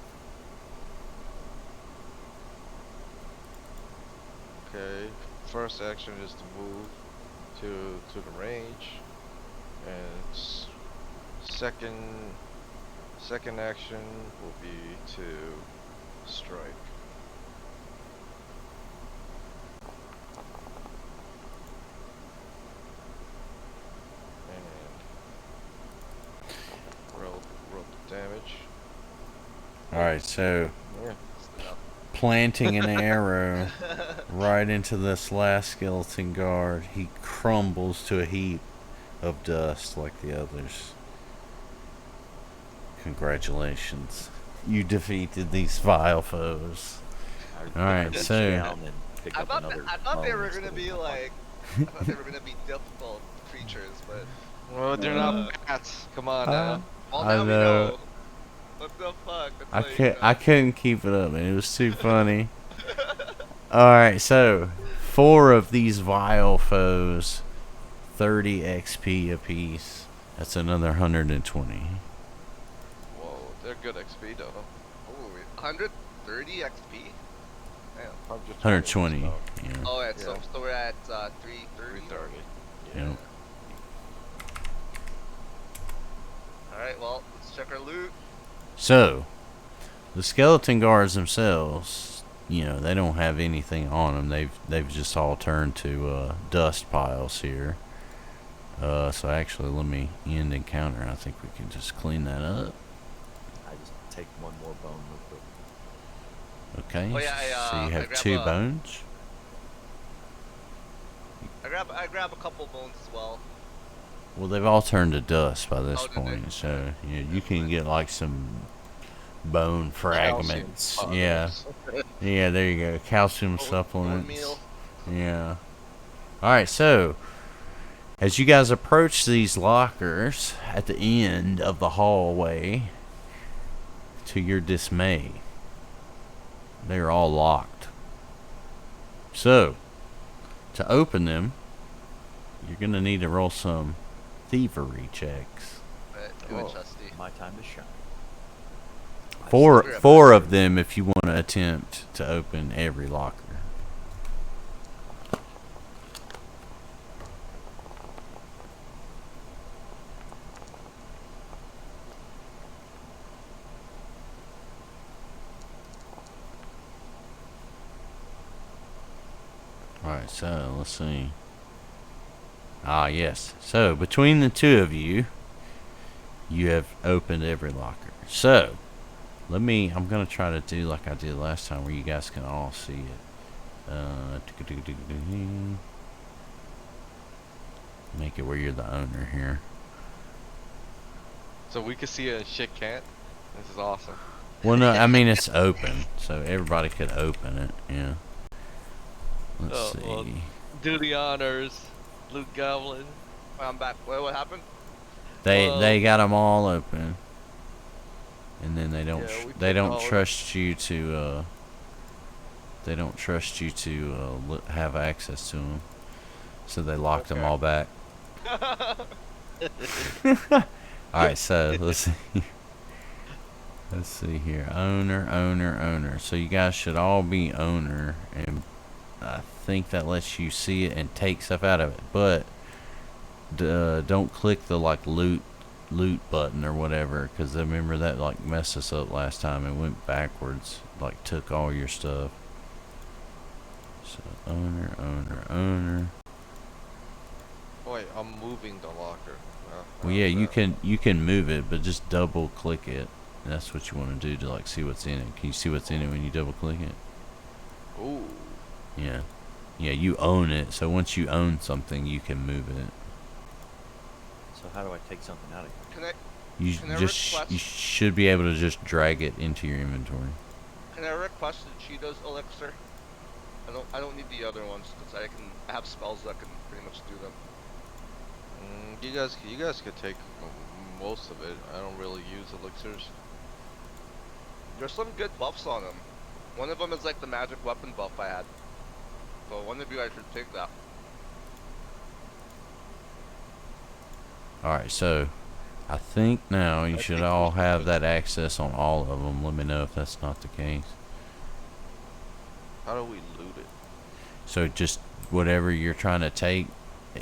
Okay. First action is to move to the range, and second action will be to strike. And roll the damage. Alright, so Yeah. planting an arrow right into this last skeleton guard, he crumbles to a heap of dust like the others. Congratulations. You defeated these vile foes. Alright, reach so down and pick I up thought another I thought they bone were instead gonna of be one. like, I thought they were gonna be difficult creatures, but Well, they're not bats. Come on now. well, I now we know. know. What the fuck? That's like, I couldn't keep it up, man. It was too funny. Alright, so 4 of these vile foes, 30 XP apiece. That's another 120. Whoa, they're good XP though. Holy, 130 XP? Damn. 120. so- Yeah. Oh, yeah, Yeah. so we're at 330. 330. Yeah. Alright, well, let's check our loot. So, the skeleton guards themselves, you know, they don't have anything on them. They've just all turned to dust piles here. So actually, let me end encounter. I think we can just clean that up. I just take one more bone real quick. Okay. Oh, yeah, so you I have grab 2 a- bones. I grab a couple bones as well. Well, they've all turned to dust by this Oh, did they? point, so you can get like some bone fragments. Yeah, yeah. There you go. Calcium Bone supplements. meal. Yeah. All right. So, as you guys approach these lockers at the end of the hallway, to your dismay, they are all locked. So, to open them, you're gonna need to roll some thievery checks. But do it, Chesty. My time to shine. I Four Figure it four of them if you want to attempt to open every locker. Alright, so let's see. Ah, yes. So, between the two of you, you have opened every locker. So, I'm gonna try to do like I did last time, where you guys can all see it. Make it where you're the owner here. So we can see it and shit can't. This is awesome. Well, no, I mean it's open, so everybody could open it. Yeah. Let's see. Well, do the honors, Luke Goblin. I'm back. Wait, what happened? They got them all open, and then they don't Yeah, we they took don't all trust you to have access to them, so they locked them Okay. all back. All right, so let's see. Let's see here. Owner. So you guys should all be owner, and I think that lets you see it and take stuff out of it. But don't click the like loot button or whatever, because I remember that like messed us up last time. It went backwards, like took all your stuff. So owner. Wait, I'm moving the locker. Well, yeah, you can move it, but just double click it. That's what you want to do to like see what's in it. Can you see what's in it when you double click it? Ooh. Yeah, you own it. So once you own something, you can move it. So how do I take something out of here? Can I request? You should be able to just drag it into your inventory. Can I request the Cheetos elixir? I don't need the other ones because I have spells that can pretty much do them. You guys could take most of it. I don't really use elixirs. There's some good buffs on them. One of them is like the magic weapon buff I had. So one of you guys should take that. Alright, so I think now you should all have that access on all of them. Let me know if that's not the case. How do we loot it? So just whatever you're trying to take,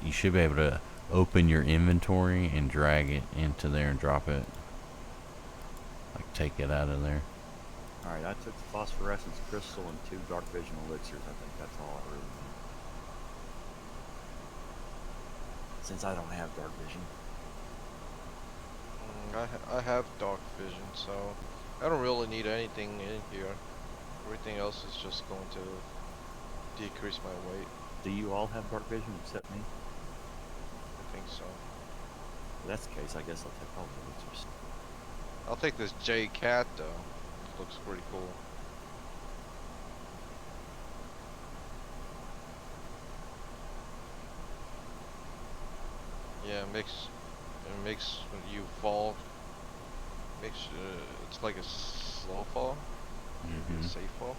you should be able to open your inventory and drag it into there and drop it. Like take it out of there. Alright, I took the phosphorescence crystal and 2 dark vision elixirs. I think that's all I really need. Since I don't have dark vision. I have dark vision, so I don't really need anything in here. Everything else is just going to decrease my weight. Do you all have dark vision except me? I think so. If that's the case, I guess I'll take all the elixirs. I'll take this J Cat though. Looks pretty cool. Yeah, it makes when you fall. It's like a slow fall, maybe a safe fall.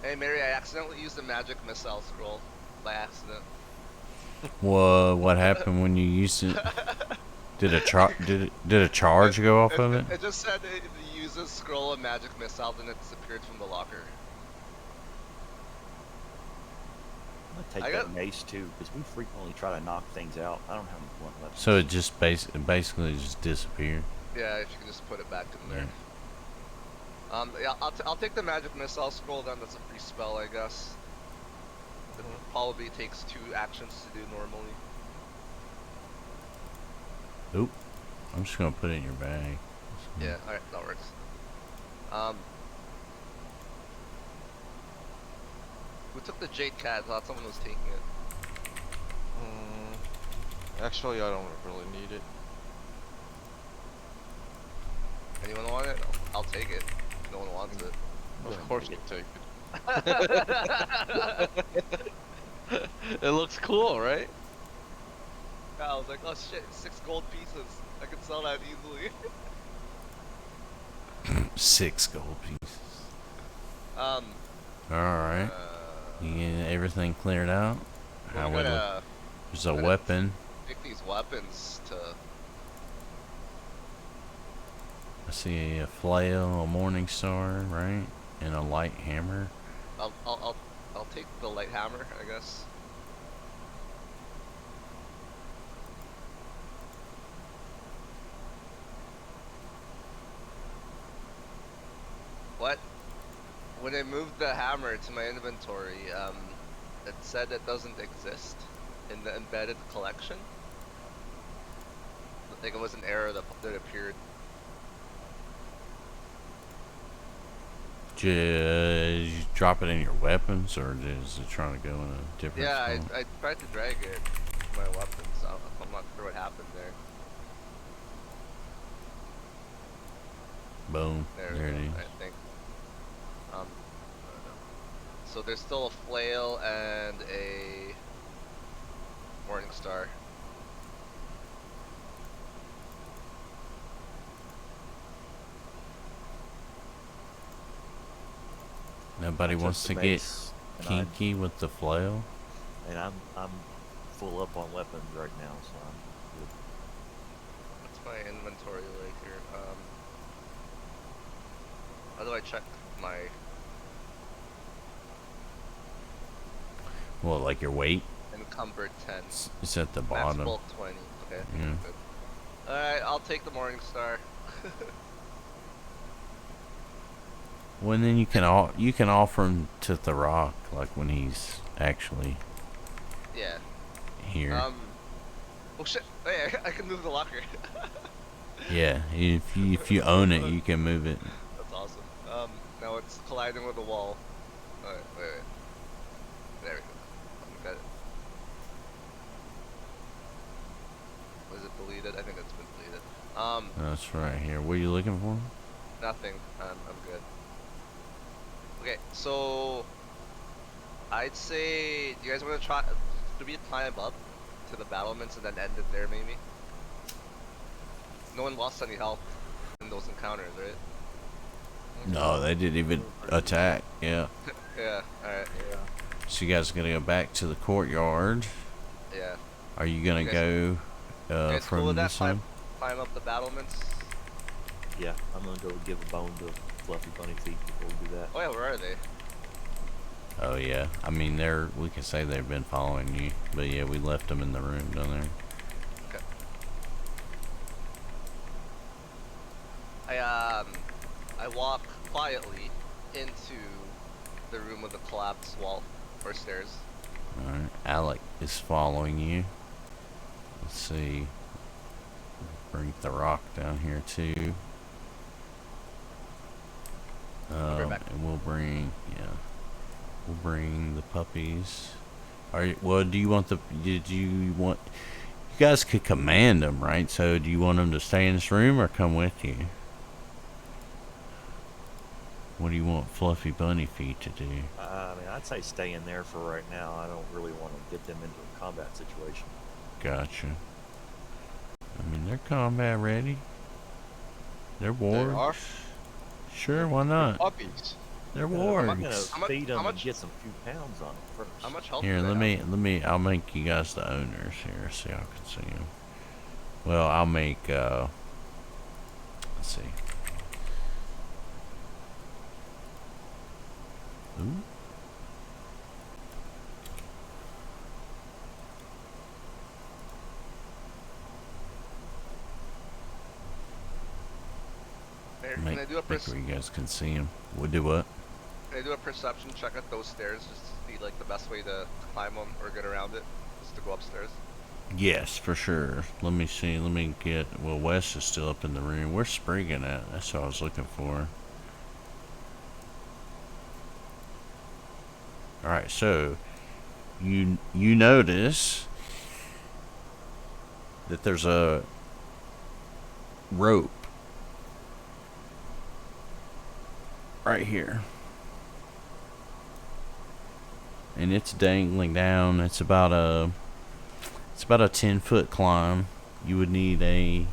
Hey Mary, I accidentally used the magic missile scroll by accident. What happened when you used it? Did a charge go off of it? It just said it uses scroll of magic missile, then it disappeared from the locker. I'm gonna take that mace too, because we frequently try to knock things out. I don't have any blunt left. So it just basically just disappeared. Yeah, if you can just put it back in there. Yeah, I'll take the magic missile scroll then. That's a free spell, I guess. It probably takes 2 actions to do normally. Oop. I'm just gonna put it in your bag. Yeah, alright, that works. Who took the Jade Cat? I thought someone was taking it. Actually, I don't really need it. Anyone want it? I'll take it. If no one wants it. Of course you take it. It looks cool, right? Yeah, I was like, oh shit, 6 gold pieces. I can sell that easily. 6 gold pieces. Alright. You get everything cleared out? How would there's a weapon. Pick these weapons to... I see a flail, a morning star, right? and a light hammer. I'll take the light hammer, I guess. What? When I moved the hammer to my inventory, it said it doesn't exist in the embedded collection. I think it was an error that appeared. Did you drop it in your weapons, or is it trying to go in a different Yeah, spot? I tried to drag it to my weapons. I'm not sure what happened there. Boom. There it we is. go, I think. I don't know. So there's still a flail and a morning star. Nobody I took wants the to get mace, and kinky with the flail. I'm full up on weapons right now, so I'm good. What's my inventory like here? How do I check my... Well, like your weight. Encumbered 10. It's at the Max bottom. bulk 20. Okay, Yeah. good. Alright, I'll take the morning star. Well, and then you can offer him to Therok, like when he's actually Yeah. here. Oh shit! Hey, I can move the locker. Yeah, if you own it, you can move it. That's awesome. Now it's colliding with the wall. Alright, wait. There we go. Got it. Was it deleted? I think it's been deleted. That's right here. What are you looking for? Nothing. I'm good. Okay, so I'd say, do you guys want to try? Should we climb up to the battlements and then end it there, maybe? No one lost any health in those encounters, right? No, they didn't even attack. Yeah. Yeah. All right. Yeah. So you guys are gonna go back to the courtyard. Yeah. Are you gonna You guys- go You guys cool from with that? this side? Climb up the battlements. Yeah, I'm gonna go give a bone to Fluffy Bunny Feet before we do that. Oh yeah, where are they? Oh yeah. I mean, we can say they've been following you, but yeah, we left them in the room down there. Okay. I walk quietly into the room with the collapsed wall or stairs. All right. Alec is following you. Let's see. Bring Therok down here too. right back. And we'll bring the puppies. Well, do you want you guys could command them, right? So do you want them to stay in this room or come with you? What do you want Fluffy Bunny Feet to do? I mean, I'd say stay in there for right now. I don't really want to get them into a combat situation. Gotcha. I mean, they're combat ready. They're wargs. are? Sure, why not? Puppies. They're I'm wargs. gonna feed them how and much- get some few pounds on them first. How much health? Here, do let they have? me. I'll make you guys the owners here, so y'all can see them. Well, I'll make. Let's see. Ooh. There, Make can I do a where you guys can see them. We'll do what? Can I do a perception check at those stairs just to see like the best way to climb them or get around it? Just to go upstairs. Yes, for sure. Let me see. Let me get. Well, Wes is still up in the room. Where's Spriggin at? That's what I was looking for. All right, so you notice that there's a rope right here, and it's dangling down. It's about a 10-foot climb. You would need a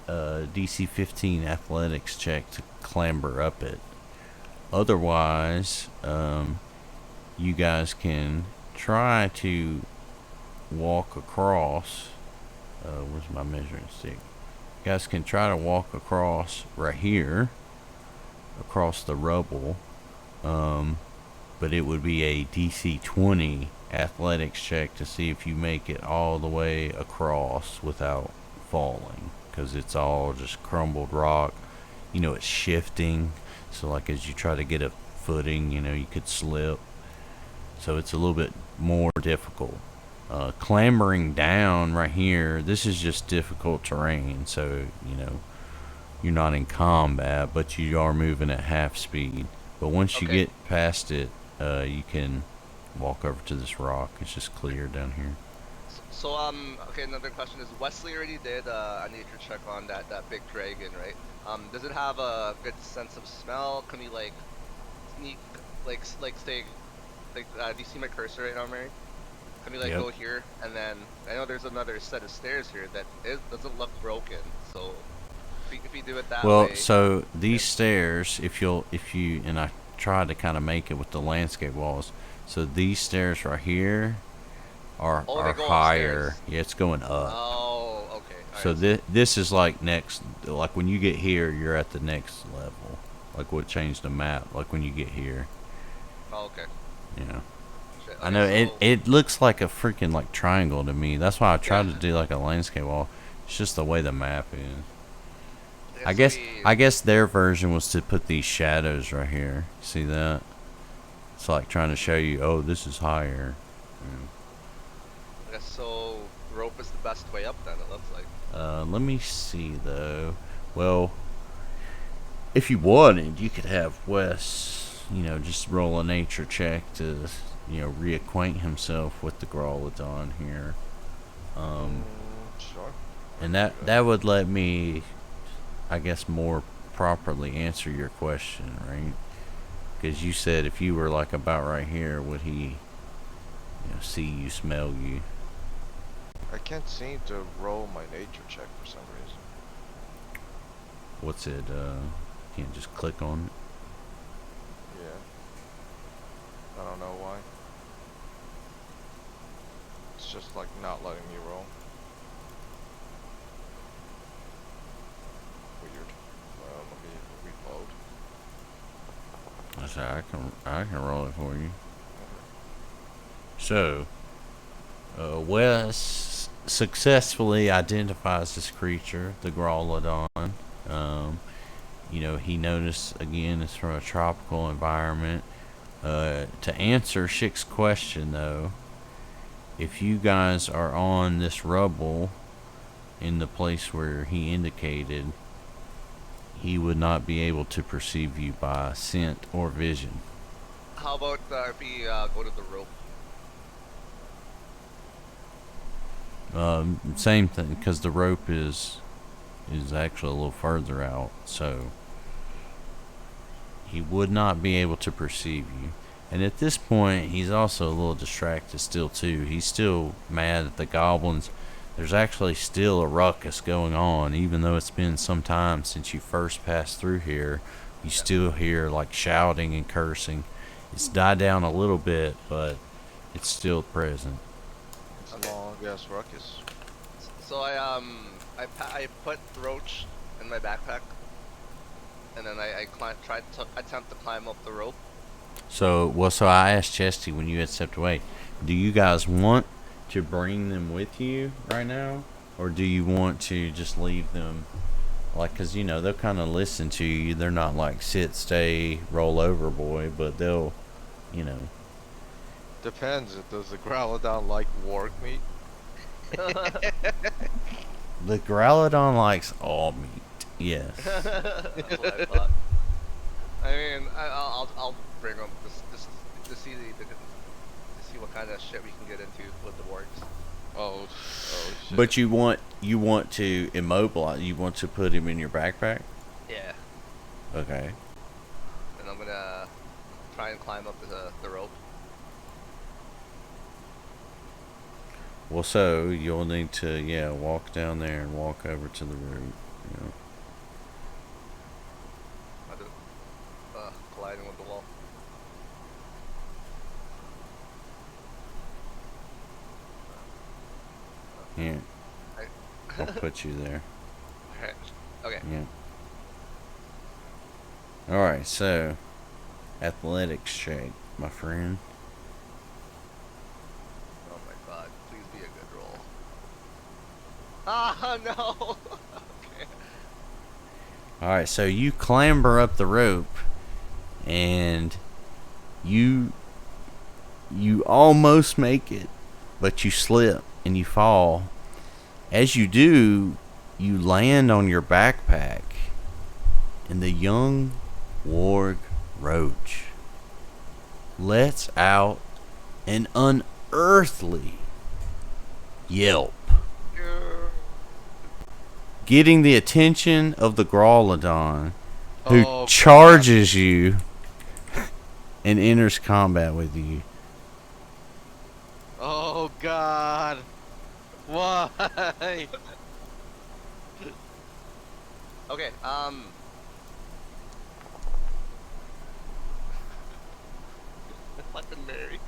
DC 15 athletics check to clamber up it. Otherwise, you guys can try to walk across. Where's my measuring stick? You guys can try to walk across right here, across the rubble. But it would be a DC 20 athletics check to see if you make it all the way across without falling, because it's all just crumbled rock. You know, it's shifting, so like as you try to get a footing, you know, you could slip. So it's a little bit more difficult. Clambering down right here, this is just difficult terrain, so you know you're not in combat, but you are moving at half speed. But once you get past it, you can walk over to this rock. It's just clear down here. So, okay, another question is, Wesley already did a nature check on that big dragon, right? Does it have a good sense of smell? Can we like sneak, like stay, like, do you see my cursor right now, Mary? Can we like go here, and then I know there's another set of stairs here that doesn't look broken, so if we do it that way. Well, so these stairs, if you and I tried to kind of make it with the landscape walls. So these stairs right here are higher. Upstairs. Yeah, it's going up. Oh, okay. So this is like next, like when you get here, you're at the next level. Like what changed the map, like when you get here. Oh, okay. Yeah. Shit, I know, so it looks like a freaking like triangle to me. That's why I tried to do like a landscape wall. It's just the way the map is. I guess their version was to put these shadows right here. See that? It's like trying to show you, oh, this is higher. I guess so. Rope is the best way up, then it looks like. Let me see though. Well, if you wanted, you could have Wes, you know, just roll a nature check to, you know, reacquaint himself with the Growlodon here. Sure. And that would let me, I guess, more properly answer your question, right? Because you said if you were like about right here, would he, you know, see you, smell you? I can't seem to roll my nature check for some reason. What's it? Can't just click on it. Yeah. I don't know why. It's just like not letting me roll. Weird. Let me reload. I said I can roll it for you. So, Wes successfully identifies this creature, the Growlodon. You know, he noticed again it's from a tropical environment. To answer Schick's question though, if you guys are on this rubble in the place where he indicated, he would not be able to perceive you by scent or vision. How about if we go to the rope? Same thing, because the rope is actually a little further out, so he would not be able to perceive you. And at this point, he's also a little distracted still too. He's still mad at the goblins. There's actually still a ruckus going on, even though it's been some time since you first passed through here. You still hear like shouting and cursing. It's died down a little bit, but it's still present. It's a long ass ruckus. So I put Roach in my backpack, and then I attempt to climb up the rope. So I asked Chesty when you had stepped away, do you guys want to bring them with you right now, or do you want to just leave them? Like, cause you know they'll kind of listen to you. They're not like sit, stay, roll over, boy, but they'll, you know. Depends. Does the Growlodon like warg meat? The Growlodon likes all meat. Yes. That's what I thought. I mean, I'll bring them just to see to see what kind of shit we can get into with the wargs. Oh shit. But you want to immobilize. You want to put him in your backpack. Yeah. Okay. And I'm gonna try and climb up the rope. Well, so you'll need to walk down there and walk over to the root. You know. Colliding with the wall. Yeah. I'll put you there. Alright. Okay. Yeah. Alright, so athletics check, my friend. Oh my god, please be a good roll. Ah, no! Okay. Alright, so you clamber up the rope and you almost make it, but you slip and you fall. As you do, you land on your backpack, and the young warg roach lets out an unearthly yelp, getting the attention of the Grawlodon, who Oh, charges you and enters combat with you. Oh god. Why? Okay, fucking Mary.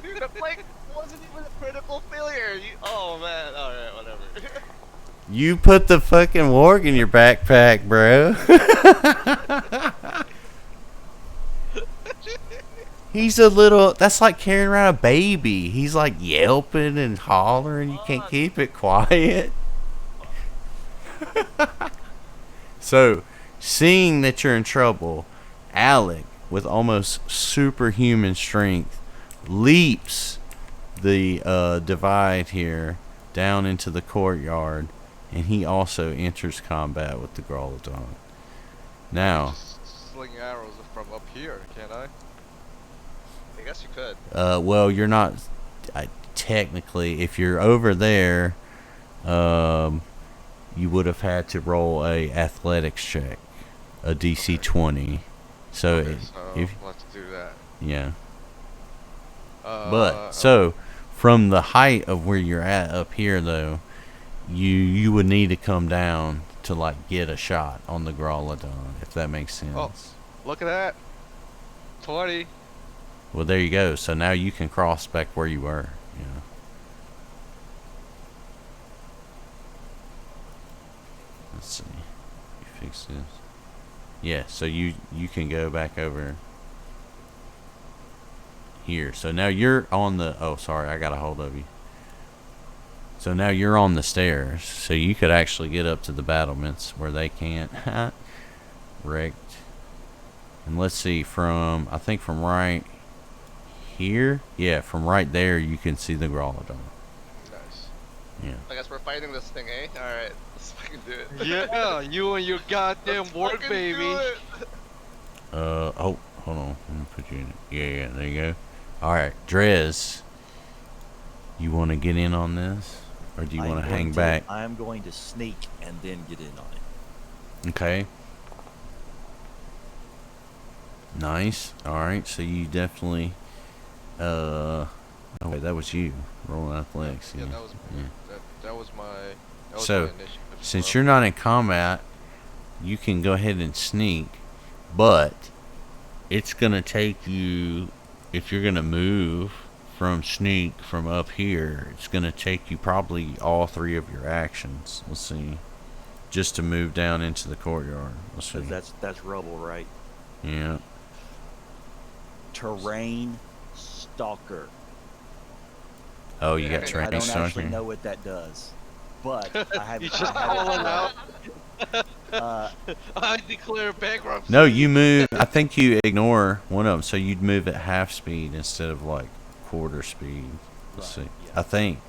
Dude, the plank wasn't even a critical failure. Oh man, alright, whatever. You put the fucking warg in your backpack, bro. He's a little. That's like carrying around a baby. He's like yelping and hollering. You can't keep it quiet. So, seeing that you're in trouble, Alec, with almost superhuman strength, leaps the divide here down into the courtyard, and he also enters combat with the Grawlodon. Now, Just sling arrows from up here, can't I? I guess you could. well, you're not technically. If you're over there, you would have had to roll a athletics check, a DC 20. So, Okay, so if let's do that. yeah. Uh, But so from the height of where you're at up here, though, you would need to come down to like get a shot on the Grawlodon, if that makes sense. Oh. Look at that. 20. Well, there you go. So now you can cross back where you were. You know. Let's see. You fix this. Yeah. So you can go back over here. So now you're on the. Oh, sorry, I got a hold of you. So now you're on the stairs. So you could actually get up to the battlements where they can't. Wrecked. And let's see, I think from right here, yeah, from right there you can see the Grawlodon. Nice. Yeah. I guess we're fighting this thing, eh? Alright, let's fucking do it. Yeah, you and your goddamn Let's work, fucking baby. do it. Oh, hold on. Let me put you in it. Yeah, there you go. Alright, Drez, you want to get in on this? Or do you want to hang back? I am going to sneak and then get in on it. Okay. Nice. Alright, so you definitely, oh wait, that was you. Rolling athletics. Yeah, that was yeah. that was my. That was So, my initiative. Since you're not in combat, you can go ahead and sneak, but it's going to take you, if you're going to move from sneak from up here, it's going to take you probably all 3 of your actions. Let's see. Just to move down into the courtyard. Let's see. 'Cause that's rubble, right? Yeah. Terrain stalker. Oh, you Yeah, got I terrain I don't actually stalker. know what that does, but I have. You I just have it call it out. Uh, I declare bankruptcy. No, you move. I think you ignore one of them, so you'd move at half speed instead of like quarter speed. Let's Right, see. yeah. I think.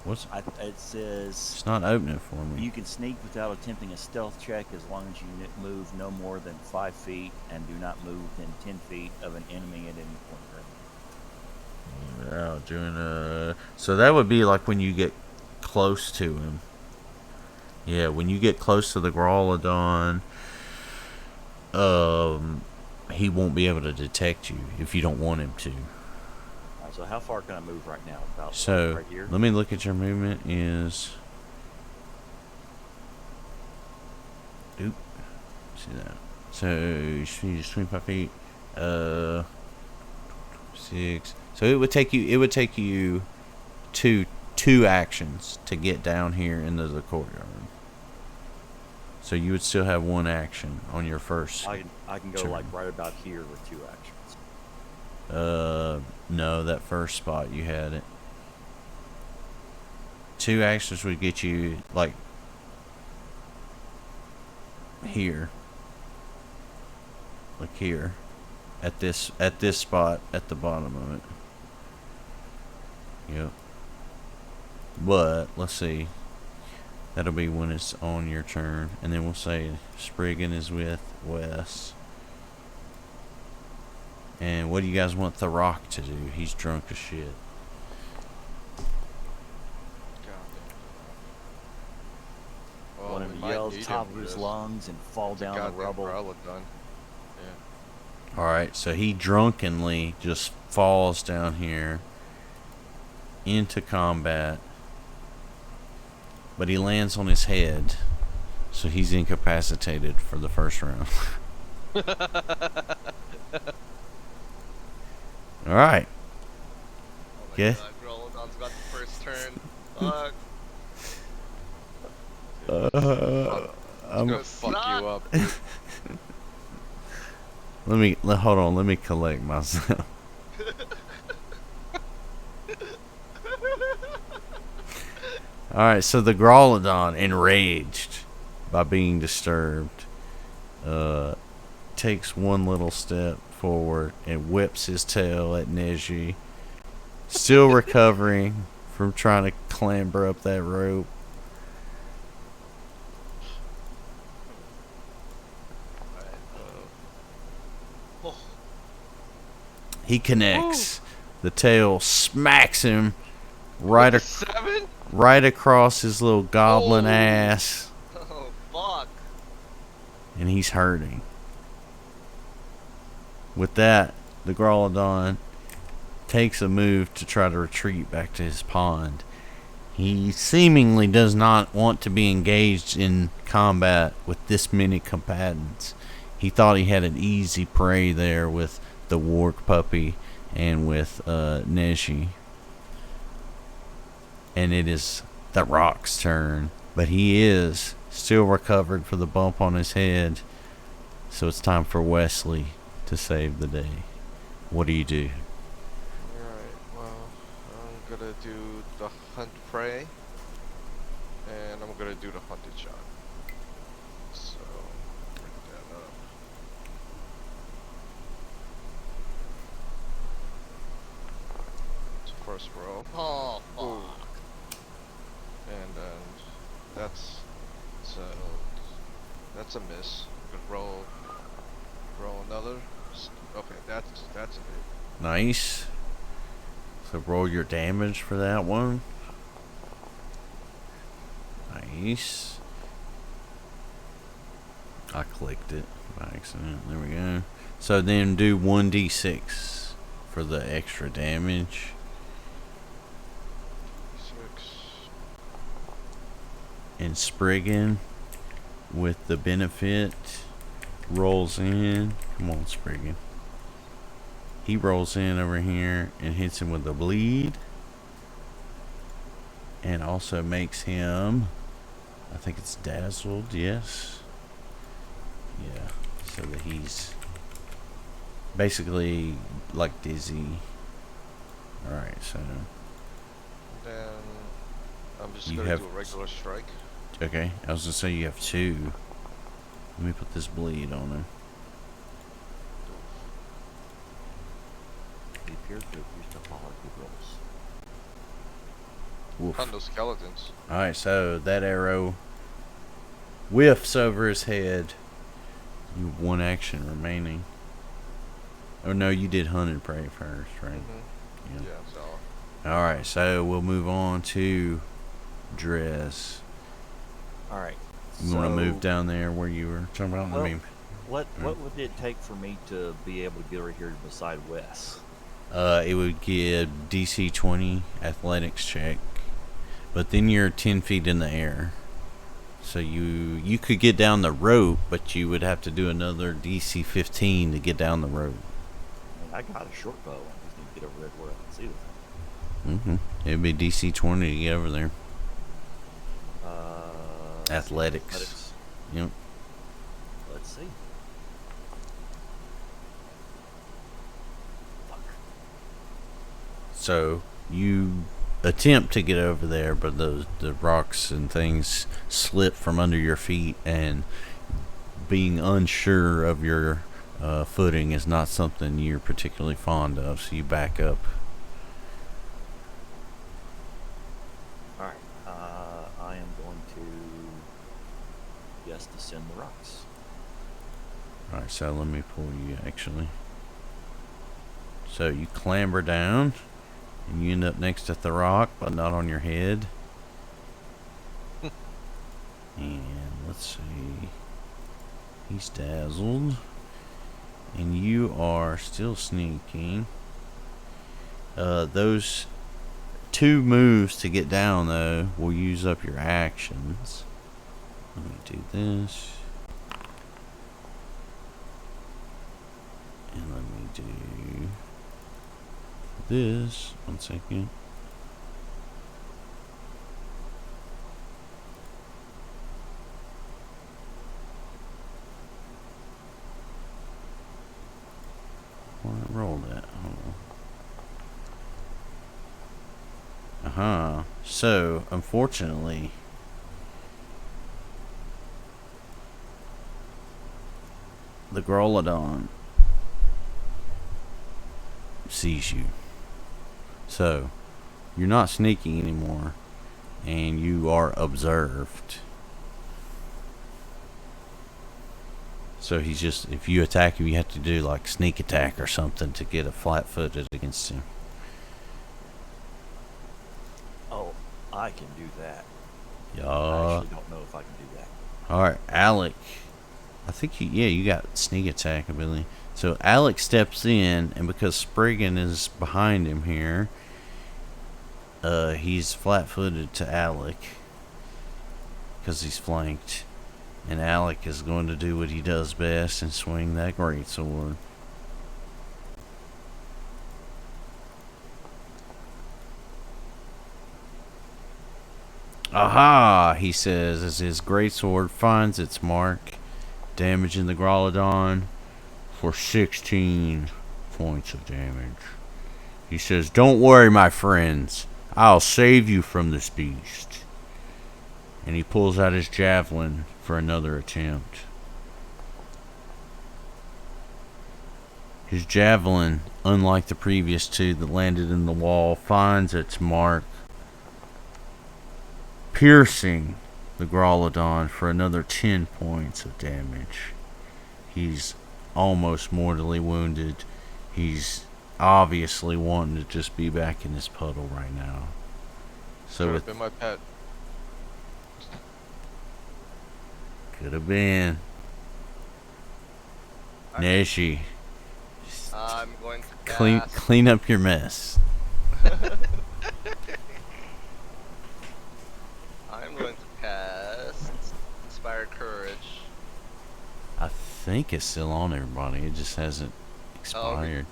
it says It's not opening for me. you can sneak without attempting a stealth check as long as you move no more than 5 feet and do not move within 10 feet of an enemy at any point. Without doing so that would be like when you get close to him. Yeah, when you get close to the Grawlodon, he won't be able to detect you if you don't want him to. Alright, so how far can I move right now? About So right here? let me look at your movement. Is oop, see that? So she's 25 feet. 6. So it would take you two actions to get down here into the courtyard. So you would still have one action on your first. I can go turn. like right about here with 2 actions. No, that first spot you had it. 2 actions would get you like here. Like here. At this spot at the bottom of it. Yep. But let's see. That'll be when it's on your turn. And then we'll say Spriggin is with Wes. And what do you guys want Therok to do? He's drunk as shit. Well, Want we him to might yell need top him of for his this. lungs and fall It's a down the goddamn rubble. umbrella gun. Yeah. Alright, so he drunkenly just falls down here into combat. But he lands on his head. So he's incapacitated for the first round. Alright. Oh my Yeah. god, Grolodon's got the first turn. Fuck. I'm gonna fuck Snot. you up, dude. Hold on, let me collect myself. Alright, so the Grolodon, enraged by being disturbed, takes one little step forward and whips his tail at Neji. Still recovering from trying to clamber up that rope. He connects. The tail smacks him right, With the 7? right across his little goblin Oh. ass. Oh, fuck. And he's hurting. With that, the Grolodon takes a move to try to retreat back to his pond. He seemingly does not want to be engaged in combat with this many combatants. He thought he had an easy prey there with the warg puppy and with Neji. And it is the Rock's turn. But he is still recovered for the bump on his head. So it's time for Wesley to save the day. What do you do? Alright, well, I'm gonna do the hunt prey. And I'm gonna do the hunted shot. So, bring that up. It's first row. Oh, fuck. Ooh. And then that's a miss. Good roll another. Okay, that's a hit. Nice. So roll your damage for that one. Nice. I clicked it by accident. There we go. So then do 1d6 for the extra damage. 6. And Spriggin with the benefit rolls in. Come on, Spriggin. He rolls in over here and hits him with the bleed. And also makes him, I think it's dazzled, yes. Yeah, so that he's basically like dizzy. Alright, so. Then I'm just You gonna have- do a regular strike. Okay, I was gonna say you have 2. Let me put this bleed on him. He appears to have used up all our good rolls. Woof. Hunt those skeletons. Alright, so that arrow whiffs over his head. You have 1 action remaining. Oh no, you did hunted prey first, right? Mm-hmm. Yeah. Yeah, so Alright, so we'll move on to Drez. Alright. You want to move down there where you were talking about? Well, I mean, What would it take for me to be able to get over here beside Wes? it would give DC 20 athletics check, but then you're 10 feet in the air. So you could get down the rope, but you would have to do another DC 15 to get down the rope. I mean, I got a short bow. I just need to get over there where I can see the thing. It'd be DC 20 to get over there. Uh, Athletics. Yep. Let's see. Fuck. So you attempt to get over there, but the rocks and things slip from under your feet, and being unsure of your footing is not something you're particularly fond of, so you back up. Alright, I am going to, yes, descend the rocks. Alright, so let me pull you actually. So you clamber down, and you end up next to Therok, but not on your head. And let's see. He's dazzled. And you are still sneaking. Those 2 moves to get down, though, will use up your actions. Let me do this. And let me do this. 1 second. Roll that. So, unfortunately, the Grolodon sees you. So, you're not sneaking anymore, and you are observed. So he's just, if you attack him, you have to do like sneak attack or something to get a flat-footed against him. Oh, I can do that. I Yeah. actually don't know if I can do that. Alright, Alec. I think you got sneak attack ability. So Alec steps in, and because Spriggin is behind him here, he's flat-footed to Alec because he's flanked. And Alec is going to do what he does best and swing that greatsword. Aha! He says as his greatsword finds its mark, damaging the Grolodon for 16 points of damage. He says, "Don't worry, my friends. I'll save you from this beast." And he pulls out his javelin for another attempt. His javelin, unlike the previous 2 that landed in the wall, finds its mark, piercing the Grolodon for another 10 points of damage. He's almost mortally wounded. He's obviously wanting to just be back in his puddle right now. So Could with have been my pet. could have been Neji. I'm going to Clean cast. clean up your mess. I'm going to cast Inspired Courage. I think it's still on everybody. It just hasn't expired.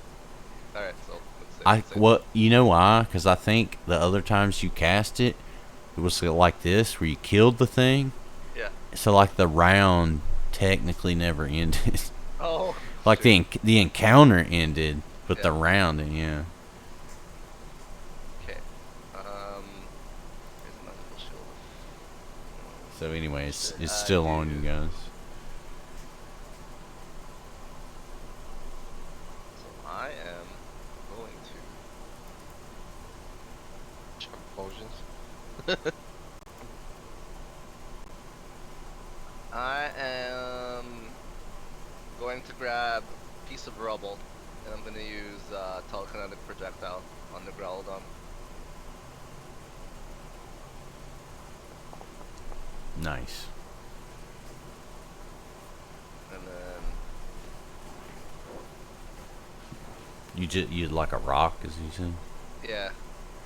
Alright, so let's see. I let's see. what you know why? Because I think the other times you cast it, it was like this where you killed the thing. Yeah. So like the round technically never ended. Oh. Like shoot. the encounter ended, but the Yeah. round, yeah. Okay. Here's my little shield. So anyway, it's Should still I on you do- guys. So I am going to. Chug potions. I am going to grab a piece of rubble, and I'm going to use telekinetic projectile on the Growlodon. Nice. And then You like a rock, as you said. yeah,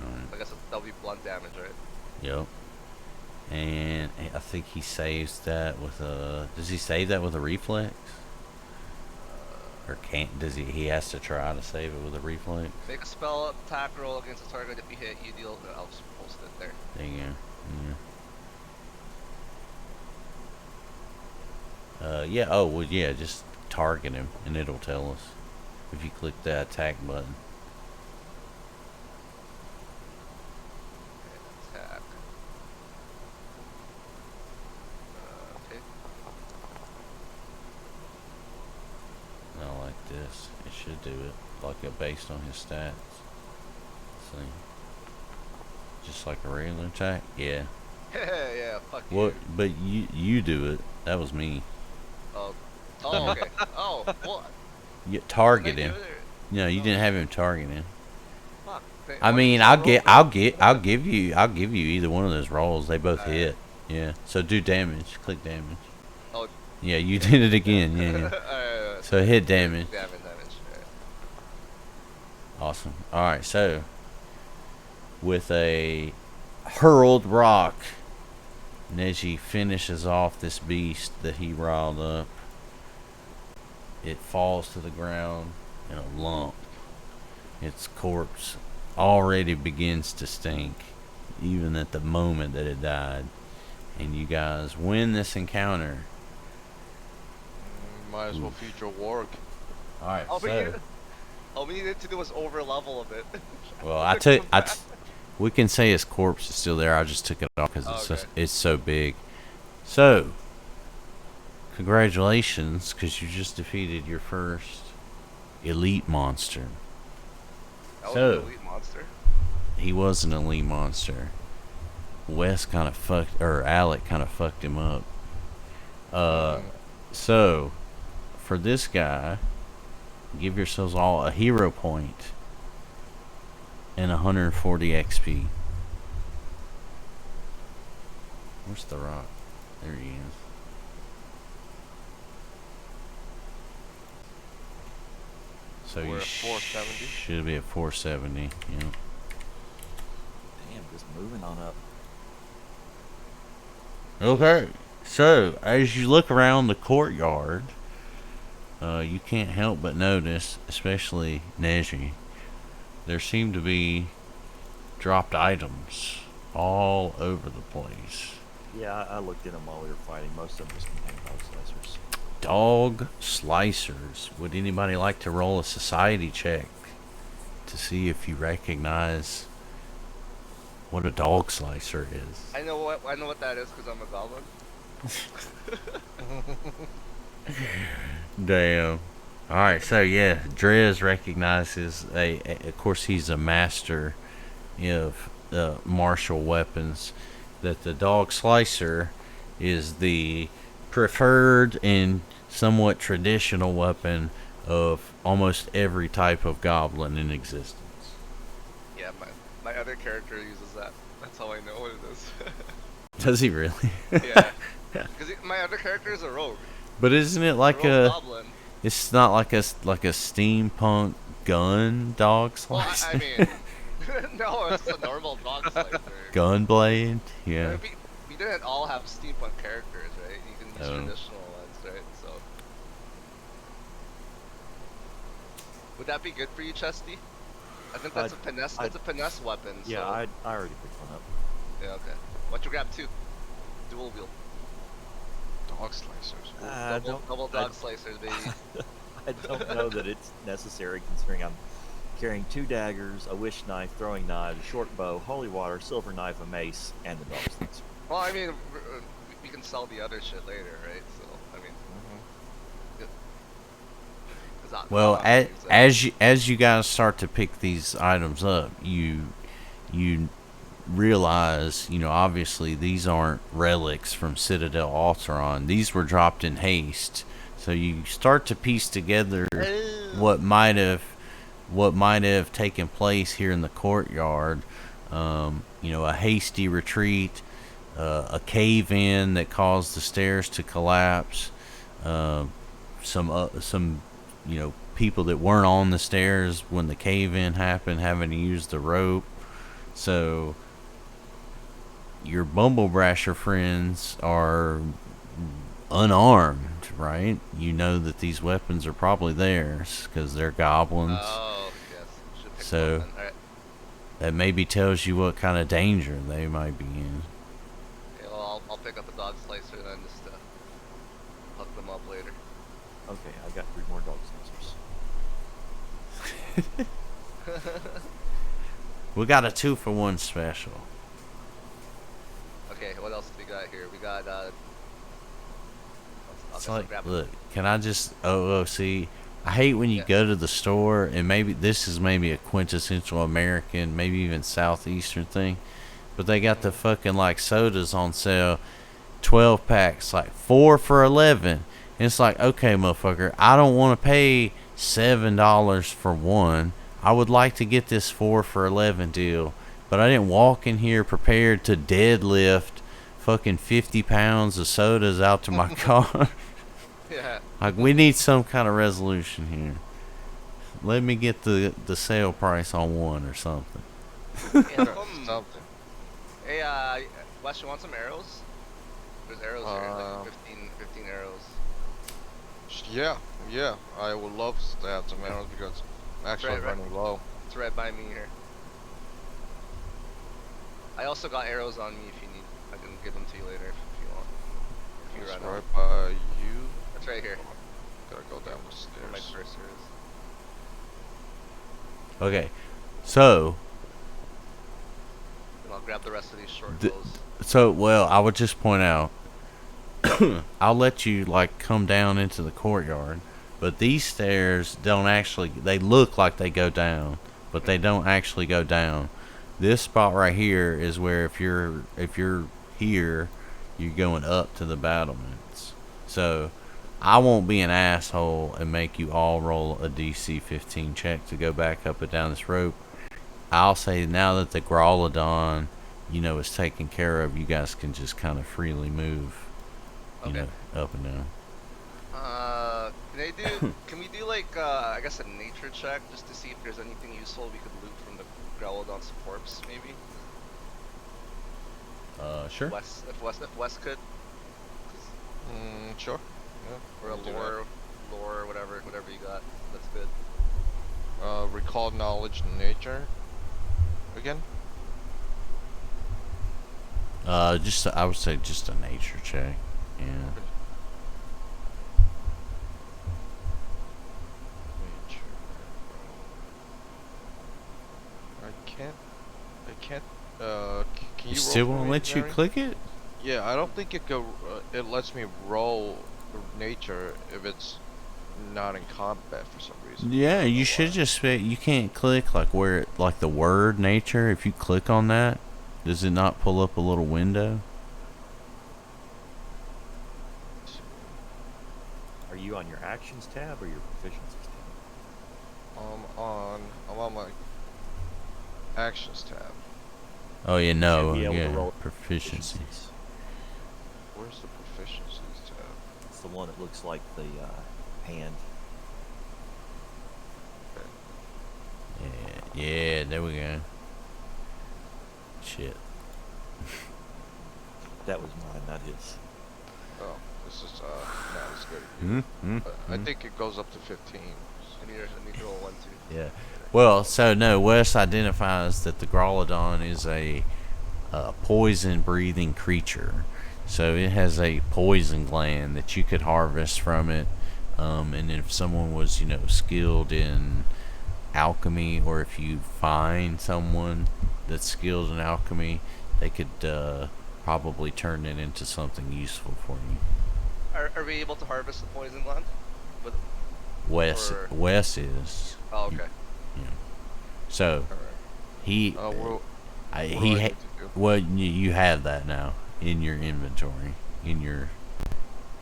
Alright. I guess that'll be blunt damage, right? Yep. And I think he saves that with a. Does he save that with a reflex? Or can't? Does he? He has to try to save it with a reflex. Make a spell attack roll against a target. If you hit, you deal. No, I'll just post it there. There you go. Yeah. Yeah. Oh, well, yeah. Just target him, and it'll tell us if you click the attack button. Attack. Okay. Not like this. It should do it like based on his stats. See, just like a regular attack. Yeah. Yeah, fuck you. What? But you do it. That was me. Oh. Oh, okay. Oh, what? You target Did I him. do it or- No, you Oh. didn't have him targeting. Fuck. I Why mean, did you I'll give you either one of those rolls. They both Alright. hit. Yeah. So do damage. Click damage. Oh. Yeah, you did it again. Yeah. Yeah. Alright, So hit damage. Damage. Alright. Awesome. All right. So with a hurled rock, Neji finishes off this beast that he riled up. It falls to the ground in a lump. Its corpse already begins to stink, even at the moment that it died. And you guys win this encounter. Might as well feature work. All right. All we needed to do was over level a bit. Well, we can say his corpse is still there. I just took it off because Okay. it's so big. So, congratulations, because you just defeated your first elite monster. That was So- an elite monster. He was an elite monster. Alec kind of fucked him up. So, for this guy, give yourselves all a hero point and 140 XP. Where's the rock? There he is. So We're you at 470. should be at 470. Yeah. Damn, just moving on up. Okay. So as you look around the courtyard, you can't help but notice, especially Neji, there seem to be dropped items all over the place. Yeah, I looked at them while we were fighting. Most of them just contain dog slicers. Dog slicers. Would anybody like to roll a society check to see if you recognize what a dog slicer is? I know what that is because I'm a goblin. Damn. Alright, so yeah, Drez recognizes of course he's a master of martial weapons, that the dog slicer is the preferred and somewhat traditional weapon of almost every type of goblin in existence. Yeah, my other character uses that. That's how I know what it is. Does he really? Yeah. Because my other character is a rogue. But isn't it like rogue a goblin. it's not like a steampunk gun dog Well, slicer? I mean, no, it's a normal dog slicer. Gunblade? Yeah. We didn't all have steampunk characters, right? You can use Oh. traditional ones, right? So, would that be good for you, Chesty? I think that's a finesse. That's a finesse weapon. Yeah, so. I already picked one up. Yeah. Okay. Why don't you grab two? Dual wield. Dog slicers. Double dog slicers, baby. I don't know that it's necessary considering I'm carrying 2 daggers, a wish knife, throwing knives, a short bow, holy water, silver knife, a mace, and the dog slicer. Well, I mean, we can sell the other shit later, right? So, I mean. Well, as you guys start to pick these items up, you realize, obviously these aren't relics from Citadel Altaerein. These were dropped in haste. So you start to piece together what might have taken place here in the courtyard. A hasty retreat, a cave-in that caused the stairs to collapse, some people that weren't on the stairs when the cave-in happened having to use the rope. So your Bumblebrasher friends are unarmed, right? You know that these weapons are probably theirs because they're goblins. Oh, yes. Should pick So- one then. Alright. That maybe tells you what kind of danger they might be in. Okay, well, I'll pick up the dog slicer then just to hook them up. Okay, I got 3 more dog sensors. We got a 2-for-1 special. Okay, what else do we got here? We got I'll It's guess I'll like, grab look, can I just see? I hate when you Yeah. go to the store, and maybe this is maybe a quintessential American, maybe even Southeastern thing, but they got the fucking like sodas on sale, 12 packs, like 4 for $11. And it's like, okay, motherfucker, I don't want to pay $7 for one. I would like to get this 4 for $11 deal, but I didn't walk in here prepared to deadlift fucking 50 pounds of sodas out to my car. Yeah. Like, we need some kind of resolution here. Let me get the sale price on one or something. Yeah, Something. hey, Wes, you want some arrows? There's arrows here, like 15 arrows. Yeah. I would love to have some arrows because I'm actually Right. running low. It's right by me here. I also got arrows on me if you need. I can give them to you later if you want. If you It's run out. right by you. It's right here. Gotta go down the Where my stairs. cursor is. Okay, so And I'll grab the rest of these short The- bows. well, I would just point out, I'll let you like come down into the courtyard, but these stairs don't actually. They look like they go down, but they don't actually go down. This spot right here is where if you're here, you're going up to the battlements. So I won't be an asshole and make you all roll a DC 15 check to go back up and down this rope. I'll say now that the Growlodon, is taken care of, you guys can just kind of freely move, Okay. up and down. Can we do like I guess a nature check just to see if there's anything useful we could loot from the Growlodon's corpse, maybe? Sure. If Wes could, Sure. or a we'll do lore, whatever you got, that's good. that. Recall knowledge nature. Again. I would say just a nature check. Yeah. Nature. I can't. Can you? You still roll for won't me, let you Larry? click it? Yeah, I don't think it lets me roll nature if it's not in combat for some reason. Yeah, you should just you can't click like like the word nature. If you click on that, does it not pull up a little window? Are you on your actions tab or your proficiencies tab? I'm on my actions tab. Oh yeah, no, Should be able to yeah, roll proficiencies. Where's the proficiencies tab? It's the one that looks like the hand. Yeah, there we go. Shit. That was mine, not his. Oh, this is not as good. I think it goes up to 15. I need to roll 1, 2. Yeah. Well, so no, Wes identifies that the Growlodon is a poison-breathing creature. So it has a poison gland that you could harvest from it. And if someone was, skilled in alchemy, or if you find someone that's skilled in alchemy, they could probably turn it into something useful for you. Are we able to harvest the poison gland? With, Wes is. oh, okay. So Alright. he What do I he need to do? well, you have that now in your inventory,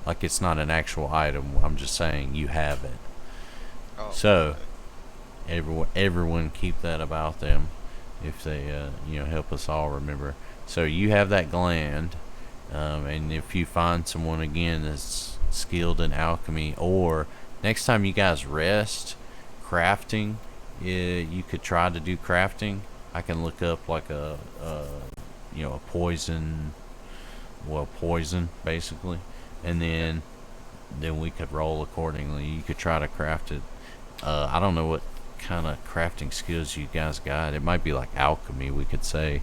like it's not an actual item. I'm just saying you have it. Oh, So okay. everyone keep that about them, if they help us all remember. So you have that gland, and if you find someone again that's skilled in alchemy, or next time you guys rest, crafting, you could try to do crafting. I can look up like a poison basically, and then we could roll accordingly. You could try to craft it. I don't know what kind of crafting skills you guys got. It might be like alchemy, we could say,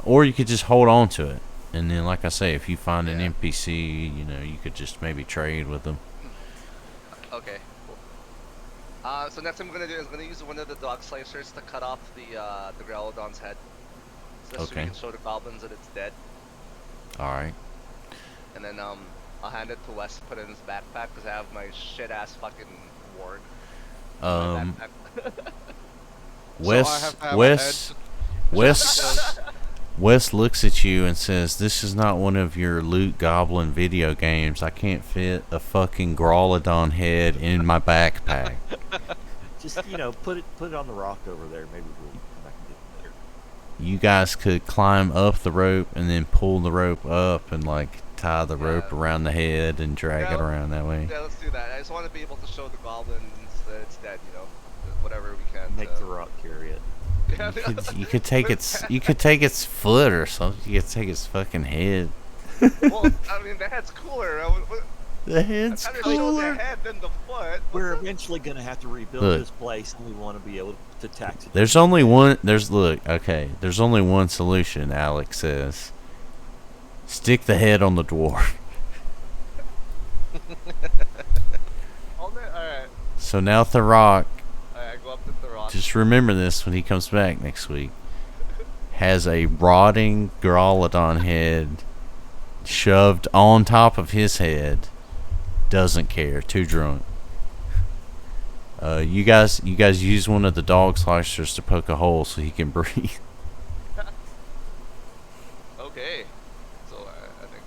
or you could just hold on to it, and then like I say, if you find an NPC, you could just maybe trade with them. Okay. Cool. So next thing I'm gonna do is I'm gonna use one of the dog slicers to cut off the Growlodon's head. So we Okay. can show the goblins that it's dead. All right. And then I'll hand it to Wes to put it in his backpack because I have my shit ass fucking warg. in my backpack. Wes, have a Wes, head. Wes, Wes looks at you and says, "This is not one of your loot goblin video games. I can't fit a fucking Growlodon head in my backpack." Just put it on the rock over there. Maybe we'll come back and get it later. You guys could climb up the rope and then pull the rope up and like tie the rope around the head and drag it around that way. Yeah, let's do that. I just want to be able to show the goblins that it's dead, whatever we can. Make the rock carry it. Yeah, You could take its foot or something. You could take its fucking head. well, I mean, the head's cooler. The head's I'd rather show the cooler. head than the foot. We're eventually going to have to rebuild Look. this place, and we want to be able to tax it. There's only one. There's only one solution. Alex says, stick the head on the dwarf. Alright. So now Therok, Alright, go up to the rock. just remember this when he comes back next week, has a rotting Growlodon head shoved on top of his head. Doesn't care. Too drunk. You guys use one of the dog slicers to poke a hole so he can breathe. Okay. So I think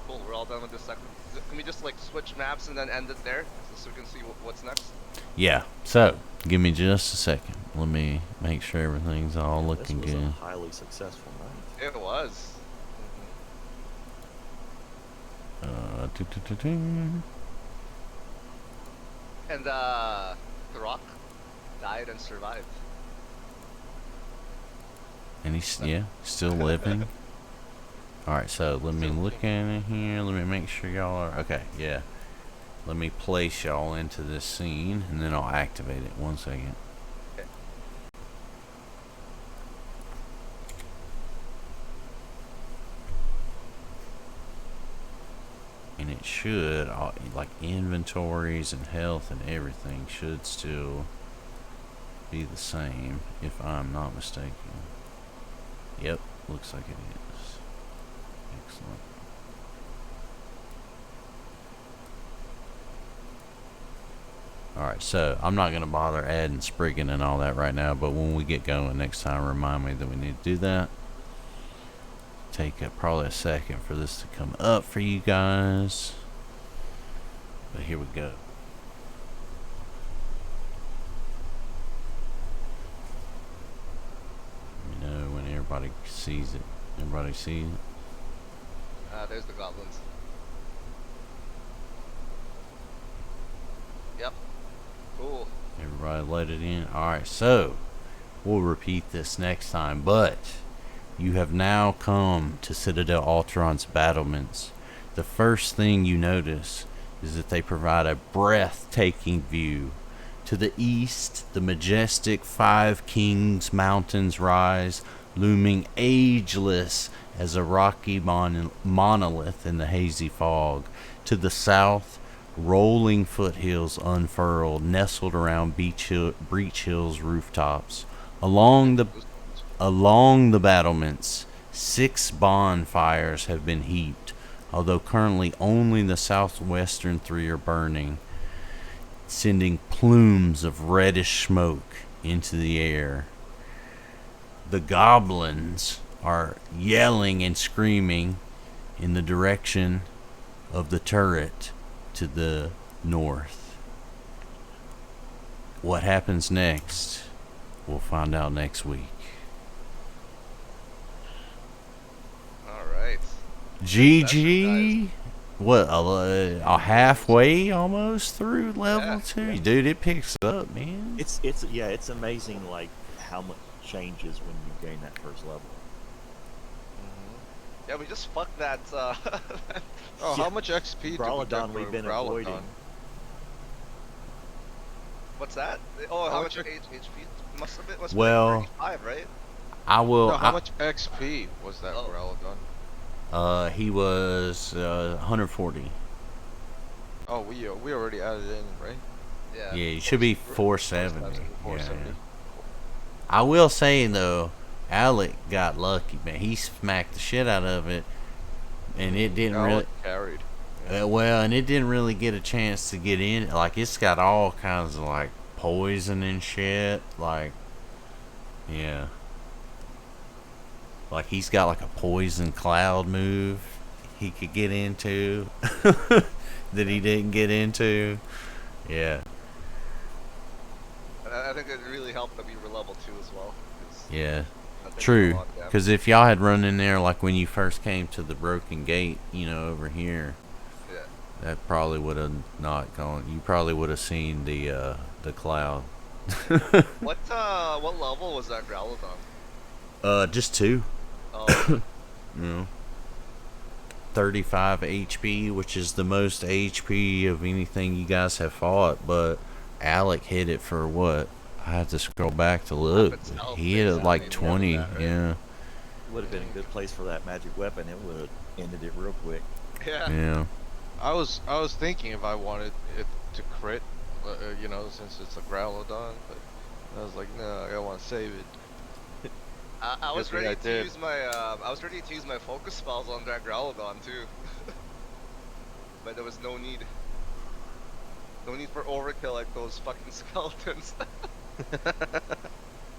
cool. We're all done with this section. Can we just like switch maps and then end it there, so we can see what's next? Yeah. So give me just a second. Let me make sure everything's all looking This was good. a highly successful night. It was. Doo-doo-doo-doo. And The Rock died and survived. And he's still living. All right, so let me look at it here. Let me make sure y'all are okay. Yeah, let me place y'all into this scene, and then I'll activate it. 1 second. Okay. And it should, like inventories and health and everything, should still be the same, if I'm not mistaken. Yep, looks like it is. Excellent. Alright, so I'm not going to bother adding Spriggin and all that right now, but when we get going next time, remind me that we need to do that. Take probably a second for this to come up for you guys. But here we go. Let me know when everybody sees it. Everybody see it? There's the goblins. Yep. Cool. Everybody let it in. Alright, so we'll repeat this next time, but you have now come to Citadel Altaeirein's battlements. The first thing you notice is that they provide a breathtaking view. To the east, the majestic Five Kings Mountains rise, looming ageless as a rocky monolith in the hazy fog. To the south, rolling foothills unfurled, nestled around Breach Hill's rooftops. Along the battlements, 6 bonfires have been heaped, although currently only the southwestern 3 are burning, sending plumes of reddish smoke into the air. The goblins are yelling and screaming in the direction of the turret to the north. What happens next? We'll find out next week. Alright. GG. What, a halfway almost through level 2? Dude, it picks up, man. It's amazing like how much changes when you gain that first level. Yeah, we just fucked that. Oh, Yeah. how much XP did we get Growlodon for we've been Growlodon? avoiding. What's that? Oh, How how much much HP? Must have been. Well, 35, right? I will. No, how much XP was that Oh. Growlodon? He was 140. Oh, we already added in, right? Yeah. Yeah, you should be Force 470. times Yeah, 470. yeah. I will say though, Alec got lucky, man. He smacked the shit out of it, and it didn't really. Alec carried. Well, and it didn't really get a chance to get in. Like, it's got all kinds of like poison and shit. Like, yeah. Like, he's got like a poison cloud move he could get into that he didn't get into. Yeah. I think it really helped that we were level 2 as well. 'cause Yeah. I think True. a lot of damage. Because if y'all had run in there like when you first came to the broken gate, you know, over here, Yeah. that probably would have not gone. You probably would have seen the cloud. What level was that Growlodon? Just 2. Oh, You know, 35 HP, which is the most HP of anything you guys have fought. But Alec hit it for what? I have to scroll back to look. itself, He hit it like basically, more 20. than that, right? Yeah. Would have been a good place for that magic weapon. It would have ended it real quick. yeah. Yeah. I was thinking if I wanted it to crit, you know, since it's a Growlodon, but I was like, no, I want to save it. I was Good thing I ready to did. use my focus spells on that Growlodon too. But there was no need. No need for overkill like those fucking skeletons.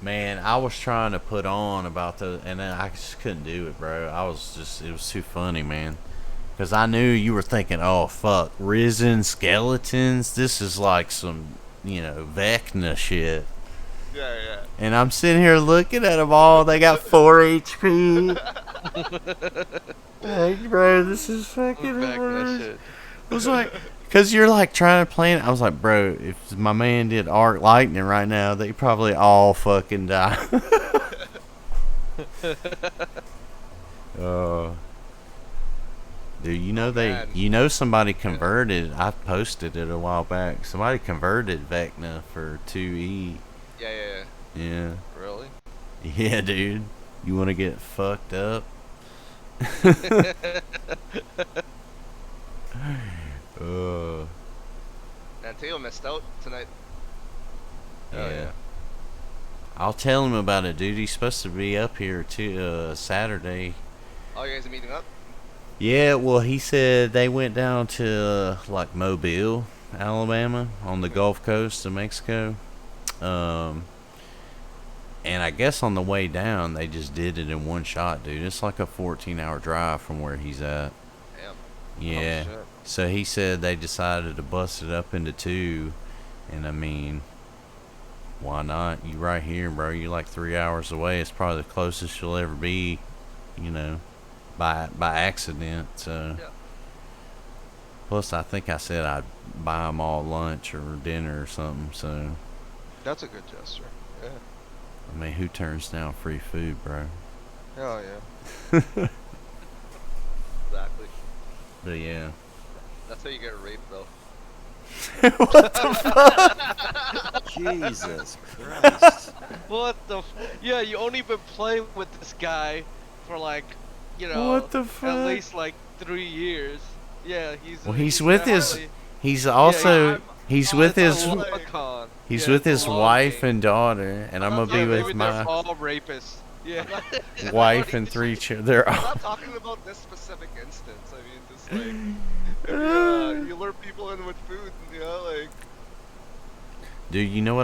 Man, I was trying to put on about and then I just couldn't do it, bro. It was too funny, man. Because I knew you were thinking, oh, fuck, risen skeletons? This is like some, you know, Vecna shit. Yeah, yeah. And I'm sitting here looking at them all. They got 4 HP. Like, bro, this is fucking Back that hilarious. shit. I was like, because you're like trying to plan it. I was like, bro, if my man did arc lightning right now, they probably all fucking die. Dude, you know man. somebody converted. I posted it a while back. Somebody converted Vecna for 2E. Yeah, yeah, Yeah, Really? yeah, dude. You want to get fucked up? Uh, And Teo missed out tonight. yeah. I'll tell him about it, dude. He's supposed to be up here Saturday. Oh, you guys are meeting up? Yeah, well, he said they went down to like Mobile, Alabama, on the Gulf Coast of Mexico. And I guess on the way down, they just did it in one shot, dude. It's like a 14-hour drive from where he's at. Damn. Yeah. Oh, shit. So he said they decided to bust it up into 2, and I mean, why not? You right here, bro. You're like 3 hours away. It's probably the closest you'll ever be, you know, by accident. So. Yeah. Plus, I think I said I'd buy them all lunch or dinner or something. So, That's a good gesture. Yeah. I mean, who turns down free food, bro? Hell yeah. Exactly. But yeah. That's how you get raped, though. Jesus Christ. What the yeah, you only been playing with this guy for like, you know, What the fuck? at least like 3 years. Yeah, Well, he's with his. definitely- He's also. I'm- He's oh, with it's his. all Leprechaun. He's Yeah, with his all wife gay. and daughter, and I'm gonna Yeah, be Maybe with they're my all rapists. Yeah. wife and 3 children. They're I'm all. not talking about this specific instance. I mean, just like if you lure people in with food, you know, like. Dude, you know what?